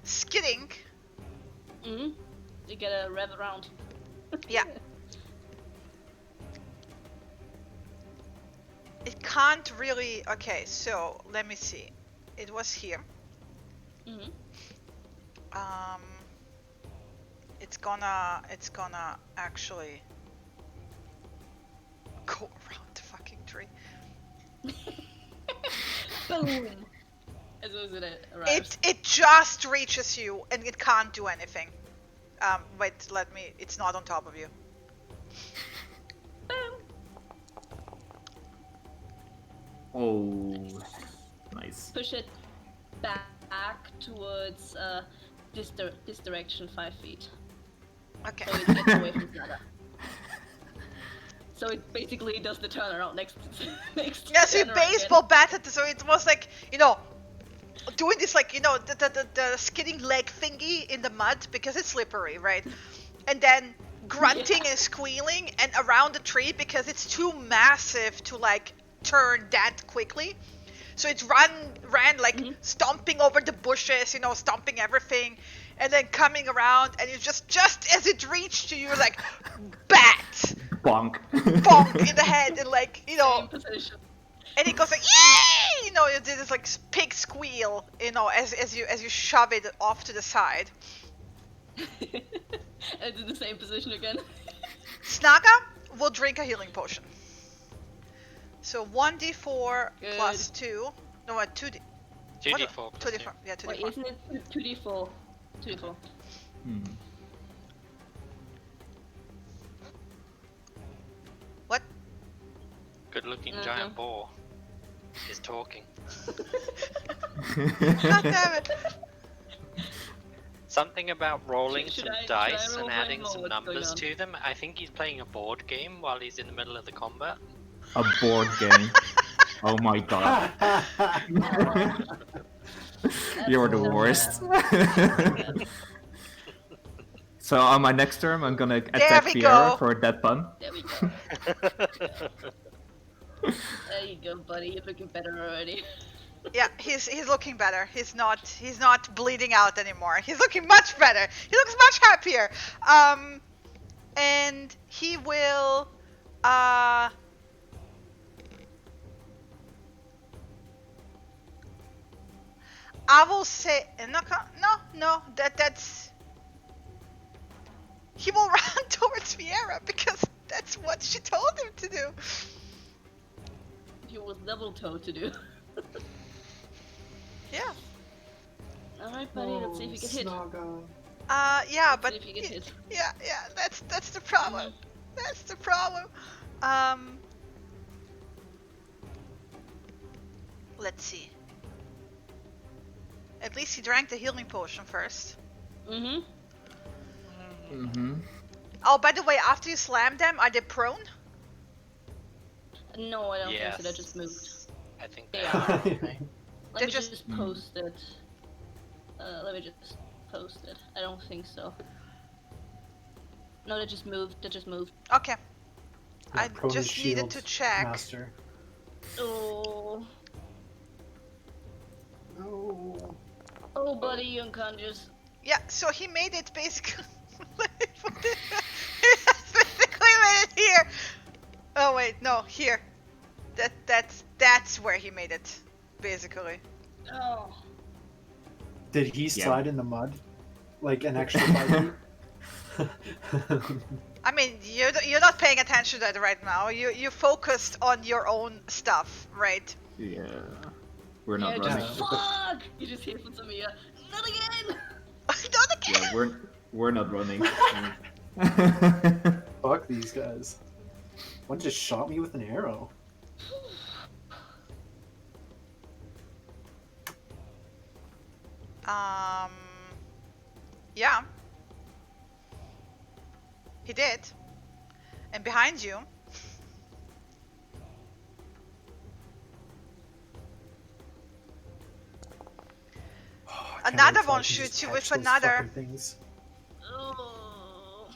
skidding. Mm-hmm. You get a rev around. Yeah. It can't really. Okay, so let me see. It was here. Mm-hmm. It's gonna actually go around the fucking tree. Boom! As soon as it arrives. It just reaches you and it can't do anything. Wait, it's not on top of you. Boom! Oh, nice. Push it back towards this direction 5 feet. Okay. So it gets away from Snaga. So it basically does the turnaround next. Yeah, so you turnaround baseball batted, so it was like, doing this like, the skidding leg thingy in the mud because it's slippery, right? And then grunting and squealing and around the tree because it's too massive to like turn that quickly. So it ran like stomping over the bushes, stomping everything, and then coming around, and you just as it reached you, you're like, bat, Bonk. bonk in the head, and like, Same position. and it goes like, yay! You did this like pig squeal, as you shove it off to the side. It's in the same position again. Snaga will drink a healing potion. So 1d4 Good. plus 2. No, 2d. 2d4 plus 2d4. Yeah, 2d4. Wait, isn't it 2d4? 2d4. What? Good looking giant boar is talking. God damn it. Something about rolling Should some I dice roll and for adding him, or some what's going numbers on? to them. I think he's playing a board game while he's in the middle of the combat. A board game. Oh my god. You're the worst. So on my next turn, I'm gonna attack we Fiera go. for that pun. There we go. There you go, buddy. You're looking better already. Yeah, he's looking better. He's not bleeding out anymore. He's looking much better. He looks much happier. And he will I will say no. That's he will run towards Fiera because that's what she told him to do. He was double toed to do. Yeah. Alright, buddy, let's see if you can hit. Snaga. Yeah, Let's but see if you get hit. yeah, that's the problem. That's the problem. Let's see. At least he drank the healing potion first. Mm-hmm. Mm-hmm. Oh, by the way, after you slam them, are they prone? No, I don't Yes. think so. That just moved. I think They they are. are. Right? They Let me just- just post it. Let me just post it. I don't think so. No, that just moved. That just moved. Okay. Yeah, I Proto just needed shield to check. Master. Oh. No. Oh, buddy, you unconscious. Yeah, so he made it basically. He basically made it here. Oh wait, no, here. That's where he made it, basically. Oh. Did he slide in the mud? Like an extra 5 feet? I mean, you're not paying attention to that right now. You focused on your own stuff, right? Yeah. We're not Yeah, running. just fuck! You just hear from Samia. Not again! Not again. Yeah, we're not running. Fuck these guys. One just shot me with an arrow. Yeah. He did. And behind you. I can't Another wait till I one can shoots just you catch with those another. fucking things. Oh.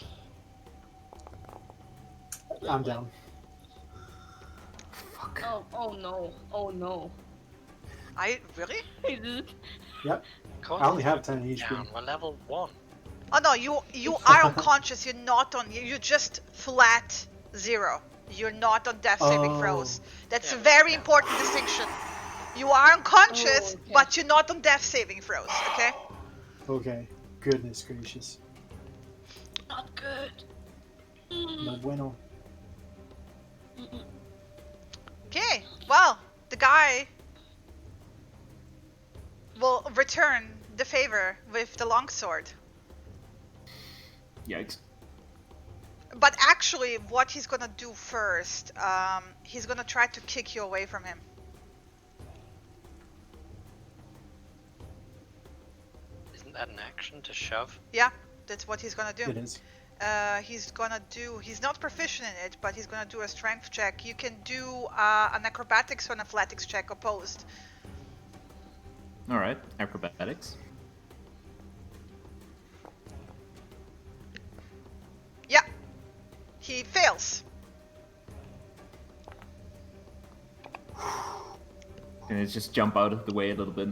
I'm down. Oh no. Oh no. I really? Hey, dude. Yep. Course I only it's have 10 HP. down. We're level 1. Oh no, you are unconscious. You're not on. You're just flat 0. You're not on death saving throws. That's a Yeah, very yeah. important distinction. You are unconscious, Oh, okay. but you're not on death saving throws. Okay. Okay. Goodness gracious. Not good. No bueno. Okay. Well, the guy will return the favor with the longsword. Yikes. But actually, what he's gonna do first, he's gonna try to kick you away from him. Isn't that an action to shove? Yeah, that's what he's gonna do. It is. He's not proficient in it, but he's gonna do a strength check. You can do an acrobatics or an athletics check opposed. Alright, acrobatics. Yeah, he fails. And it just jump out of the way a little bit.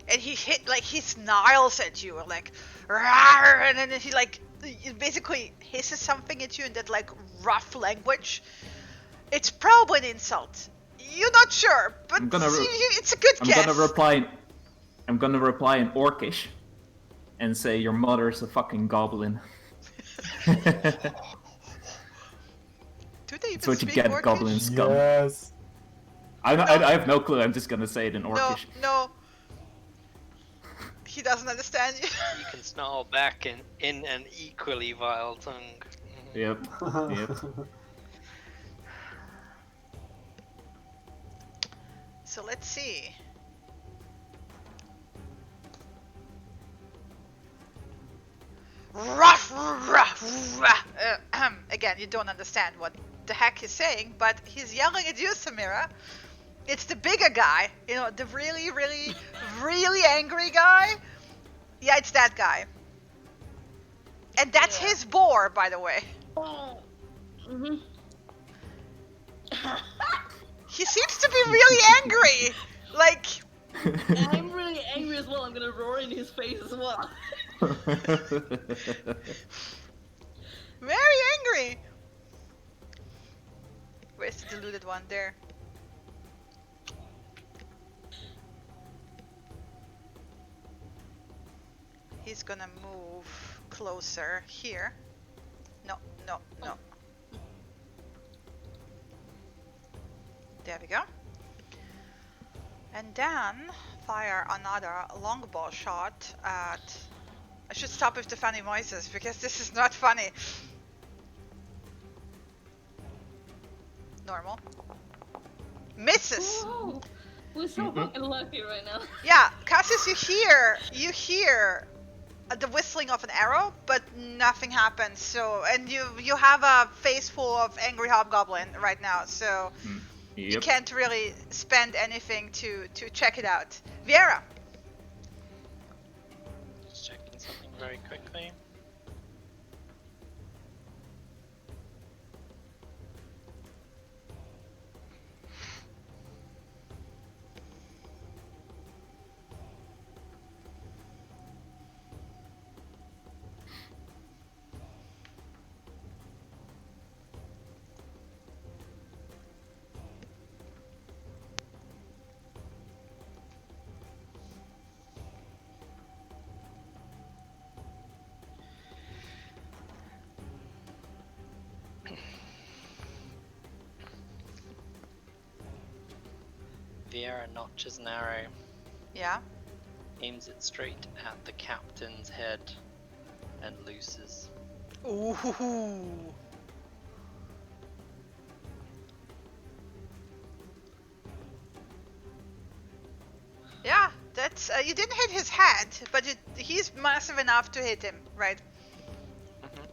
And he snarls at you, like, "Rawr," and then he basically hisses something at you in that like rough language. It's probably an insult. You're not sure, but it's a good guess. I'm gonna reply in Orcish and say your mother's a fucking goblin. Do they even That's what you speak get, Orcish? goblin scum. Yes. I have no clue. I'm just gonna say it in Orcish. No. He doesn't understand you. You can snarl back in an equally vile tongue. Yep. Yep. So let's see. Ruff, ruff, ruff. Again, you don't understand what the heck he's saying, but he's yelling at you, Samira. It's the bigger guy, the really, really, really angry guy. Yeah, it's that guy. And that's his boar, by the way. Oh. Mhm. He seems to be really angry. Like, I'm really angry as well. I'm gonna roar in his face as well. very angry. Where's the deluded one? There. He's gonna move closer here. No. There we go. And then fire another longbow shot at I should stop with the funny voices because this is not funny. Normal. Misses. Whoa! We're so fucking lucky right now. Yeah, Cassius, you hear the whistling of an arrow, but nothing happens. So, and you have a face full of angry hobgoblin right now, so you Yep. can't really spend anything to check it out. Viera. Just checking something very quickly. Vieira notches an arrow, Yeah. aims it straight at the captain's head, and looses. Ooh. Yeah, that's you didn't hit his head, but he's massive enough to hit him, right? Mhm.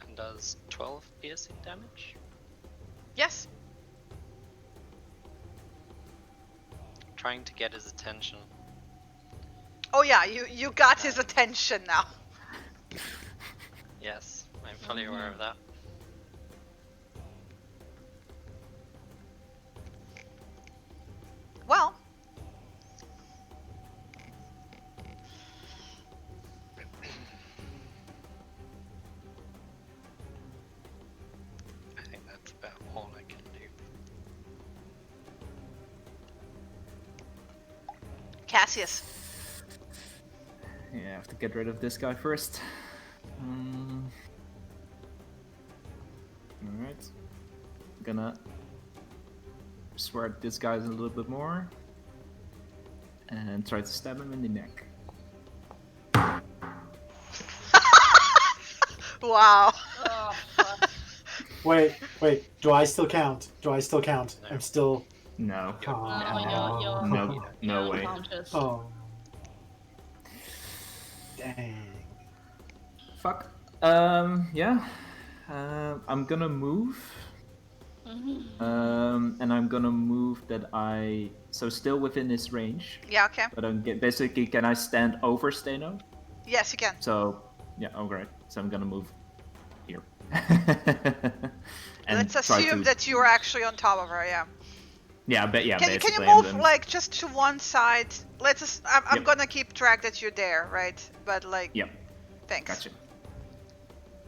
And does 12 piercing damage. Yes. Trying to get his attention. Oh yeah, you got his attention now. Yes, I'm fully aware of that. Well, I think that's about all I can do. Cassius. Yeah, I have to get rid of this guy first. Alright. Gonna sword this guy a little bit more. And try to stab him in the neck. Wow. Oh, fuck. Wait. Do I still count? No. I'm still. No. You're- No, you're No, no you're way. unconscious. Oh. Dang. Fuck. Yeah. I'm gonna move. And I'm gonna move that so still within his range. Yeah, okay. But basically, can I stand over Steno? Yes, you can. So yeah, oh great. So I'm gonna move here. And Let's try assume to- that you are actually on top of her, yeah. Yeah, but yeah. Can you basically, move I'm- like just to one side? I'm Yep. gonna keep track that you're there, right? But like, Yep. thanks. Gotcha.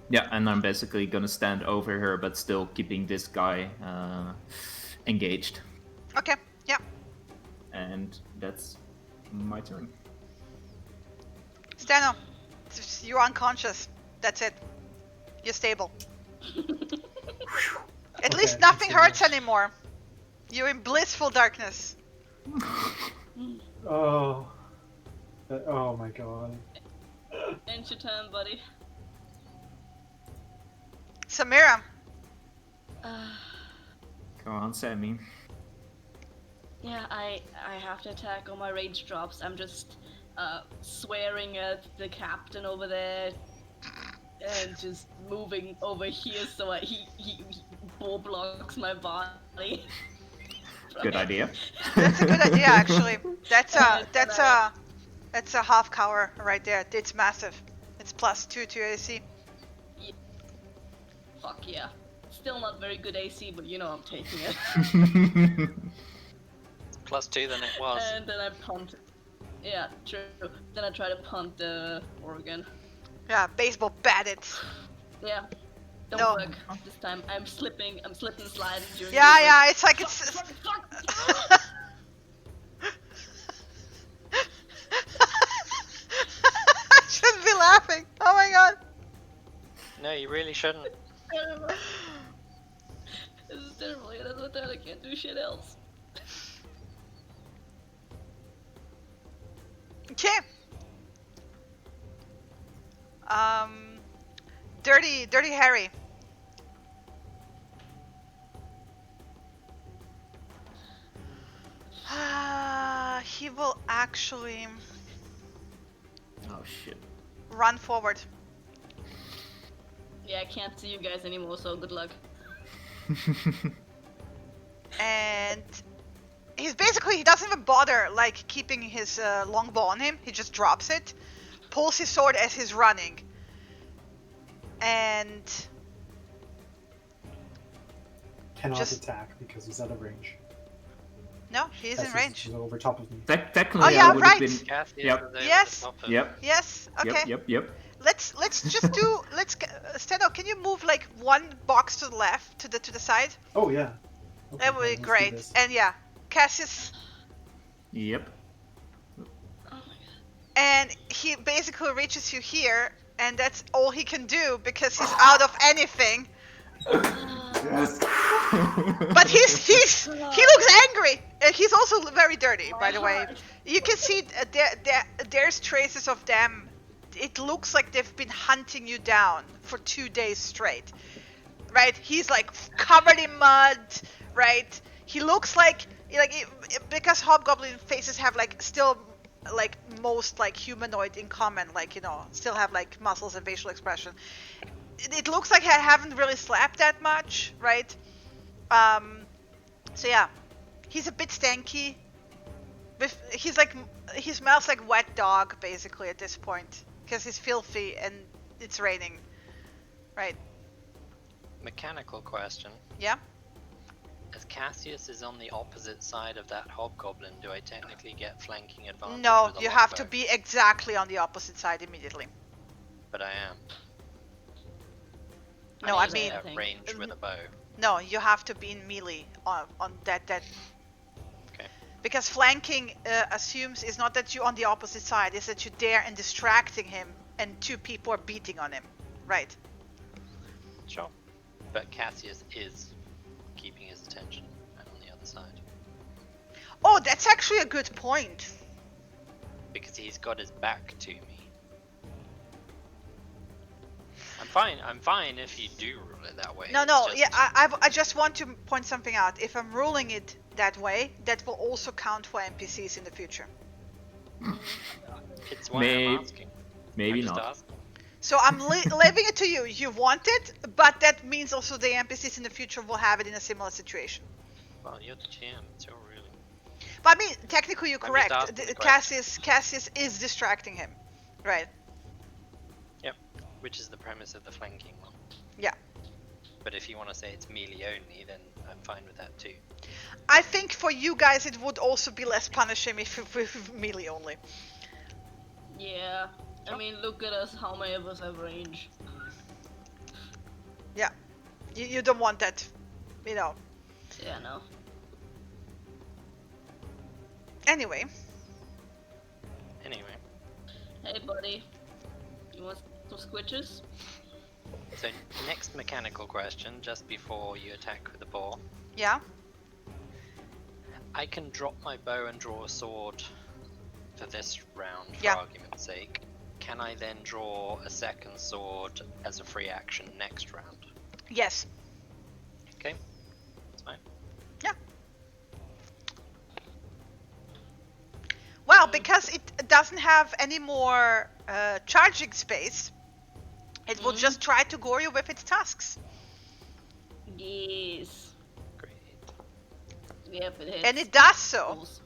Yeah, and I'm basically gonna stand over her, but still keeping this guy engaged. Okay, yeah. And that's my turn. Stano, you're unconscious. That's it. You're stable. At Okay, least nothing that's hurts anymore. You're in blissful darkness. Oh. Oh my god. End your turn, buddy. Samira. Go on, Sammy. Yeah, I have to attack. All my range drops. I'm just swearing at the captain over there and just moving over here so he ball blocks my body. Good idea. That's a good idea, actually. That's a half cover right there. It's massive. It's +2 to AC. Fuck yeah. Still not very good AC, but you know I'm taking it. +2 than it was. And then I punt. Yeah, true. Then I try to punt the Oregon. Yeah, baseball bat it. Yeah. Don't No. work this time. I'm slipping, sliding during Yeah, movement. yeah, it's like it's. Fuck. I shouldn't be laughing. Oh my god. No, you really shouldn't. Terrible. This is terrible. Yeah, that's what I can't do shit else. Okay. Dirty Harry. He will actually Oh shit. run forward. Yeah, I can't see you guys anymore, so good luck. And he doesn't even bother like keeping his longbow on him. He just drops it, pulls his sword as he's running, and Cannot Just- attack because he's out of range. no, he is in range. He's over top of me. Technically, Oh, yeah, I would have right. been. Cassius Yep. is over Yes. the top of Yep. Yes. Okay. Yep. Let's just do. Steno, can you move like one box to the left, to the side? Oh yeah. Okay, That would be let's do great. this. And yeah, Cassius, Yep. Oh my and he basically reaches you here, and that's all he can do because he's out of anything. Yes. But he looks angry. He's also very dirty, by the way. You can see there's traces of them. It looks like they've been hunting you down for 2 days straight, right? He's like covered in mud, right? He looks like because hobgoblin faces have like still like most like humanoid in common, like, you know, still have like muscles and facial expression. It looks like I haven't really slept that much, right? So yeah, he's a bit stanky. He smells like wet dog basically at this point because he's filthy and it's raining, right? Mechanical question. Yeah. As Cassius is on the opposite side of that hobgoblin, do I technically get flanking advantage? No, with a you have to longbow? be exactly on the opposite side immediately. But I am. No, I mean, at range with a bow. no, you have to be in melee on that. Okay. Because flanking assumes is not that you're on the opposite side, it's that you're there and distracting him and 2 people are beating on him, right? Sure. But Cassius is keeping his attention and on the other side. Oh, that's actually a good point. Because he's got his back to me. I'm fine if you do rule it that way. No, It's no, just- yeah, I just want to point something out. If I'm ruling it that way, that will also count for NPCs in the future. It's why May- I'm asking. Maybe I'm just not. asking. So I'm leaving it to you. You want it, but that means also the NPCs in the future will have it in a similar situation. Well, you're the GM. It's your ruling. But I mean, technically you're I'm just correct. asking the question. Cassius is distracting him, right? Which is the premise of the flanking one. Yeah. But if you want to say it's melee only, then I'm fine with that too. I think for you guys it would also be less punishing if it was melee only. Yeah. I mean, look at us, how many of us have range? Yeah. You don't want that, you know. Yeah, no. Anyway. Anyway, Hey, buddy. You want some squitches? so next mechanical question, just before you attack with the bow. Yeah. I can drop my bow and draw a sword for this round, for Yeah. argument's sake. Can I then draw a second sword as a free action next round? Yes. Okay, that's fine. Well, because it doesn't have any more charging space, it will just try to gore you with its tusks. Yes. Great. Yep, it hits. And it does so. Awesome.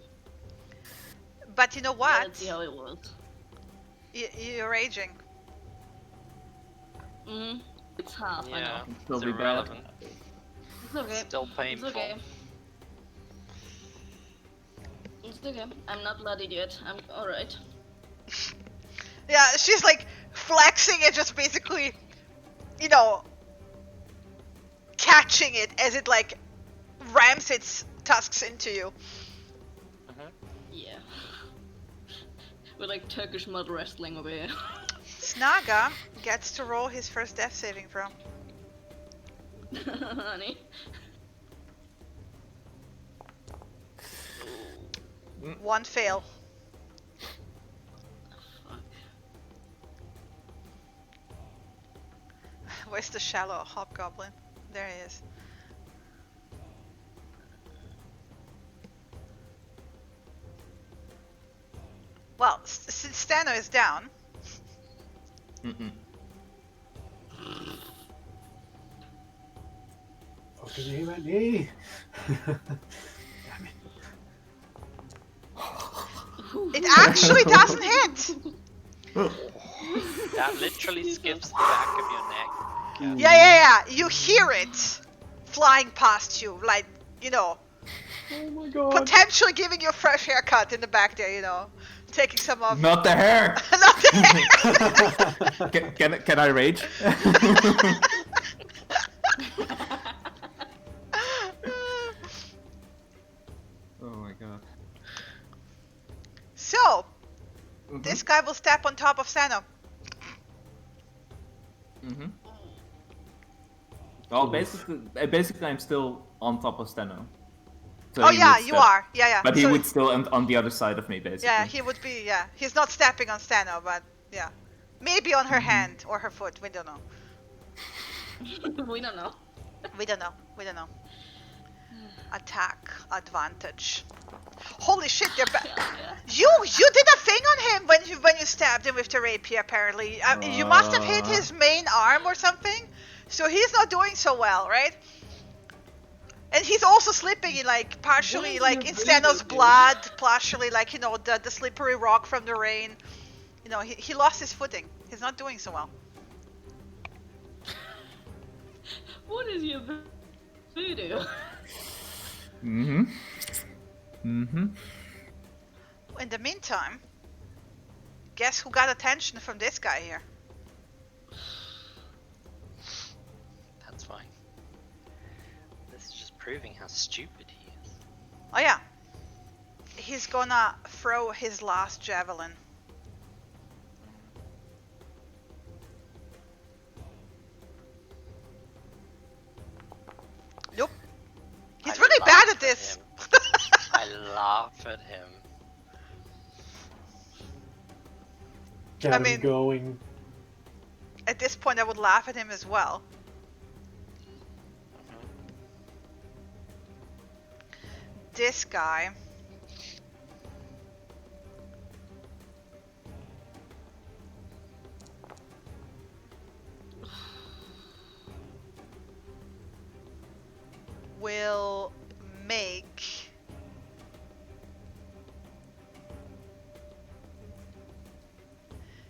But you know Yeah, what? let's see how it works. You're raging. It's half, I Yeah, know. Still it's be bad. irrelevant. It's okay. Still painful. It's okay. It's okay. I'm not bloodied yet. I'm alright. Yeah, she's like flexing and just basically, you know, catching it as it like rams its tusks into you. Yeah. We're like Turkish mud wrestling over here. Snaga gets to roll his first death saving throw. Honey. One fail. Where's the shallow hobgoblin? There he is. Well, since Stano is down, Mm-mm. Fucking aim at me! it actually doesn't hit. That literally skips the back of your neck. Cass. Yeah. You hear it flying past you, like, you know, Oh my god. potentially giving you a fresh haircut in the back there, you know, taking some of. Not the hair! Not the hair. Can I rage? Oh my god. So, this guy will step on top of Sano. Mm-hmm. Well, basically, I'm still on top of Steno. So Oh he yeah, would you step. are. Yeah. But he So- would still end on the other side of me, basically. Yeah, he would be. Yeah, he's not stepping on Stano, but yeah, maybe on her hand or her foot. We don't know. We don't know. We don't know. Attack advantage. Holy shit! They're You did a thing on him when you stabbed him with the rapier. Apparently, you must have hit his main arm or something. So he's not doing so well, right? And he's also slipping in like partially like in Stano's blood, partially like, you know, the slippery rock from the rain. You know, he lost his footing. He's not doing so well. What is your voodoo? Mm-hmm. Mm-hmm. In the meantime, guess who got attention from this guy here? That's fine. This is just proving how stupid he is. Oh yeah. He's gonna throw his last javelin. Nope. He's I really bad laugh at this. him. I laugh at him. Get I him mean- going. At this point, I would laugh at him as well. This guy. Will make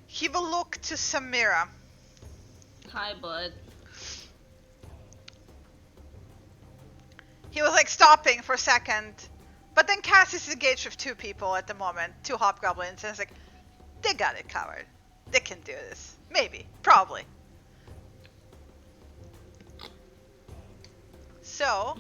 he will look to Samira. Hi, bud. He was like stopping for a second, but then Cass is engaged with two people at the moment, two hobgoblins, and it's like, they got it covered. They can do this. Maybe. Probably. So,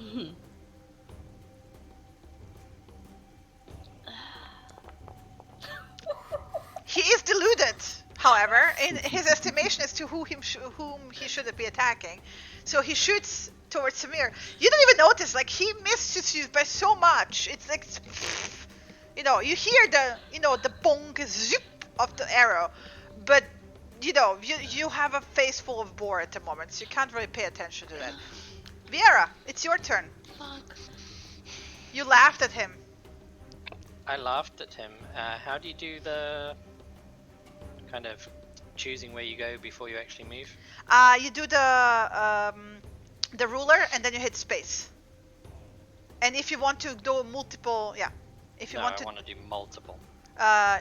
he is deluded, however, in his estimation as to whom he should be attacking. So he shoots towards Samir. You don't even notice, like, he misses you by so much. It's like, you know, you hear the bonk zip of the arrow, but you know, you have a face full of boar at the moment, so you can't really pay attention to that. Viera, it's your turn. Fuck. You laughed at him. I laughed at him. How do you do the kind of choosing where you go before you actually move? You do the ruler and then you hit space. And if you want to do multiple, yeah. If you No, want I to, want to do multiple.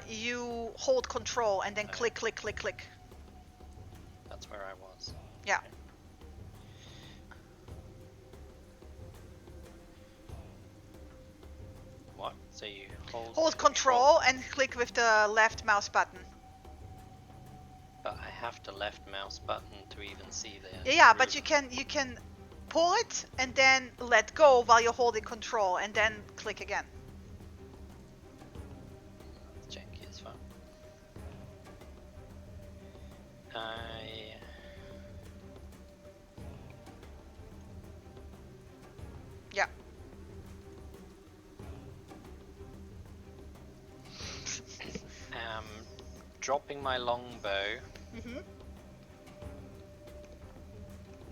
you hold control and then click, click, click, click. That's where I was. Yeah. Okay. What? So you Hold control and click with the left mouse button. But I have the left mouse button to even see the. Yeah, but you can pull it and then let go while you're holding control and then click again. Janky as fuck. Yeah. Dropping my longbow. Mhm.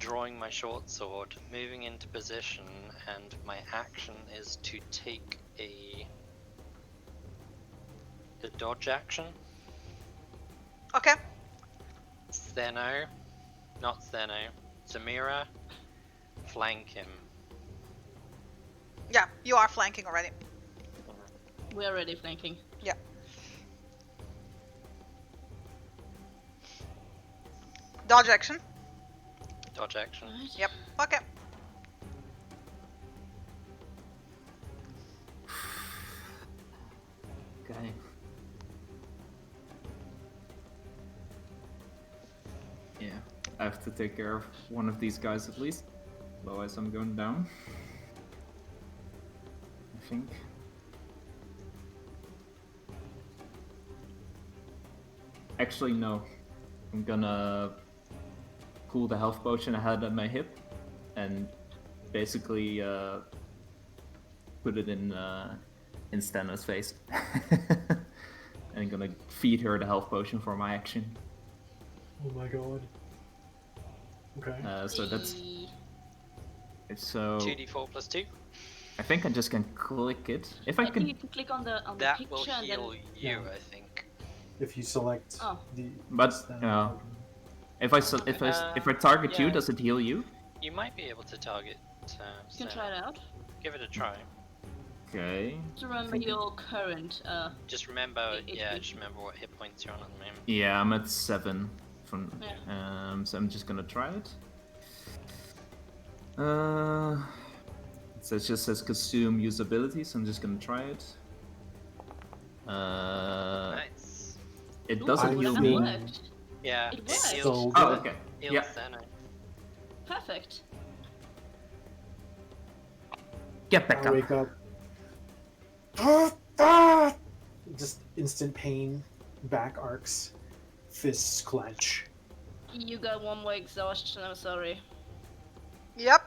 drawing my short sword, moving into position, and my action is to take a dodge action. Okay. Steno, not Steno, Samira, flank him. Yeah, you are flanking already. We're already flanking. Yeah. Dodge action. Dodge action. Right. Yep. Okay. Okay. Yeah, I have to take care of one of these guys at least. Otherwise I'm going down. I think. Actually, no. I'm gonna pull the health potion I had at my hip and basically put it in Stana's face. And I'm gonna feed her the health potion for my action. Oh my god. Okay. So that's so. 2d4 plus 2. I think I just can click it. If I I think can, you can click on the That picture will and heal then you, Yeah. I think. If you select Oh. the But, then yeah. token. if I target you, yeah. does it heal you? You might be able to target. you can try it out. Give it a try. Okay. Just remember Think- your current. Just remember, HP. just remember what hit points you're on at the moment. Yeah, I'm at 7. From Yeah. so I'm just gonna try it. So it just says consume usability, so I'm just gonna try it. Nice. It Ooh, doesn't I'm heal that me. being- worked. Yeah, It it works. heals. So Oh, good. okay. Heals Yeah. Xeno. Perfect. Get back I up. wake up. Ah! Just instant pain, back arcs, fists clench. You got one more exhaustion. I'm sorry. Yep.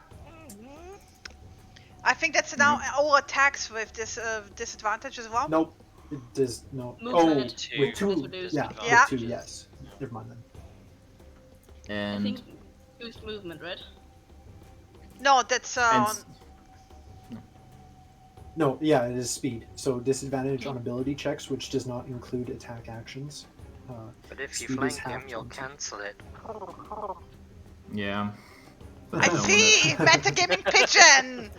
I think that's now all attacks with this disadvantage as well. Nope. It does no. Movement. Oh, Two. with two. Is reduced. Yeah, Yeah. with two. Yes. Never mind then. I And think boost movement, right? No, that's and No, yeah, it is speed. So disadvantage on ability checks, which does not include attack actions. But if you Speed is flank him, half you'll to- cancel it. yeah. But I don't see! wanna- Metagaming pigeon!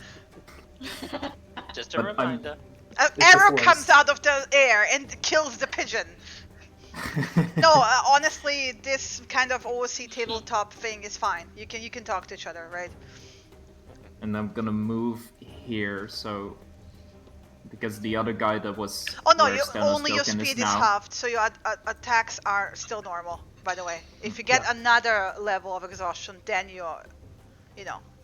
Just a But I'm- reminder. An It's a arrow force. comes out of the air and kills the pigeon. No, honestly, this kind of OC tabletop thing is fine. You can talk to each other, right? And I'm gonna move here, so because the other guy that was Oh no, where Stella's only your token speed is now. halved, so your attacks are still normal. By the way, if you get Yeah. another level of exhaustion, then you're,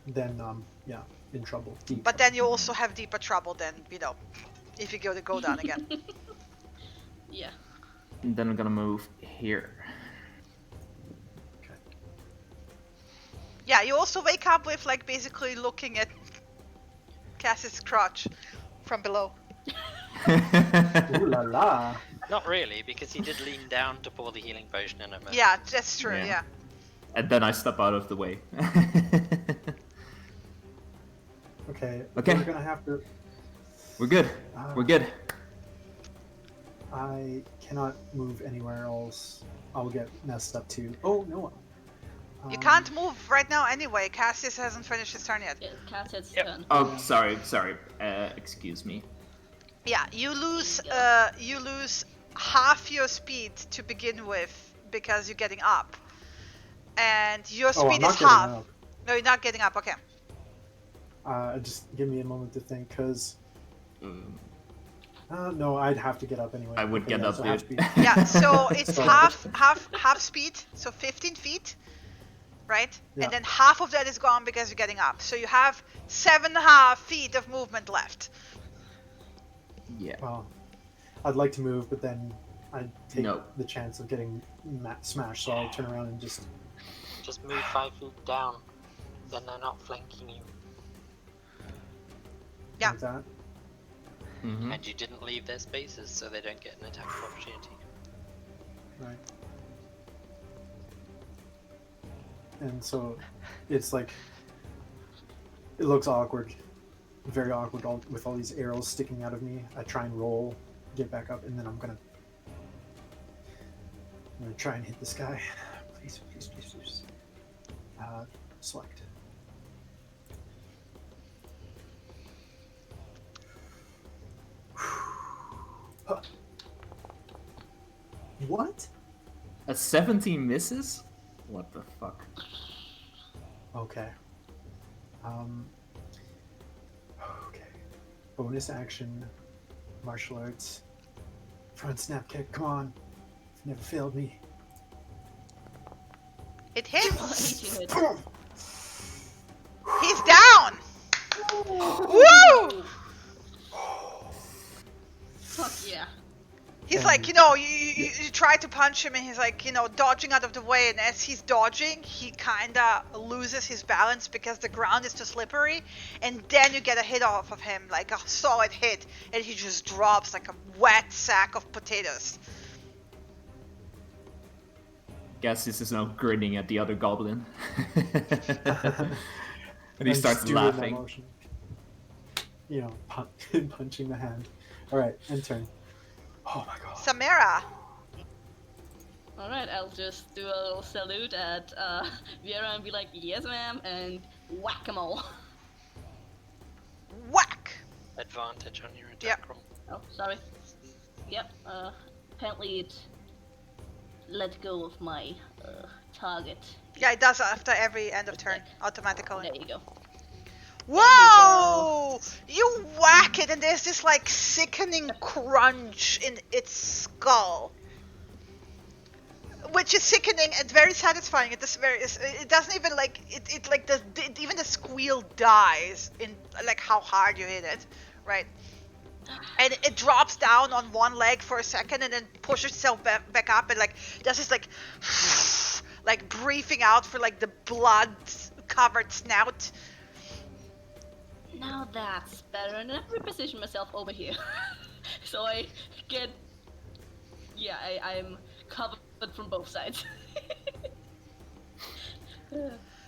Then yeah, in trouble. Deep But then trouble. you also have deeper trouble than if you go down again. Yeah. And then I'm gonna move here. Yeah, you also wake up with basically looking at Cass's crotch from below. Ooh la la. Not really, because he did lean down to pour the healing potion in a moment. Yeah, that's true. Yeah. Yeah. And then I step out of the way. Okay. Okay. We're gonna have to. We're good. We're good. I cannot move anywhere else. I'll get messed up too. Oh no. You can't move right now anyway. Cassius hasn't finished his turn yet. Yeah, Cass has Yep. turn. Oh, sorry. Excuse me. Yeah, you lose There half your speed to begin with because you're getting up, and your Oh, I'm speed not is getting half. up. No, you're not getting up. Okay. Just give me a moment to think, cause Mm, no, I'd have to get up anyway. I would Okay, get yeah, up, so dude. half speed. Yeah. So it's So- half speed, so 15 feet, right? Yeah. And then half of that is gone because you're getting up. So you have 7.5 feet of movement left. yeah. Well, I'd like to move, but then I'd take No. the chance of getting smashed, so I'll turn around and just. Just move 5 feet down. Then they're not flanking you. Yeah. Like that. Mhm. And you didn't leave their spaces, so they don't get an attack of opportunity. Right. And so it's like, it looks awkward, very awkward, with all these arrows sticking out of me. I try and roll, get back up, and then I'm gonna try and hit this guy. Please, please, please, please. Select. Huh. What? A 17 misses? What the fuck? Okay. Okay. Bonus action, martial arts, front snap kick. Come on, it's never failed me. It hits. 18 hits. He's down. Woo! Fuck yeah. He's And- like, you try to punch him and he's like, dodging out of the way, and as he's dodging, he kinda loses his balance because the ground is too slippery, and then you get a hit off of him, like a solid hit, and he just drops like a wet sack of potatoes. Guess this is now grinning at the other goblin. And he starts doing that laughing. motion. Punching the hand. All right, end turn. Oh my god. Samara. Alright, I'll just do a little salute at Vera and be like, yes ma'am, and whack-a-mole. Whack. Advantage on your attack Yep. roll. Oh, sorry. Yep, apparently it let go of my target. Yeah, it does after every end of turn, There automatically. you go. Whoa! You whack it and there's this like sickening crunch in its skull. Which is sickening and very satisfying. It doesn't even like even the squeal dies in like how hard you hit it, right? And it drops down on one leg for a second and then pushes itself back up and like does this like like breathing out for like the blood covered snout. Now that's better, and I reposition myself over here. So I get... Yeah, I'm covered from both sides.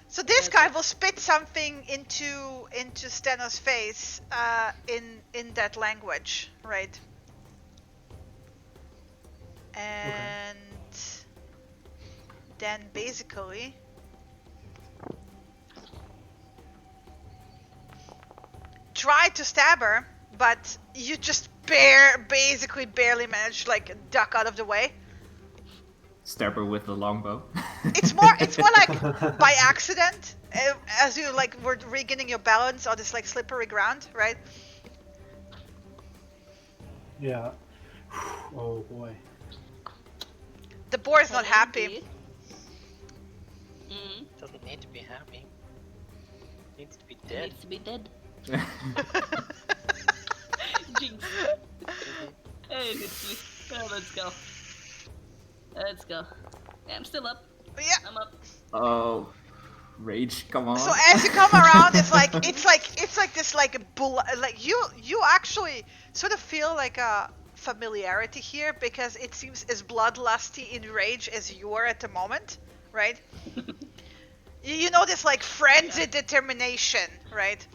So this guy will spit something into Steno's face in that language, right? And then basically try to stab her, but you just basically barely manage to like duck out of the way. Stab her with the longbow. It's more like by accident, as you like were regaining your balance on this like slippery ground, right? Yeah. Oh boy. The boar is not happy. Mm, Doesn't need to be happy. Needs to be it dead. needs to be dead. Jinx. Hey, let's go. Let's go. Yeah, I'm still up. Yeah. I'm up. Oh, rage! Come on. So as you come around, it's like this like you actually sort of feel like a familiarity here because it seems as bloodlusty in rage as you are at the moment, right? You know this like frenzied determination, right?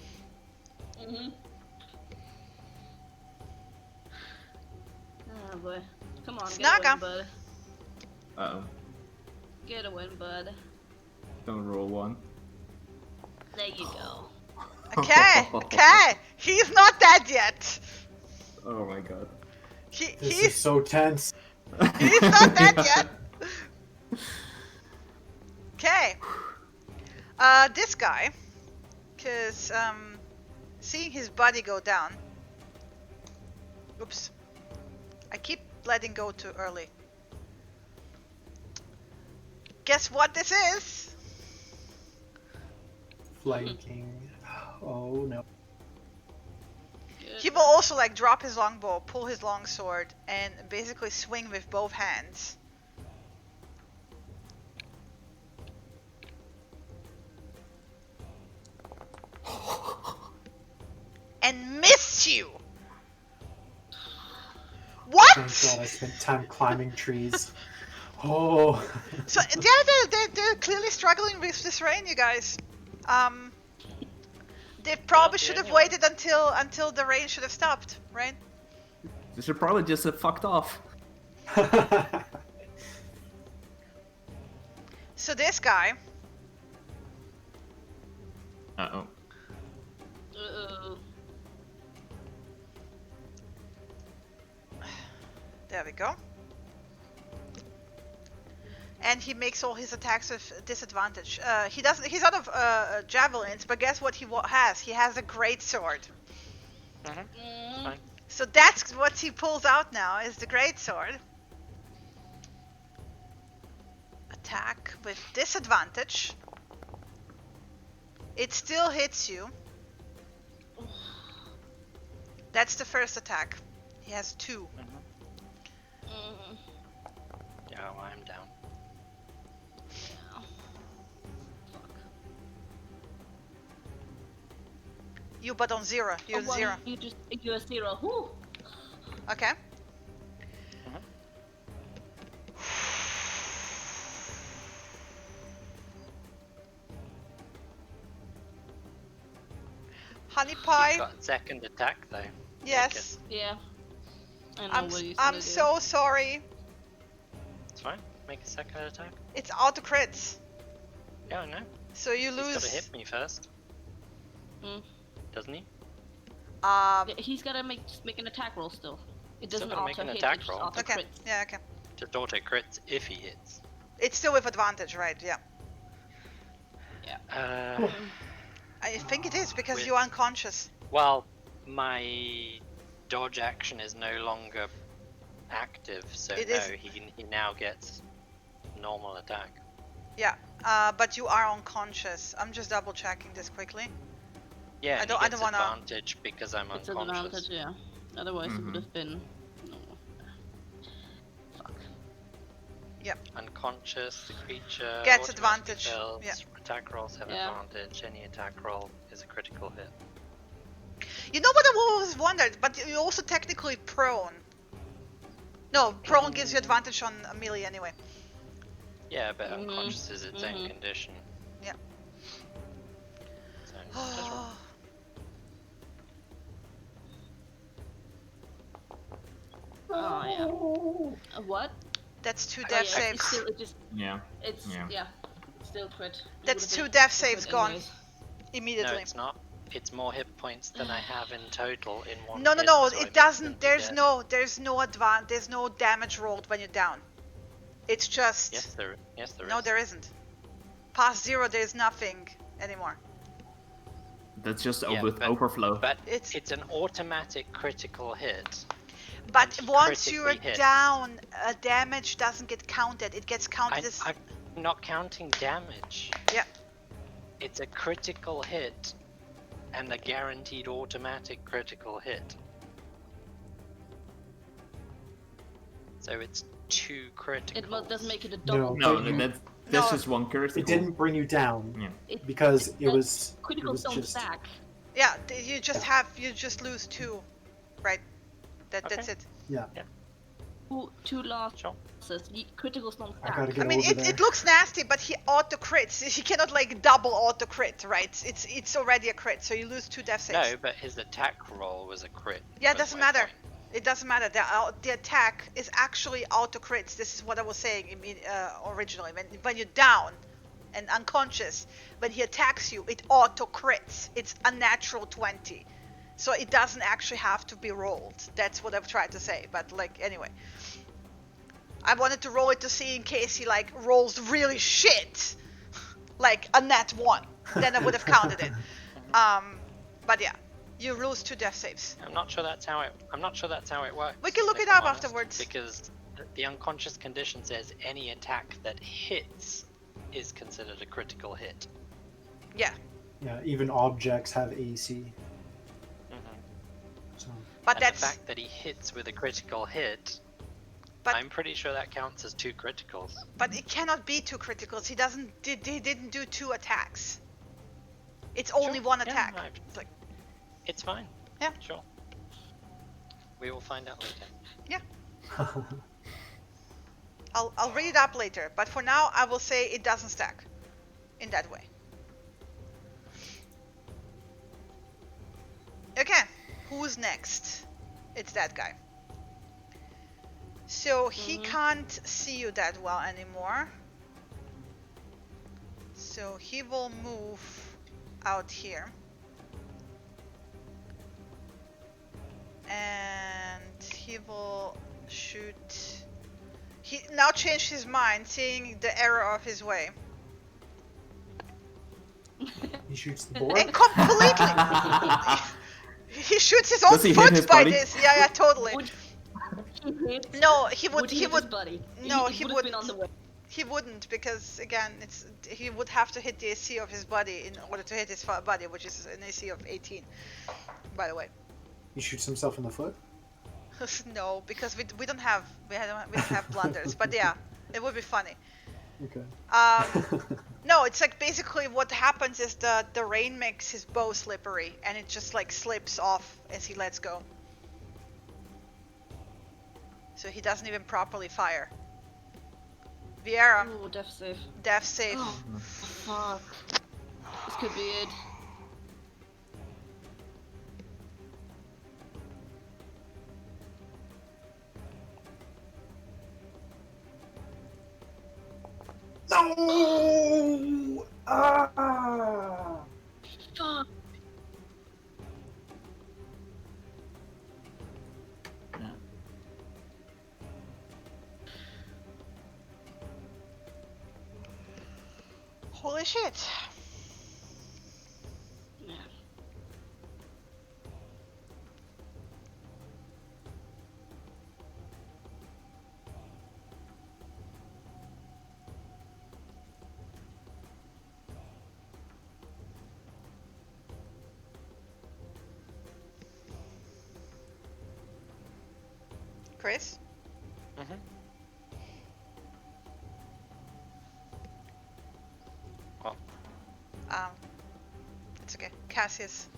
Mm-hmm. Oh boy. Come on, get a Snaga. win, bud. Uh-oh. Get a win, bud. Don't roll one. There you go. Okay, okay. He's not dead yet. Oh my god. This He's is so tense. He's not dead yet. Okay. This guy, cause seeing his body go down. Oops. I keep letting go too early. Guess what this is? Flanking. Oh no. He will also like drop his longbow, pull his longsword, and basically swing with both hands. And miss you. What? Thank God I spent time climbing trees. Oh. So yeah, they're clearly struggling with this rain, you guys. They probably the should have only one. waited until the rain should have stopped, right? They should probably just have fucked off. So this guy, Uh-oh. there we go. And he makes all his attacks with disadvantage. He doesn't. He's out of javelins, but guess what he has? He has a great sword. Fine. So that's what he pulls out now is the great sword. Attack with disadvantage. It still hits you. That's the first attack. He has 2. Yeah, well, I'm down. You but on 0. You're 0. You're 0. Whew. Okay. Honey pie. He's got a second attack though. Yes. Yeah. I know what he's I'm gonna do. so sorry. It's fine. Make a second attack. It's auto crits. Yeah, I know. So you He's lose. got to hit me first, Mm. doesn't he? Yeah, he's gotta make an attack roll still. It Still doesn't gotta make auto an hit. attack It just roll. auto Okay. crits. Yeah. Okay. Just auto crits if he hits. It's still with advantage, right? Yeah. I think it is because With- you're unconscious. Well, my dodge action is no longer active, so It no, is- he now gets normal attack. Yeah. But you are unconscious. I'm just double checking this quickly. Yeah, I and don't- he I gets don't wanna- advantage because I'm It's unconscious. advantage, yeah. Otherwise it would Mhm. have been. No. Fuck. Unconscious, the creature Gets automatically advantage, fails. yeah. Attack rolls have Yeah. advantage. Any attack roll is a critical hit. You know what I always wondered, but you're also technically prone. No, prone gives you advantage on a melee anyway. Yeah, but Mhm, unconscious is its own mhm. condition. Yeah. So, just roll. Oh yeah. What? That's 2 Oh, death yeah, saves. Yeah. It's Yeah. yeah. Still crit. It That's would've 2 been death a crit saves gone anyways. No, immediately. it's not. It's more hit points than I have in total in one. No, hit, no, so it I'm doesn't. instantly There's dead. there's no damage rolled when you're down. It's just. Yes, there is. No, there isn't. Past 0, there's nothing anymore. That's just Yeah, with but- overflow. But It's- it's an automatic critical hit. But And once you're critically hits. down, damage doesn't get counted. It gets counted as. I'm not counting damage. Yeah. It's a critical hit and a guaranteed automatic critical hit. So it's 2 critical. It doesn't make it a double. No, you- that's No. just one critical. It didn't bring you down Yeah. because it that was Critical don't just stack. Yeah, you just lose 2, right? That's Okay. it. Two losses. Sure. Criticals don't I stack. gotta get I mean, over there. it looks nasty, but he auto crits. He cannot like double auto crit, right? It's already a crit, so you lose 2 death saves. No, but his attack roll was a crit. Yeah, it was doesn't my matter. point. It doesn't matter. The attack is actually auto crits. This is what I was saying originally. When you're down and unconscious, when he attacks you, it auto crits. It's a natural 20. So it doesn't actually have to be rolled. That's what I've tried to say. But like anyway, I wanted to roll it to see in case he like rolls really shit, like a nat 1. Then I would have counted it. But yeah, you lose 2 death saves. I'm not sure that's how it works. We can look if it I'm up honest, afterwards. Because the unconscious condition says any attack that hits is considered a critical hit. Yeah, Yeah, even objects have AC. So but And that's the fact that he hits with a critical hit, But- I'm pretty sure that counts as 2 criticals. but it cannot be 2 criticals. He didn't do 2 attacks. It's only Sure, 1 yeah, attack. no, It's like It's fine. Yeah. Sure. We will find out later. I'll read it up later, but for now I will say it doesn't stack in that way. Okay, who's next? It's that guy. So he can't see you that well anymore. So he will move out here. And he will shoot. He now changed his mind, seeing the error of his way. He shoots the boar. And completely. He shoots his own Does he hit his foot by buddy? this. Yeah, totally. Would he hit? No, he would. Would he He hit his would. buddy? No, he he would have been wouldn't. on the way. He wouldn't, because again, he would have to hit the AC of his buddy in order to hit his buddy, which is an AC of 18. By the way. He shoots himself in the foot. No, because we don't have blunders. But yeah, it would be funny. Okay. No, it's like basically what happens is the rain makes his bow slippery, and it just like slips off as he lets go. So he doesn't even properly fire. Vieira, Oh, death save. death save. Oh, fuck. This could be it. No! Ah! Fuck. Yeah. Holy shit. Yeah. Chris? Mhm. Well, It's okay. Cassius.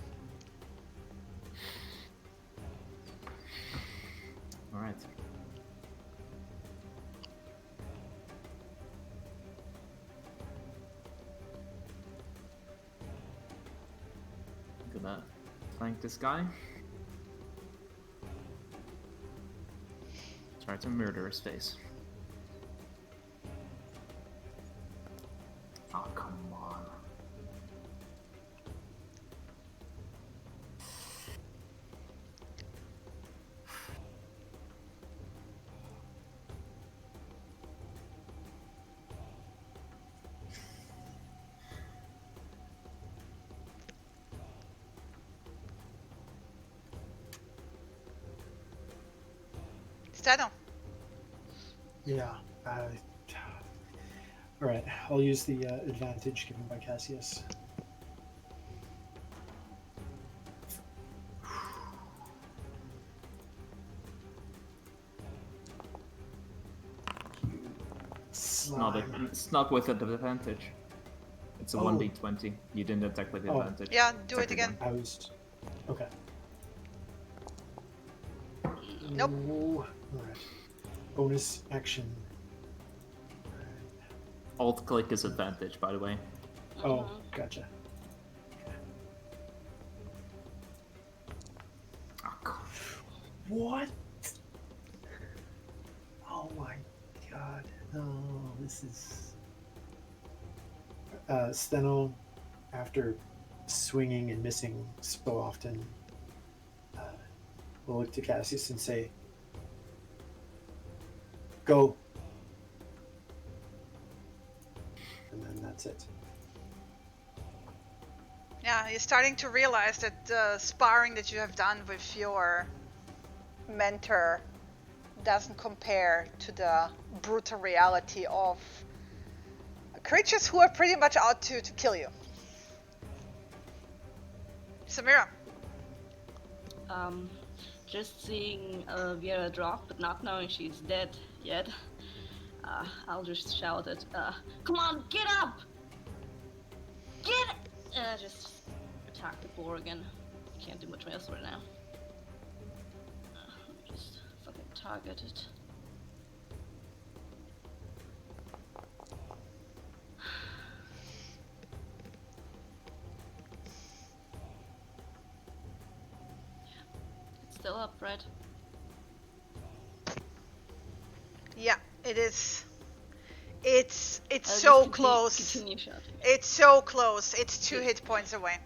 All right. Gonna flank this guy. Try to murder his face. Oh, come on. Steno. Yeah. All right. I'll use the advantage given by Cassius. It's not with an advantage. It's a Oh. 1d20. You didn't attack with Oh. advantage. Yeah, do it Attack again. I was okay. Nope. All right. Bonus action. Alt click is advantage, by the way. Oh, gotcha. Oh, God. What? Oh my god. Oh, this is. Steno, after swinging and missing so often, will look to Cassius and say, "Go." And then that's it. Yeah, you're starting to realize that the sparring that you have done with your mentor doesn't compare to the brutal reality of creatures who are pretty much out to kill you. Samira. Just seeing Viera drop, but not knowing she's dead yet, I'll just shout at, come on, get up! Get it! Just attack the boar again. Can't do much else right now. Let me just fucking target it. still up, right? Yeah, it is. It's I'll so just close. Continue shouting. It's so close. It's 2 Good. hit points away.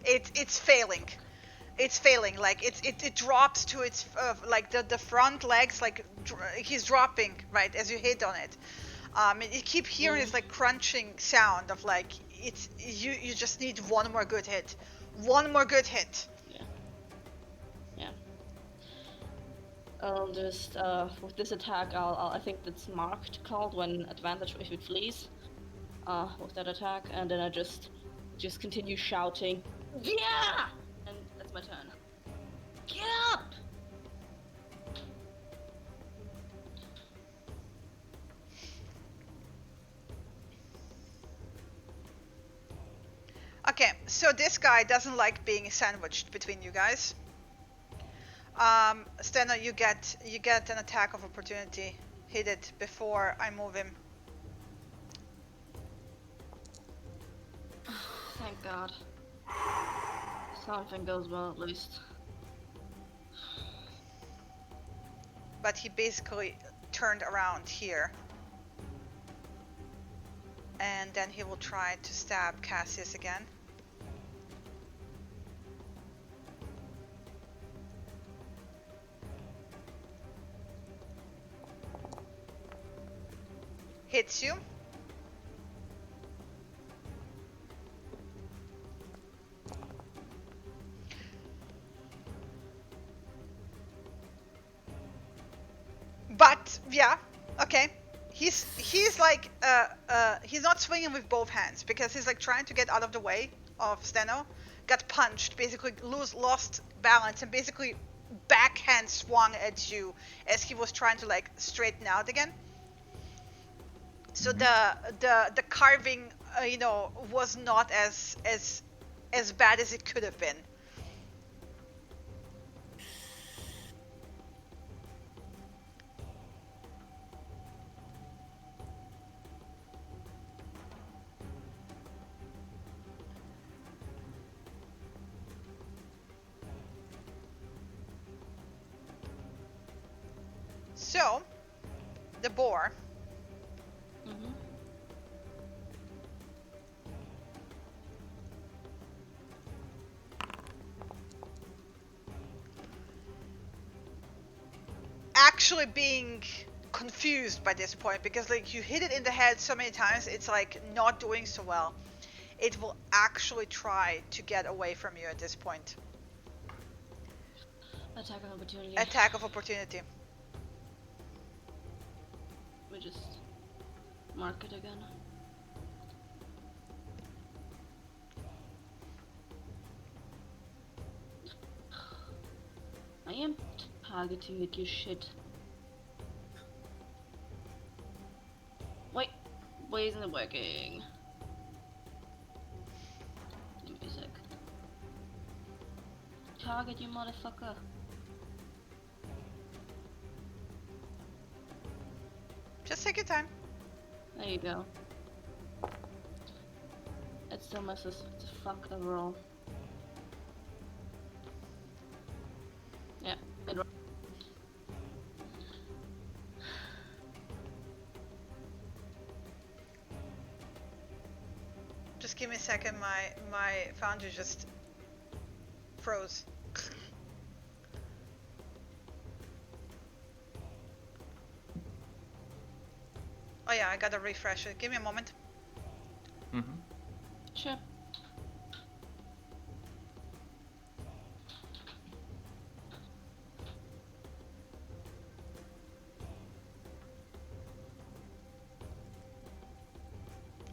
It's failing. It's failing. Like it drops to its like the front legs. Like he's dropping right as you hit on it. You keep hearing this like crunching sound of like it's you just need one more good hit. One more good hit. Yeah. I'll just with this attack, I think that's marked called when advantage if it flees. With that attack, and then I just continue shouting, yeah, and that's my turn. Get up! Okay, so this guy doesn't like being sandwiched between you guys. Steno, you get an attack of opportunity. Hit it before I move him. Thank God. Something goes well at least. But he basically turned around here. And then he will try to stab Cassius again. Hits you. But yeah, okay. He's like he's not swinging with both hands because he's like trying to get out of the way of Steno. Got punched, basically lost balance, and basically backhand swung at you as he was trying to like straighten out again. So the carving, was not as bad as it could have been. So, the boar. Actually being confused by this point because like you hit it in the head so many times, it's like not doing so well. It will actually try to get away from you at this point. Attack of opportunity. Attack of opportunity. We just mark it again. I am targeting it, you shit. Wait, why isn't it working? Give me a sec. Target, you motherfucker. Just take your time. There you go. It still misses. It's a fuck overall. Yeah, it Just give me a second, my founder just froze. Oh yeah, I gotta refresh it. Give me a moment. Sure.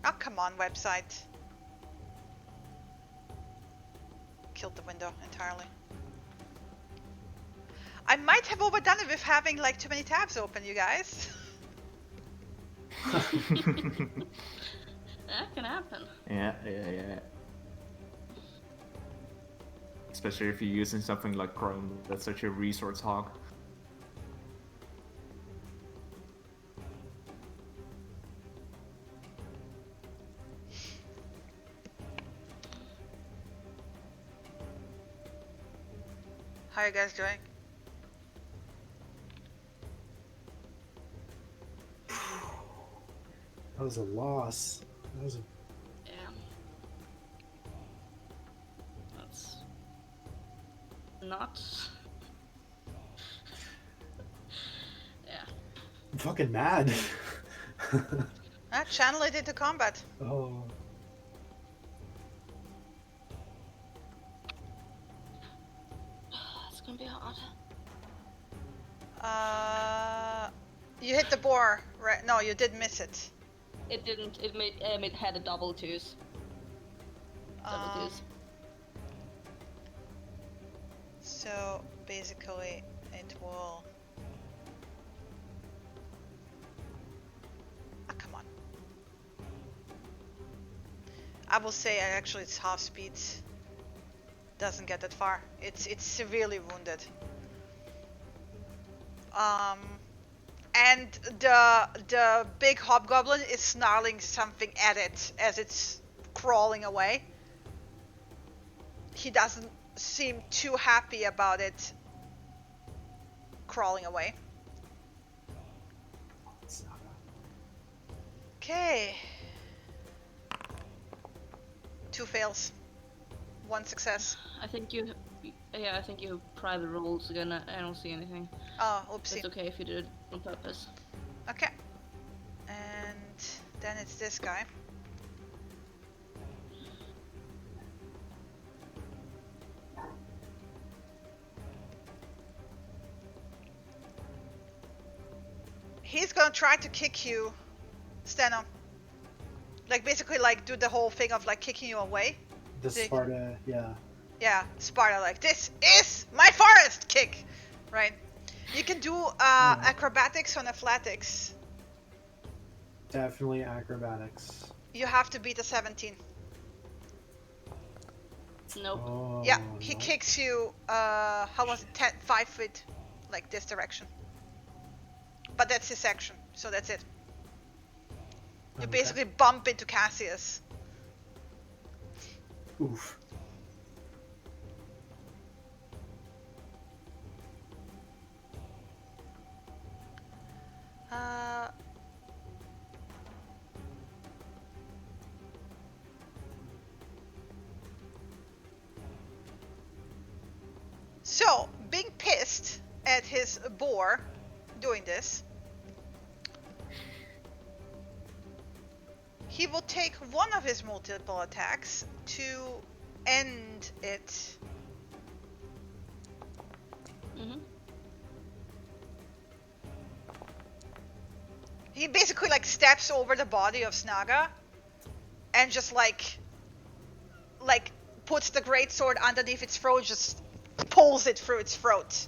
Oh, come on, website. Killed the window entirely. I might have overdone it with having like too many tabs open, you guys. That can happen. Yeah. Especially if you're using something like Chrome, that's such a resource hog. How are you guys doing? That was a loss. That was a... Yeah. That's not. Yeah. I'm fucking mad. Channel it into combat. Oh. It's gonna be hard. You hit the boar, right? No, you did miss it. It didn't. It had a double twos. Double twos. So basically, it will. Ah, come on. I will say actually it's half speed. Doesn't get that far. It's severely wounded. And the big hobgoblin is snarling something at it as it's crawling away. He doesn't seem too happy about it crawling away. Okay. 2 fails. 1 success. I think you. Yeah, I think you private rolls again. I don't see anything. Oh, oopsie. It's okay if you did it on purpose. Okay. And then it's this guy. He's gonna try to kick you, Steno. Like basically like do the whole thing of like kicking you away. The Sparta, yeah. Yeah, Sparta, like this is my forest kick, right? You can do acrobatics on athletics. Definitely acrobatics. You have to beat a 17. Nope. Oh, Yeah, he no. kicks you, how was it, 5 feet, like this direction. But that's his action, so that's it. You Okay. basically bump into Cassius. Oof. So, being pissed at his boar doing this, he will take one of his multiple attacks to end it. Mhm. He basically like steps over the body of Snaga and just like puts the greatsword underneath its throat, just pulls it through its throat,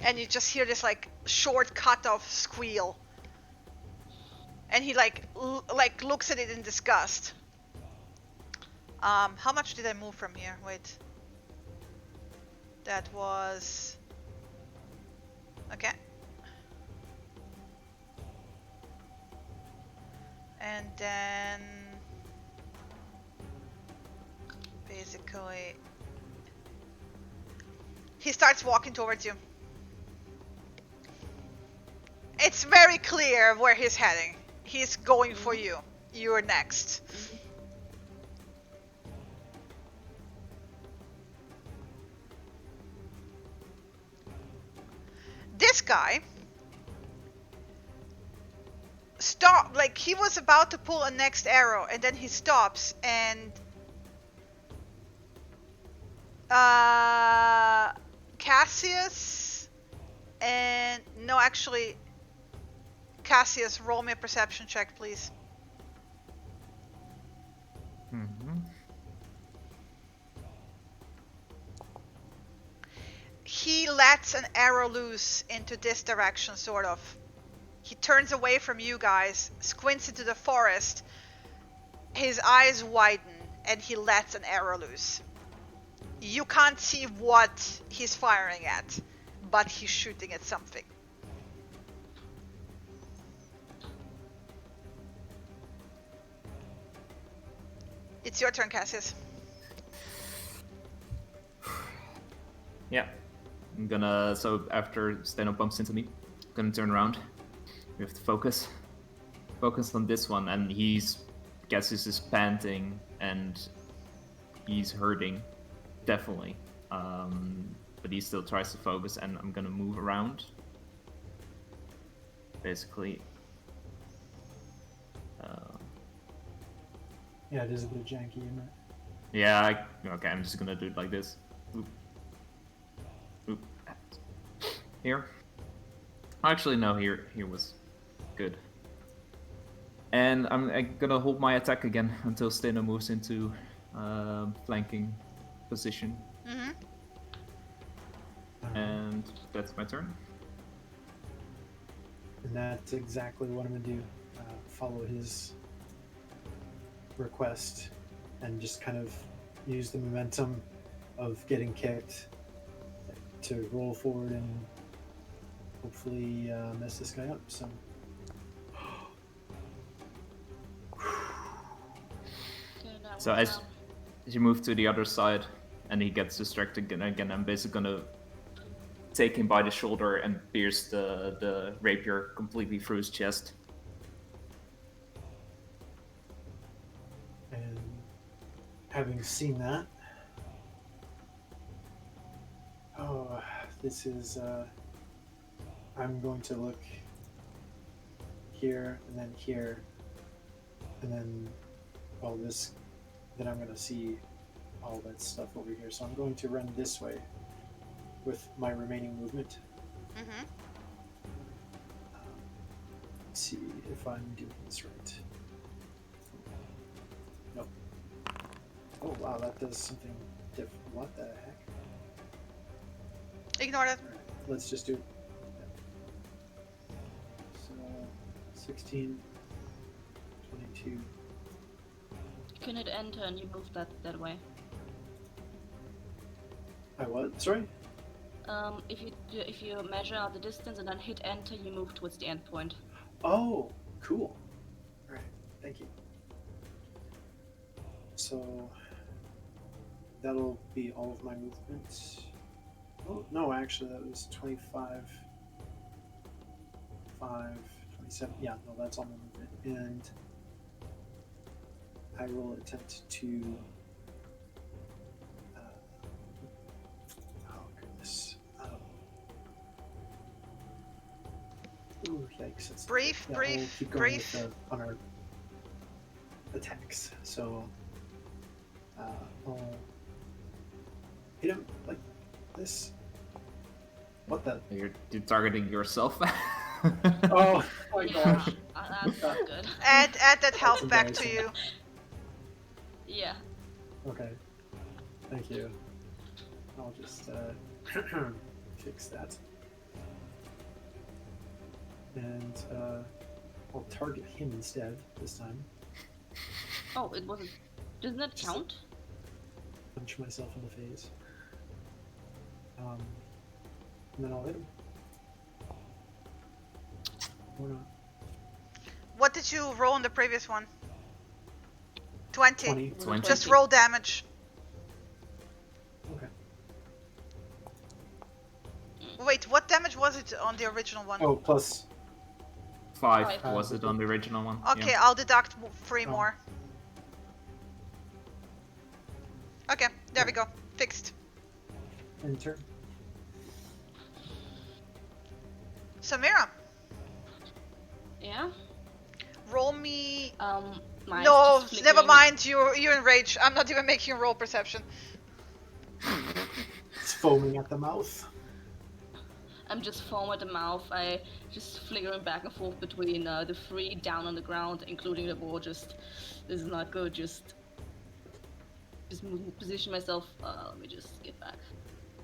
and you just hear this like short cut off squeal, and he like looks at it in disgust. How much did I move from here? Wait, that was okay. And then basically he starts walking towards you. It's very clear where he's heading. He's going for you. You're next. This guy stop, like he was about to pull a next arrow, and then he stops and Cassius and no, actually Cassius, roll me a perception check, please. Mm-hmm. He lets an arrow loose into this direction, sort of. He turns away from you guys, squints into the forest, his eyes widen, and he lets an arrow loose. You can't see what he's firing at, but he's shooting at something. It's your turn, Cassius. Yeah. I'm gonna, so after Steno bumps into me, I'm gonna turn around. We have to focus. focus on this one, and he's panting and he's hurting, definitely. But he still tries to focus, and I'm gonna move around. Basically. Yeah, it is a bit janky, isn't it? Yeah, okay, I'm just gonna do it like this. Oop. Oop. Here. Actually, no, here was good. And I'm gonna hold my attack again until Steno moves into flanking position. Mm-hmm. And that's my turn. And that's exactly what I'm gonna do. Follow his request and just kind of use the momentum of getting kicked to roll forward and hopefully mess this guy up. So So as you move to the other side and he gets distracted again, I'm basically gonna take him by the shoulder and pierce the rapier completely through his chest. And having seen that, this is, I'm going to look here and then here, and then all this, then I'm going to see all that stuff over here. So I'm going to run this way with my remaining movement. Mm-hmm. Let's see if I'm doing this right. Nope. Oh wow, that does something different. What the heck? Ignore that. Alright, let's just do it. So 16, 22. Can it enter and you move that way? I what? Sorry? If you measure out the distance and then hit enter, you move towards the end point. Oh, cool. Alright, thank you. So that'll be all of my movements. Oh, no, actually, that was 25, 5, 27. Yeah, no, that's all my movement. And I will attempt to. Oh, goodness. Ooh, yikes. That's Brief, yeah, brief, we'll keep going brief. with on our attacks. So I'll hit him like this. What the? You're targeting yourself. Oh my Yeah, gosh. that's not good. Add that health back to embarrassing. you. Yeah. Okay. Thank you. I'll just fix that. And I'll target him instead this time. Oh, it wasn't. Doesn't that count? Punch myself in the face. And then I'll hit him. Or not. What did you roll in the previous one? 20. 20. 20. Just roll damage. Okay. Wait, what damage was it on the original one? Oh, plus. 5 was it on the original one? Okay, Yeah. I'll deduct 3 Oh. more. Okay, there we go. Fixed. Enter. Samira, Yeah. roll me. Mine's No, just never flickering. mind. You're in rage. I'm not even making a roll perception. It's foaming at the mouth. I'm just foam at the mouth. I just flickering back and forth between the 3 down on the ground, including the ball. Just this is not good. Just position myself. Let me just get back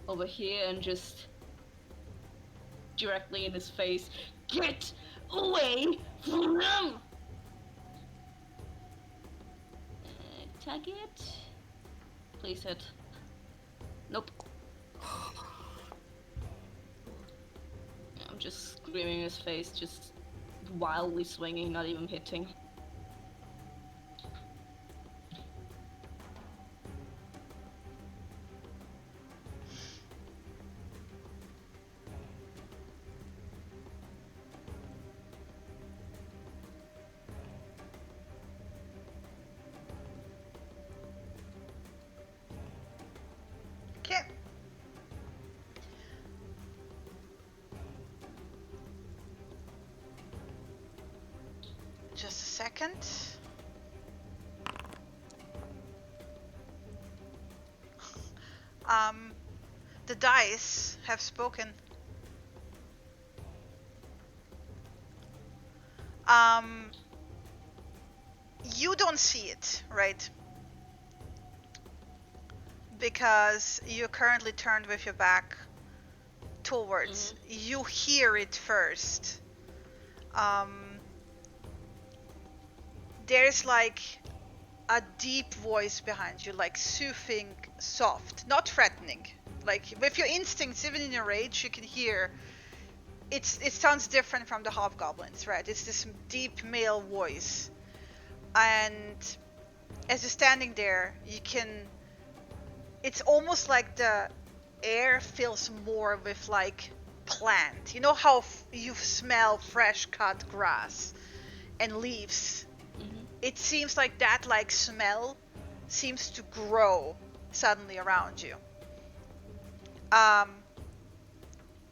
over here and just directly in his face. Get away from him! Target. Please hit. Nope. I'm just screaming in his face, just wildly swinging, not even hitting. second. The dice have spoken. You don't see it, right? Because you're currently turned with your back towards. You hear it first. There's like a deep voice behind you, like soothing, soft, not threatening. Like with your instincts, even in your rage, you can hear. It sounds different from the hobgoblins, right? It's this deep male voice, and as you're standing there, you can. It's almost like the air fills more with like plant. You know how you smell fresh cut grass and leaves. It seems like that like smell seems to grow suddenly around you.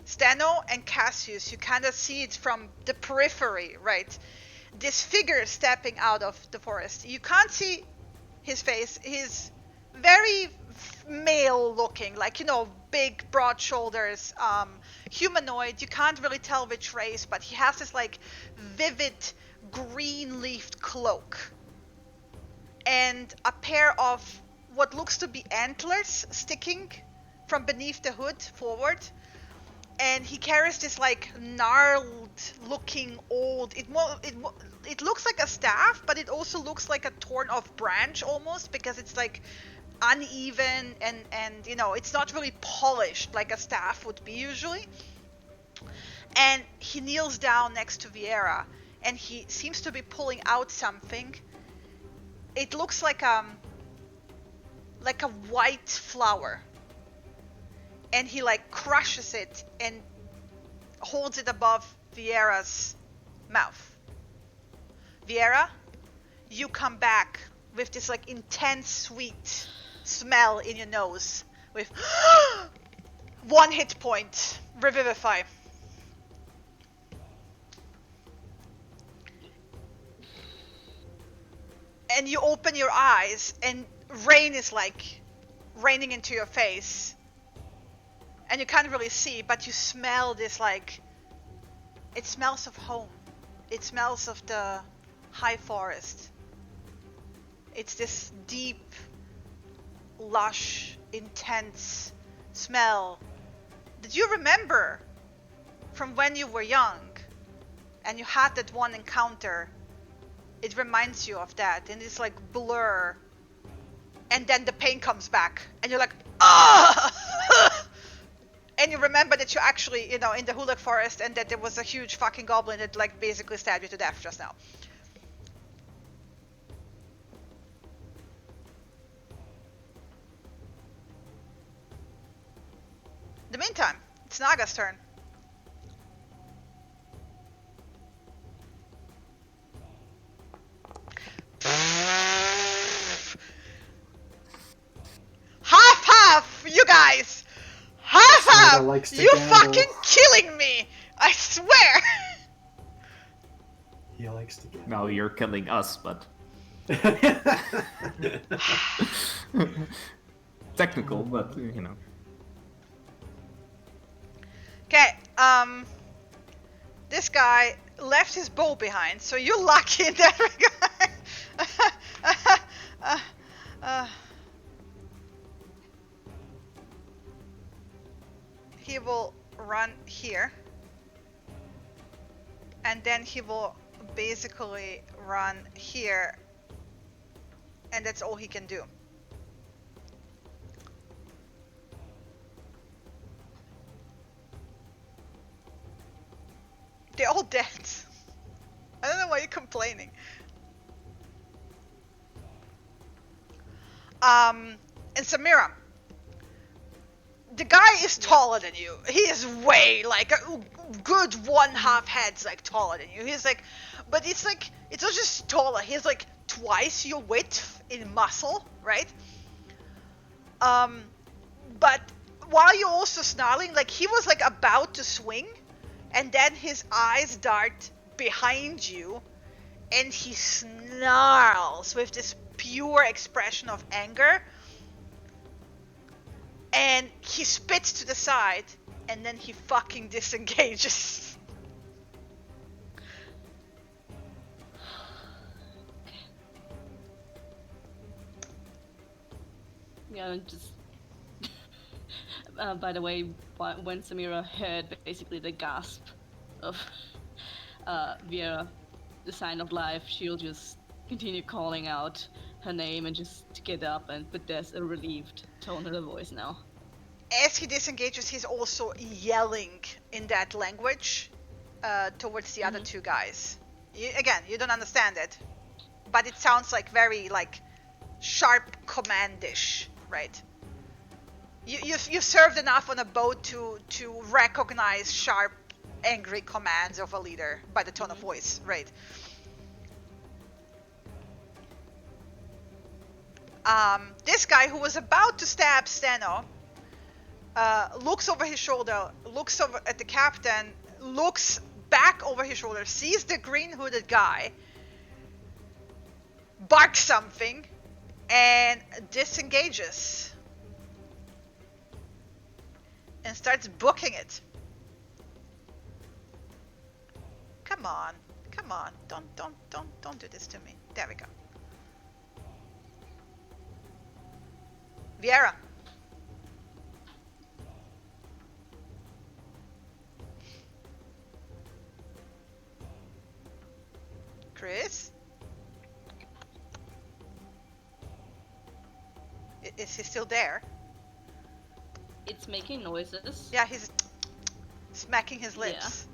Steno and Cassius, you kind of see it from the periphery, right? This figure stepping out of the forest. You can't see his face. He's very male looking, like, you know, big, broad shoulders, humanoid. You can't really tell which race, but he has this like vivid green leafed cloak and a pair of what looks to be antlers sticking from beneath the hood forward. And he carries this like gnarled looking old, it looks like a staff, but it also looks like a torn off branch almost, because it's like uneven and you know, it's not really polished like a staff would be usually. And he kneels down next to Viera, and he seems to be pulling out something. It looks like a white flower. And he like crushes it and holds it above Viera's mouth. Viera, you come back with this like intense sweet smell in your nose with 1 hit point. Revivify. And you open your eyes and rain is like raining into your face. And you can't really see, but you smell this like, it smells of home. It smells of the high forest. It's this deep, lush, intense smell that you remember from when you were young and you had that one encounter. It reminds you of that, and it's like blur. And then the pain comes back and you're like, ah! And you remember that you actually, you know, in the Hulak forest, and that there was a huge fucking goblin that like basically stabbed you to death just now. In the meantime, it's Naga's turn. Half, you guys! Half! You fucking killing me! I swear! He likes to gamble. No, you're killing us, but technical, but you know. Okay, this guy left his bow behind, so you're lucky in that regard. He will run here, and then he will basically run here, and that's all he can do. They're all dead. I don't know why you're complaining. And Samira, the guy is taller than you. He is way like a good 1/2 heads like taller than you. He's like, but it's like, it's not just taller. He's like twice your width in muscle, right? But while you're also snarling, like he was like about to swing, and then his eyes dart behind you, and he snarls with this pure expression of anger, and he spits to the side, and then he fucking disengages. Yeah, and just. By the way, when Samira heard basically the gasp of Vera, the sign of life, she'll just continue calling out her name and just get up, but there's a relieved tone in her voice now. As he disengages, he's also yelling in that language towards the other two guys. You don't understand it, but it sounds like very like sharp commandish, right? You've served enough on a boat to recognize sharp, angry commands of a leader by the tone of voice, right? This guy who was about to stab Steno looks over his shoulder, looks over at the captain, looks back over his shoulder, sees the green hooded guy, barks something, and disengages. And starts booking it. Come on. Don't do this to me. There we go. Viera. Chris? Is he still there? It's making noises. Yeah, he's smacking his lips.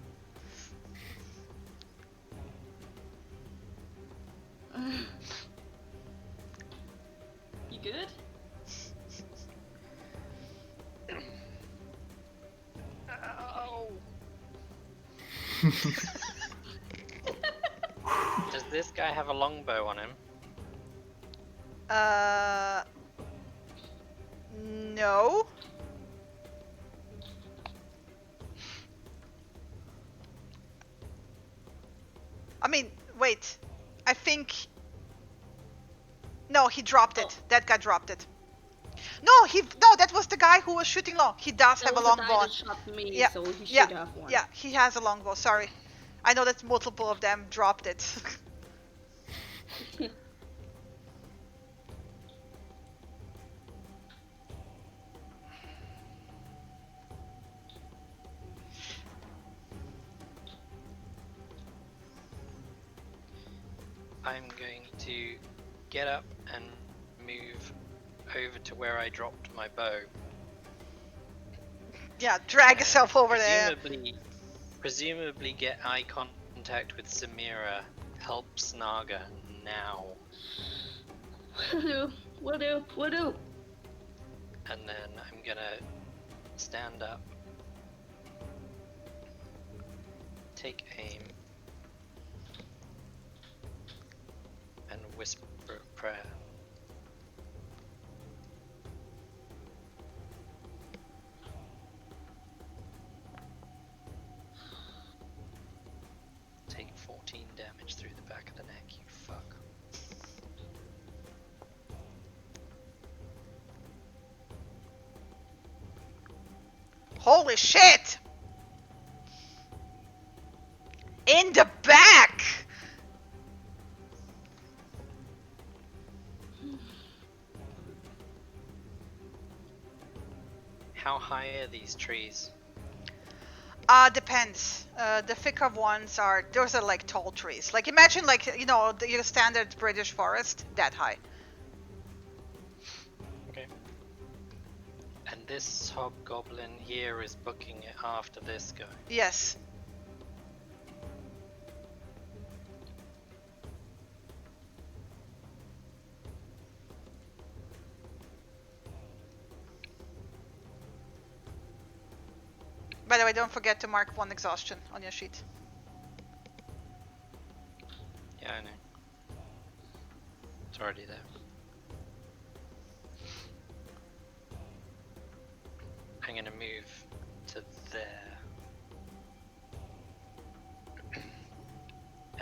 Yeah. You good? Oh. Does this guy have a longbow on him? No. I mean, wait. I think... No, he dropped it. That guy dropped it. No, that was the guy who was shooting long. He does have a longbow. That shot me, Yeah, so he should have one. Yeah, he has a longbow. Sorry. I know that multiple of them dropped it. I'm going to get up and move over to where I dropped my bow. Yeah, drag yourself over there. Presumably get eye contact with Samira. Help Snaga now. Will do. And then I'm gonna stand up, take aim, and whisper a prayer. Take 14 damage through the back of the neck, you fuck. Holy shit! In the back! How high are these trees? Depends. The thicker ones those are like tall trees. Like imagine like, you know, your standard British forest, that high. Okay. And this hobgoblin here is booking it after this guy. Yes. By the way, don't forget to mark 1 exhaustion on your sheet. Yeah, I know. It's already there. I'm gonna move to there.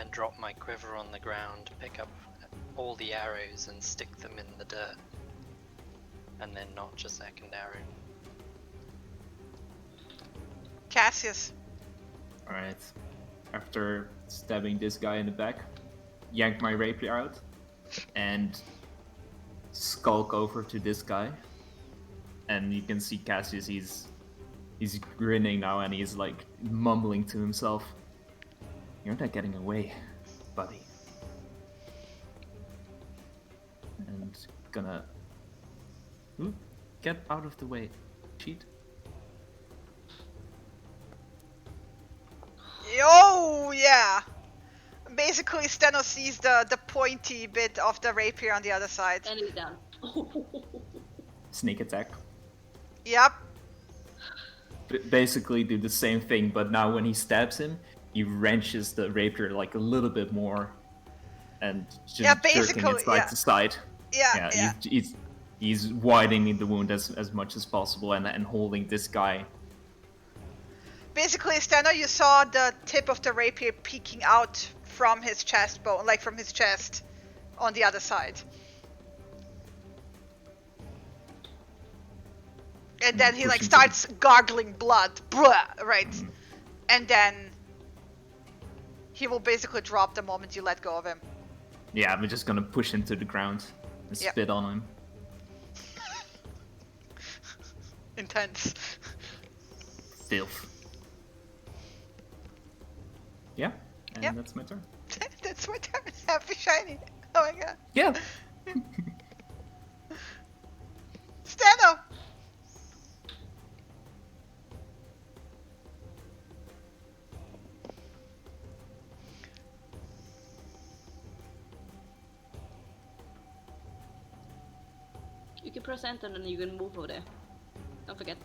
and drop my quiver on the ground, pick up all the arrows and stick them in the dirt. And then notch a second arrow. Cassius. Alright. After stabbing this guy in the back, yank my rapier out and skulk over to this guy. And you can see Cassius, he's grinning now and he's like mumbling to himself. You're not getting away, buddy. And gonna get out of the way. Cheat. Oh yeah. Basically, Steno sees the pointy bit of the rapier on the other side. And he's down. Sneak attack. Yep. Basically do the same thing, but now when he stabs him, he wrenches the rapier like a little bit more and just jerking it side to side. Yeah. He's widening the wound as much as possible and holding this guy. Basically, Steno, you saw the tip of the rapier peeking out from his chest bone, like from his chest, on the other side. And then he like starts gargling blood, right? And then he will basically drop the moment you let go of him. Yeah, we're just gonna push him to the ground and spit on him. Intense. Filth. Yeah, and that's my turn. That's my turn. Happy shiny. Oh my god. Yeah. Steno. You can press enter and then you can move over there. Don't forget.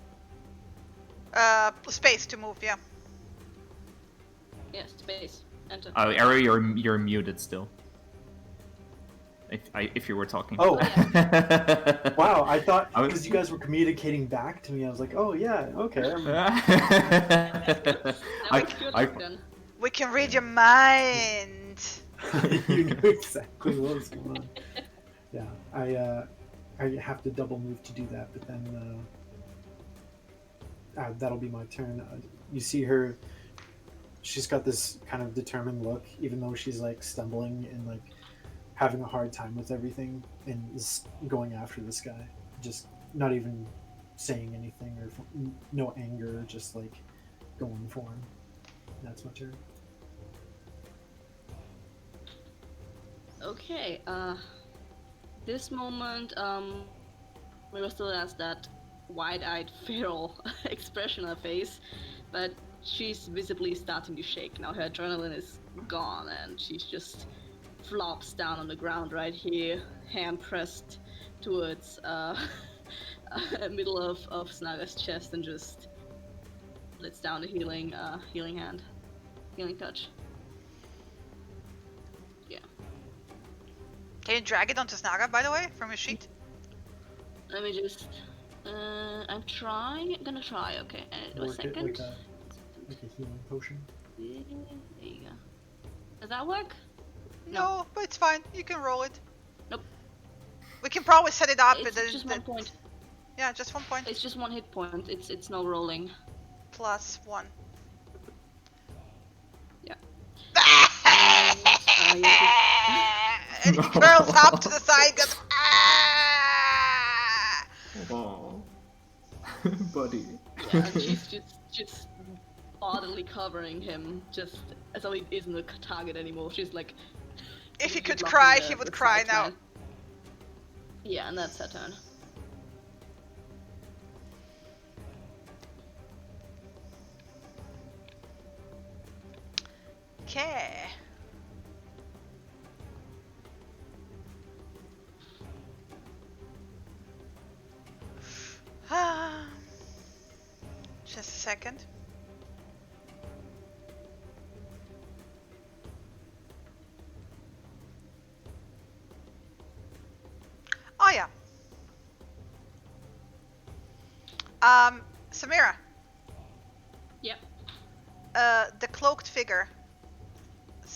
Space to move, yeah. Yes, space. Enter. Oh, Arrow, you're muted still. If you were talking. Oh. Wow, I thought because you guys were communicating back to me, I was like, oh yeah, okay. We can read your mind. You know exactly what was going on. Yeah, I have to double move to do that, but then that'll be my turn. You see her, she's got this kind of determined look, even though she's like stumbling and like having a hard time with everything, and is going after this guy, just not even saying anything or no anger, just like going for him. That's my turn. Okay, this moment, Mira still has that wide-eyed feral expression on her face, but she's visibly starting to shake now. Her adrenaline is gone and she's just flops down on the ground right here, hand pressed towards middle of Snaga's chest and just lets down the healing hand, healing touch. Yeah. Can you drag it onto Snaga, by the way, from your sheet? Let me just. I'm trying. Gonna try. Okay, a second. Like a healing potion. There you go. Does that work? No, but it's fine. You can roll it. Nope. We can probably set it up. It's just 1 point. Yeah, just 1 point. It's just 1 hit point. It's no rolling. Plus 1. Yeah. And he curls up to the side, goes, ah! Oh, buddy. Yeah, and she's just bodily covering him, just as though he isn't a target anymore. She's like. If he could cry, he would cry now. Man. Yeah, and that's her turn. Okay. Just a second. Oh yeah. Samira. Yep. The cloaked figure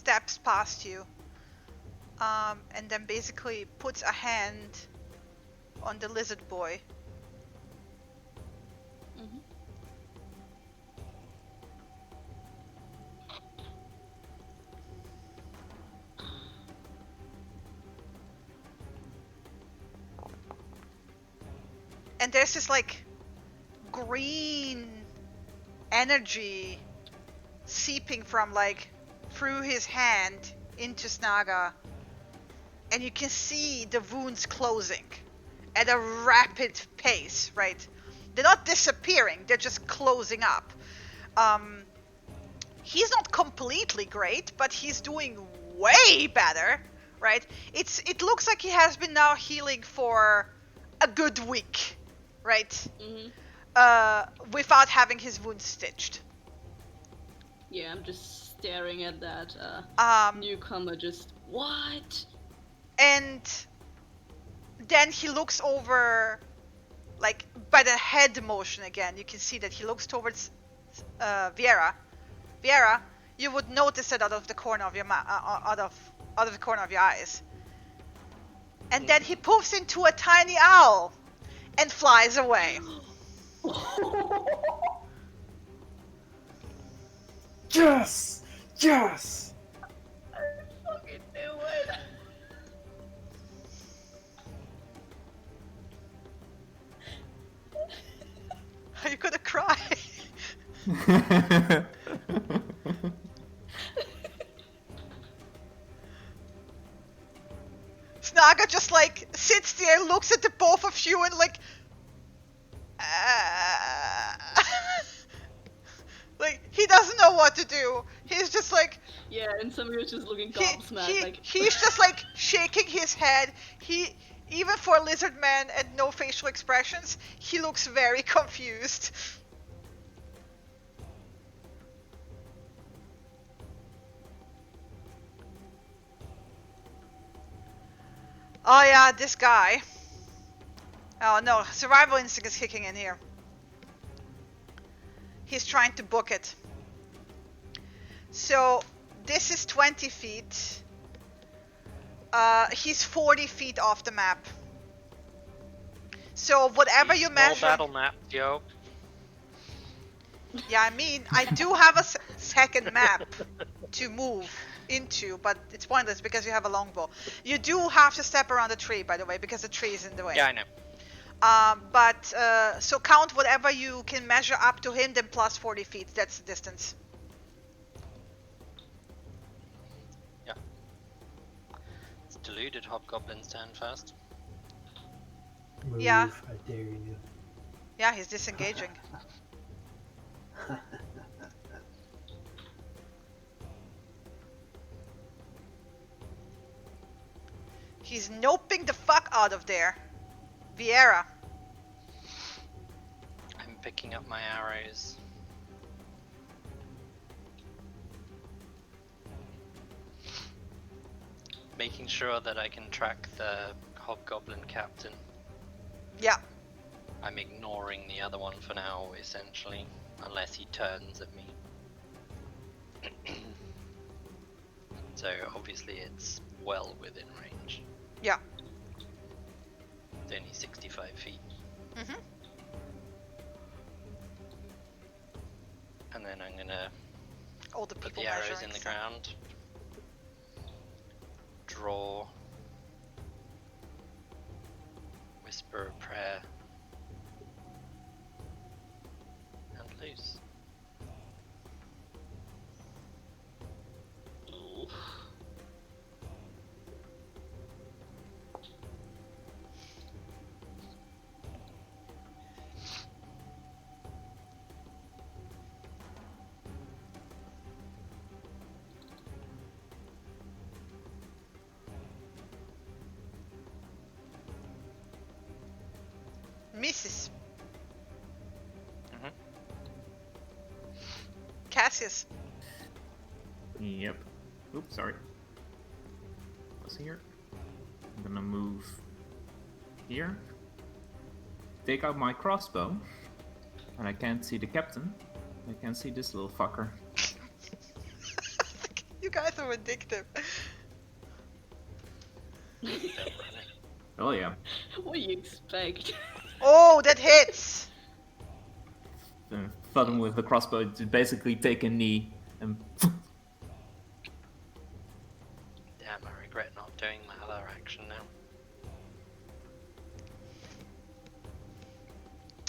steps past you, and then basically puts a hand on the lizard boy. Mm-hmm. And there's this like green energy seeping from like through his hand into Snaga, and you can see the wounds closing at a rapid pace, right? They're not disappearing, they're just closing up. He's not completely great, but he's doing way better, right? It looks like he has been now healing for a good week, right? Mm-hmm. Without having his wounds stitched. Yeah, I'm just staring at that newcomer. Just what? And then he looks over, like by the head motion again. You can see that he looks towards Viera. Viera, you would notice it out of the corner of your out of the corner of your eyes. And then he poofs into a tiny owl and flies away. Yes! Yes! I fucking knew it. Are you gonna cry? Snaga just like sits there, looks at the both of you, and like, like he doesn't know what to do. He's just like, Yeah, and somebody's just looking gobsmacked. he's just like shaking his head. He, even for a lizard man and no facial expressions, he looks very confused. Oh yeah, this guy. Oh no, survival instinct is kicking in here. He's trying to book it. So this is 20 feet. He's 40 feet off the map. So whatever you measure. Battle map, yo. Yeah, I mean, I do have a second map to move into, but it's pointless because you have a longbow. You do have to step around the tree, by the way, because the tree is in the way. Yeah, I know. So count whatever you can measure up to him, then plus 40 feet. That's the distance. Yeah. It's deluded hobgoblin stand first. Move, Yeah. I dare you. Yeah, he's disengaging. He's noping the fuck out of there. Viera. I'm picking up my arrows. Making sure that I can track the hobgoblin captain. Yeah. I'm ignoring the other one for now, essentially, unless he turns at me. So obviously it's well within range. Yeah. It's only 65 feet. Mm-hmm. And then I'm gonna All the put people the arrows measuring in the stuff. ground. Draw. Whisper a prayer. And loose. Misses. Mm-hmm. Cassius. Yep. Oops, sorry. What's here? I'm gonna move here. Take out my crossbow. And I can't see the captain. I can see this little fucker. You guys are addictive. Oh yeah. What do you expect? Oh, that hits. Thud him with the crossbow to basically take a knee and Damn, I regret not doing my other action now.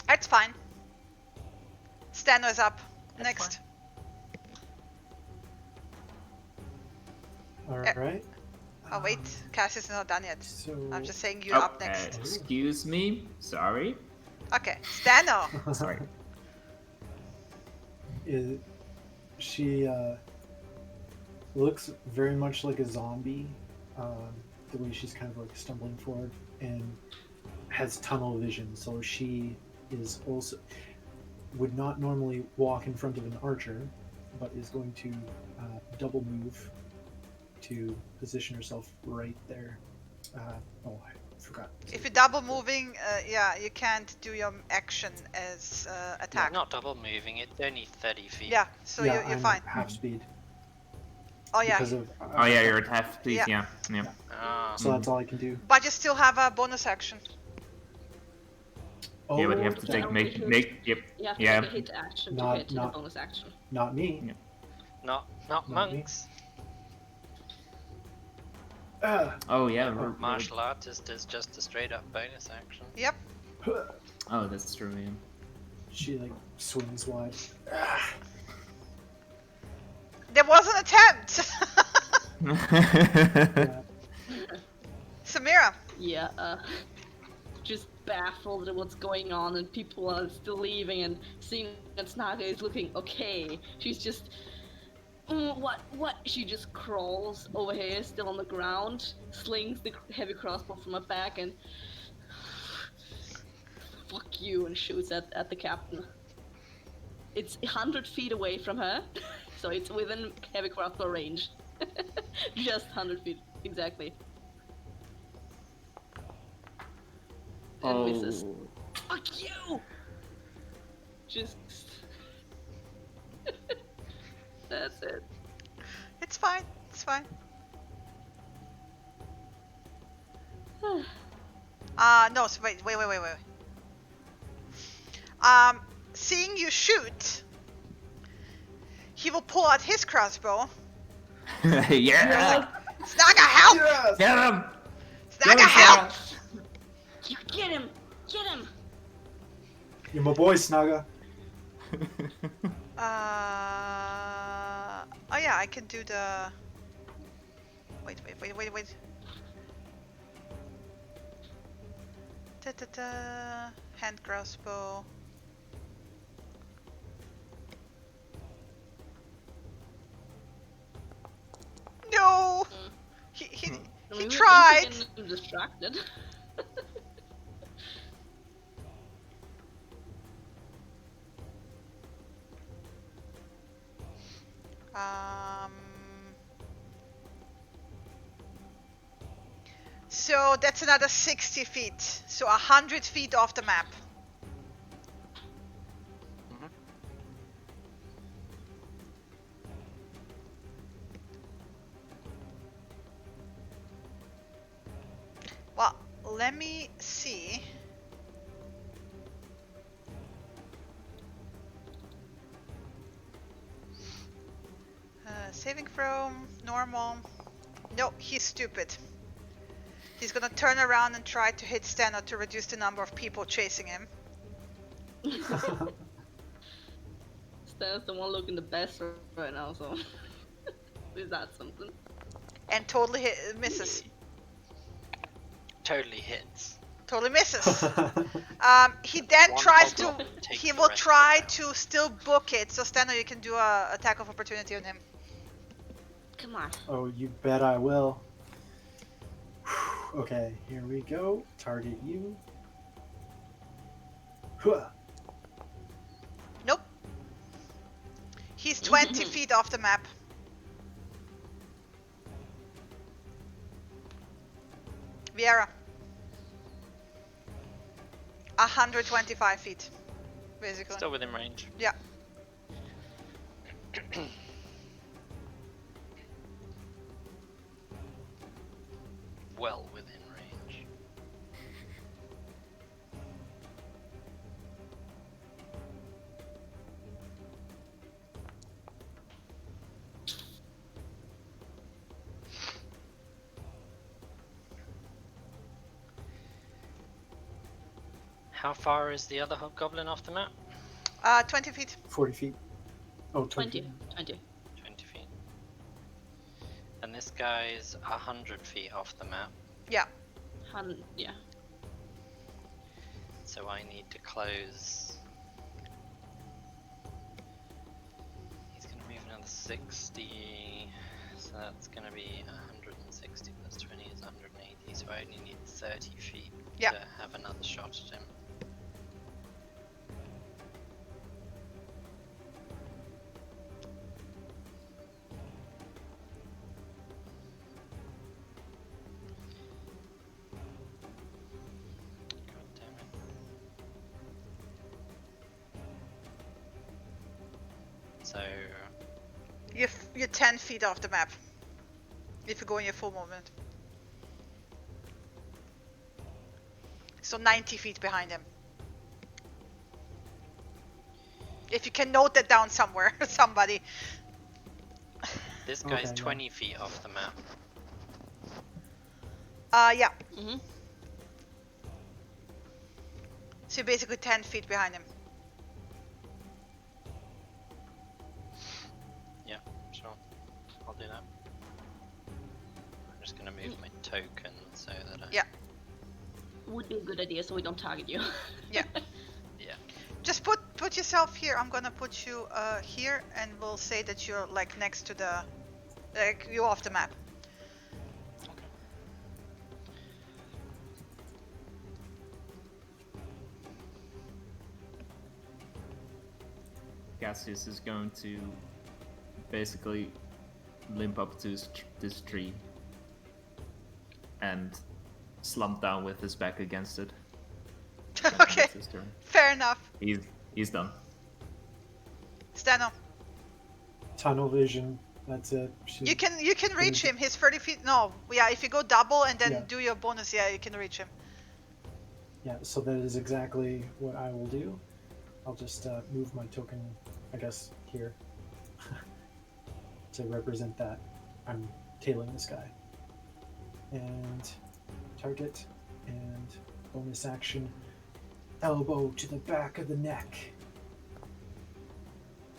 That's fine. Stano is up. That's Next. All right. Oh wait, Cassius is not done yet. So I'm just saying you Oh, up next. excuse me. Sorry. Okay, Stano. Sorry. She looks very much like a zombie, the way she's kind of like stumbling forward, and has tunnel vision. So she is also would not normally walk in front of an archer, but is going to double move to position herself right there. Oh, I forgot. If you're double moving, yeah, you can't do your action as attack. Not double moving, it's only 30 feet. Yeah, so yeah, you're I'm fine. half speed Oh yeah, because of. Oh yeah, you're at half speed. Yeah. Yeah. Yeah. Ah, So that's all I can do. but you still have a bonus action. Oh, Yeah, but you have to yeah, take okay. make yep. You have to Yeah. make a hit action to Not- hit the not- bonus action. not me. Yeah. not Not me. monks. Oh yeah. Martial artist is just a straight up bonus action. Yep. Oh, that's true. Yeah. She like swings wide. There was an attempt. Yeah. Samira. Yeah, just baffled at what's going on, and people are still leaving, and seeing that Snaga is looking okay. She's just, what? She just crawls over here, still on the ground, slings the heavy crossbow from her back, and fuck you, and shoots at the captain. It's 100 feet away from her, so it's within heavy crossbow range. Just 100 feet, exactly. And misses. Oh. Fuck you! Just... That's it. It's fine. It's fine. No, so wait. Seeing you shoot, he will pull out his crossbow. Yeah. Snaga, help! Yes! Get him. Snaga, help! You get him! Get him! You're my boy, Snaga. Oh yeah, I can do the... Wait. Hand crossbow. No! He I mean, we tried! need to get him distracted. So that's another 60 feet. So 100 feet off the map. Well, let me see. Saving throw, normal. No, he's stupid. He's gonna turn around and try to hit Stano to reduce the number of people chasing him. Stan's the one looking the best right now, so... Is that something? And totally misses. Totally hits. Totally misses. He then One tries to. goblin takes He the will rest of try it. to still book it. So Stano, you can do a attack of opportunity on him. Come on. Oh, you bet I will. Okay, here we go. Target you. Huh. Nope. He's 20 feet off the map. Viera. 125 feet, basically. Still within range. Yeah. well within range. How far is the other hobgoblin off the map? 20 feet. 40 feet. Oh, 20. 20 feet. And this guy's 100 feet off the map. Yeah. Yeah. So I need to close. He's gonna move another 60. So that's gonna be 160 plus 20 is 180. So I only need 30 feet Yeah. to have another shot at him. God damn it. So You're 10 feet off the map. If you go in your full movement. So 90 feet behind him. If you can note that down somewhere, somebody. this guy's Okay, yeah. 20 feet off the map. Yeah. Mm-hmm. So you're basically 10 feet behind him. Yeah, sure. I'll do that. I'm just gonna move my token so that I... Yeah. Would be a good idea so we don't target you. Yeah. Yeah. Just put yourself here. I'm gonna put you here, and we'll say that you're like next to the, like you're off the map. Cassius is going to basically limp up to this tree and slump down with his back against it. Okay. It's his turn. Fair enough. He's done. Stano, Tunnel vision. That's it. you can reach him. He's 30 feet. No, yeah. If you go double and then Yeah. do your bonus, yeah, you can reach him. Yeah, so that is exactly what I will do. I'll just move my token, I guess, here to represent that I'm tailing this guy. And target, and bonus action, elbow to the back of the neck.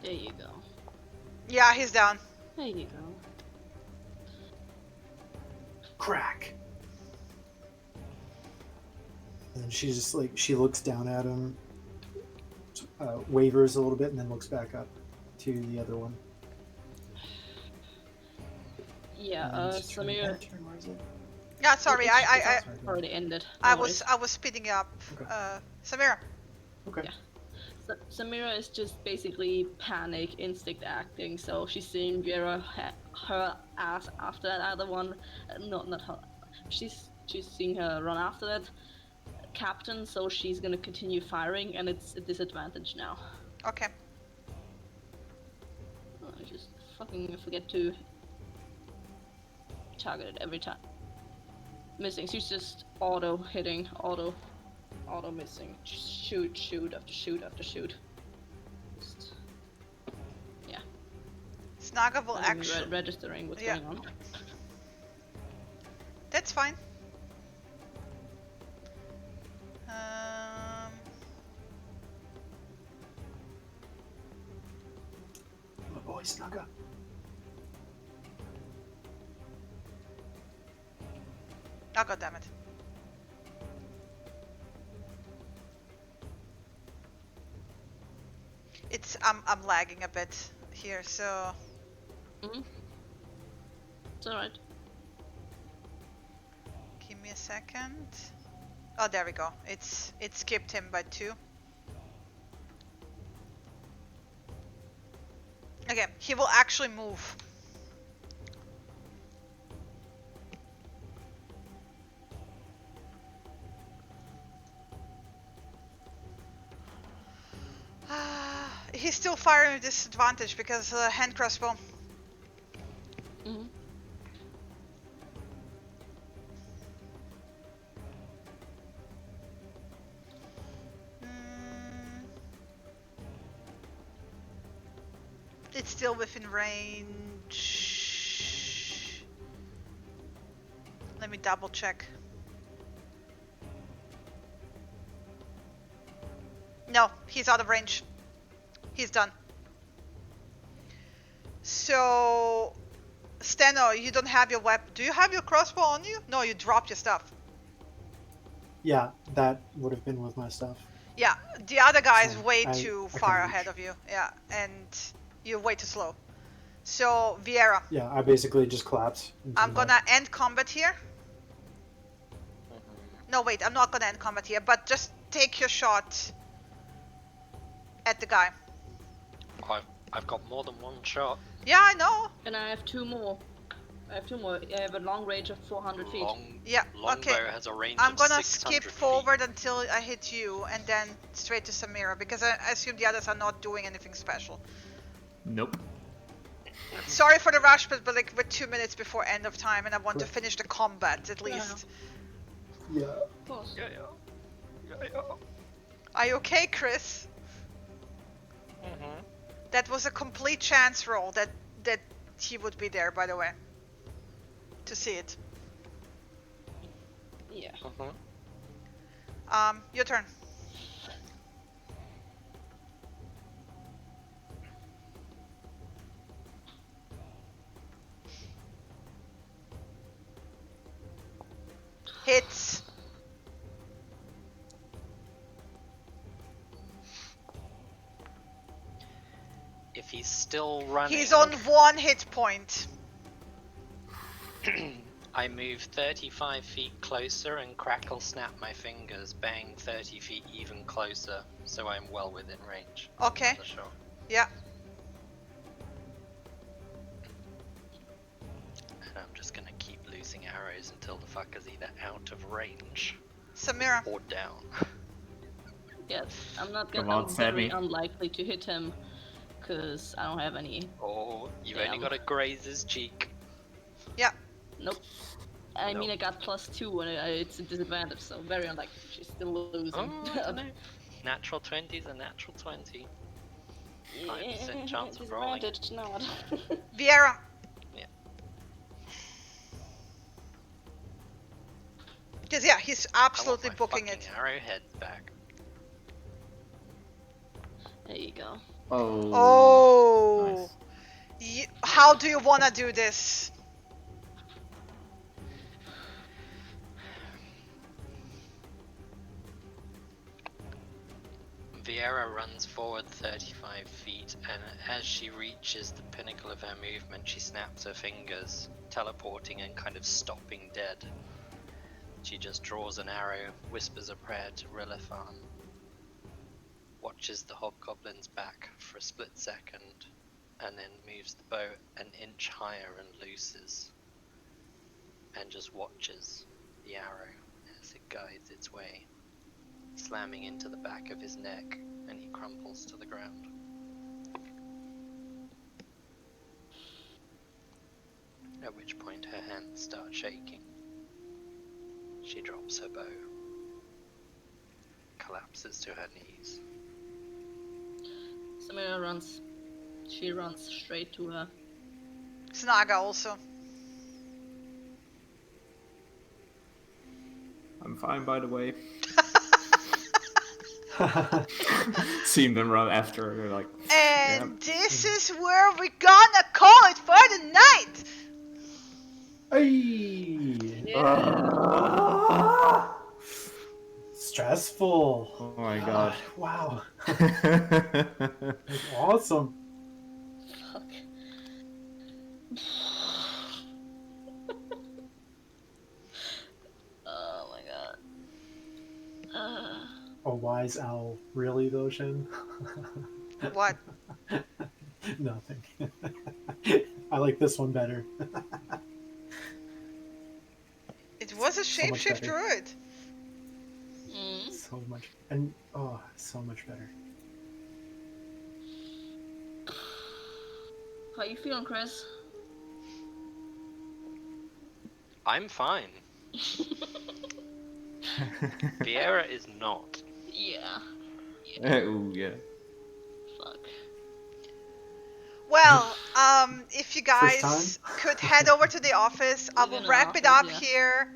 There you go. Yeah, he's down. There you go. Crack. And she just she looks down at him, wavers a little bit, and then looks back up to the other one. Yeah, And just turn Samir that turn, where is it? Yeah, sorry. It's- I Sorry, go already ended. I No was speeding up. Okay. Samira. Okay. Yeah. Samira is just basically panic instinct acting, so she's seeing Vera her ass after that other one. Not her. She's seeing her run after that captain, so she's gonna continue firing, and it's a disadvantage now. Okay. I just fucking forget to target it every time. Missing. She's just auto hitting, auto missing. Shoot after shoot after shoot. Just, yeah. Snaga will Not even actually. registering what's Yeah. going on. That's fine. Um, My boy Snugga. oh god damn it. It's I'm lagging a bit here, so It's alright. give me a second. Oh, there we go. It skipped him by 2. Okay, he will actually move. He's still firing with disadvantage because hand crossbow. Mm-hmm. It's still within range. Let me double check. No, he's out of range. He's done. So, Steno, you don't have your weapon. Do you have your crossbow on you? No, you dropped your stuff. Yeah, that would have been with my stuff. Yeah, the other guy is So way I too can far reach. ahead of you. Yeah, and you're way too slow. So, Vieira, Yeah, I basically just collapsed. Into I'm the mud. gonna end combat here. No, wait, I'm not gonna end combat here, but just take your shot at the guy. I've got more than one shot. Yeah, I know. And I have 2 more. I have a long range of 400 feet. Yeah, okay. Longbow has a range I'm of gonna 600 skip forward until I hit you, and then straight to Samira, because I assume the others are not doing anything special. Nope. Sorry for the rush, but like we're 2 minutes before end of time, and I want to Correct. finish the combat at least. Yeah. Of course. Yeah. Are you okay, Chris? That was a complete chance roll that he would be there, by the way. To see it. Yeah. Your turn. Hits. If he's still running, He's on 1 hit point. I move 35 feet closer and crackle snap my fingers, bang 30 feet even closer, so I'm well within range. Okay. Another shot. Yeah. And I'm just gonna keep losing arrows until the fucker's either out of range Samira. or down. Yes, I'm not Come gonna. on, I'm very Sammy. unlikely to hit him, cause I don't have any. Oh, you've only Damn. got to graze his cheek. Yeah. Nope. I mean, I Nope. got +2 and it's a disadvantage, so very unlikely. She's still losing. Oh, I don't know. Natural 20's a natural 20. 5% chance of rolling. Disadvantage, not. Vieira. Yeah. Because yeah, he's I want absolutely my booking fucking it. arrowheads back. There you go. Oh. Nice. How do you wanna do this? Vieira runs forward 35 feet, and as she reaches the pinnacle of her movement, she snaps her fingers, teleporting and kind of stopping dead. She just draws an arrow, whispers a prayer to Rilithan, watches the hobgoblin's back for a split second, and then moves the bow an inch higher and looses, and just watches the arrow as it guides its way, slamming into the back of his neck, and he crumples to the ground. At which point her hands start shaking. She drops her bow, collapses to her knees. Samira runs. She runs straight to her. Snaga also. I'm fine, by the way. Seen them run after her, like. And this is where we're gonna call it for the night! Hey! Ah! Stressful. Oh my god. Wow. Awesome. Fuck. Oh my god. A wise owl. Really though, Shin? What? Nothing. I like this one better. It was a So much shapeshift better. druid. So much. And, oh, so much better. How you feeling, Chris? I'm fine. Vieira is not. Yeah. Oh yeah. Fuck. Well, if you First guys time? could head over to the office, I Even will the wrap it office, up yeah. here.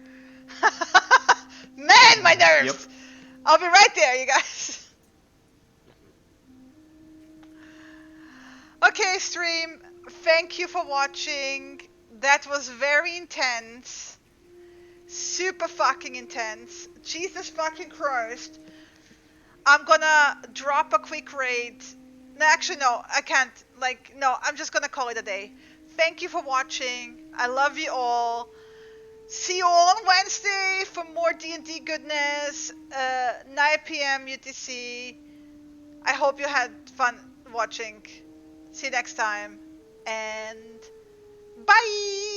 Man, my nerves! Yep. I'll be right there, you guys. Okay, stream. Thank you for watching. That was very intense. Super fucking intense. Jesus fucking Christ. I'm gonna drop a quick raid. No, actually, no, I can't. No, I'm just gonna call it a day. Thank you for watching. I love you all. See you all on Wednesday for more D&D goodness. 9 p.m. UTC. I hope you had fun watching. See you next time. And bye!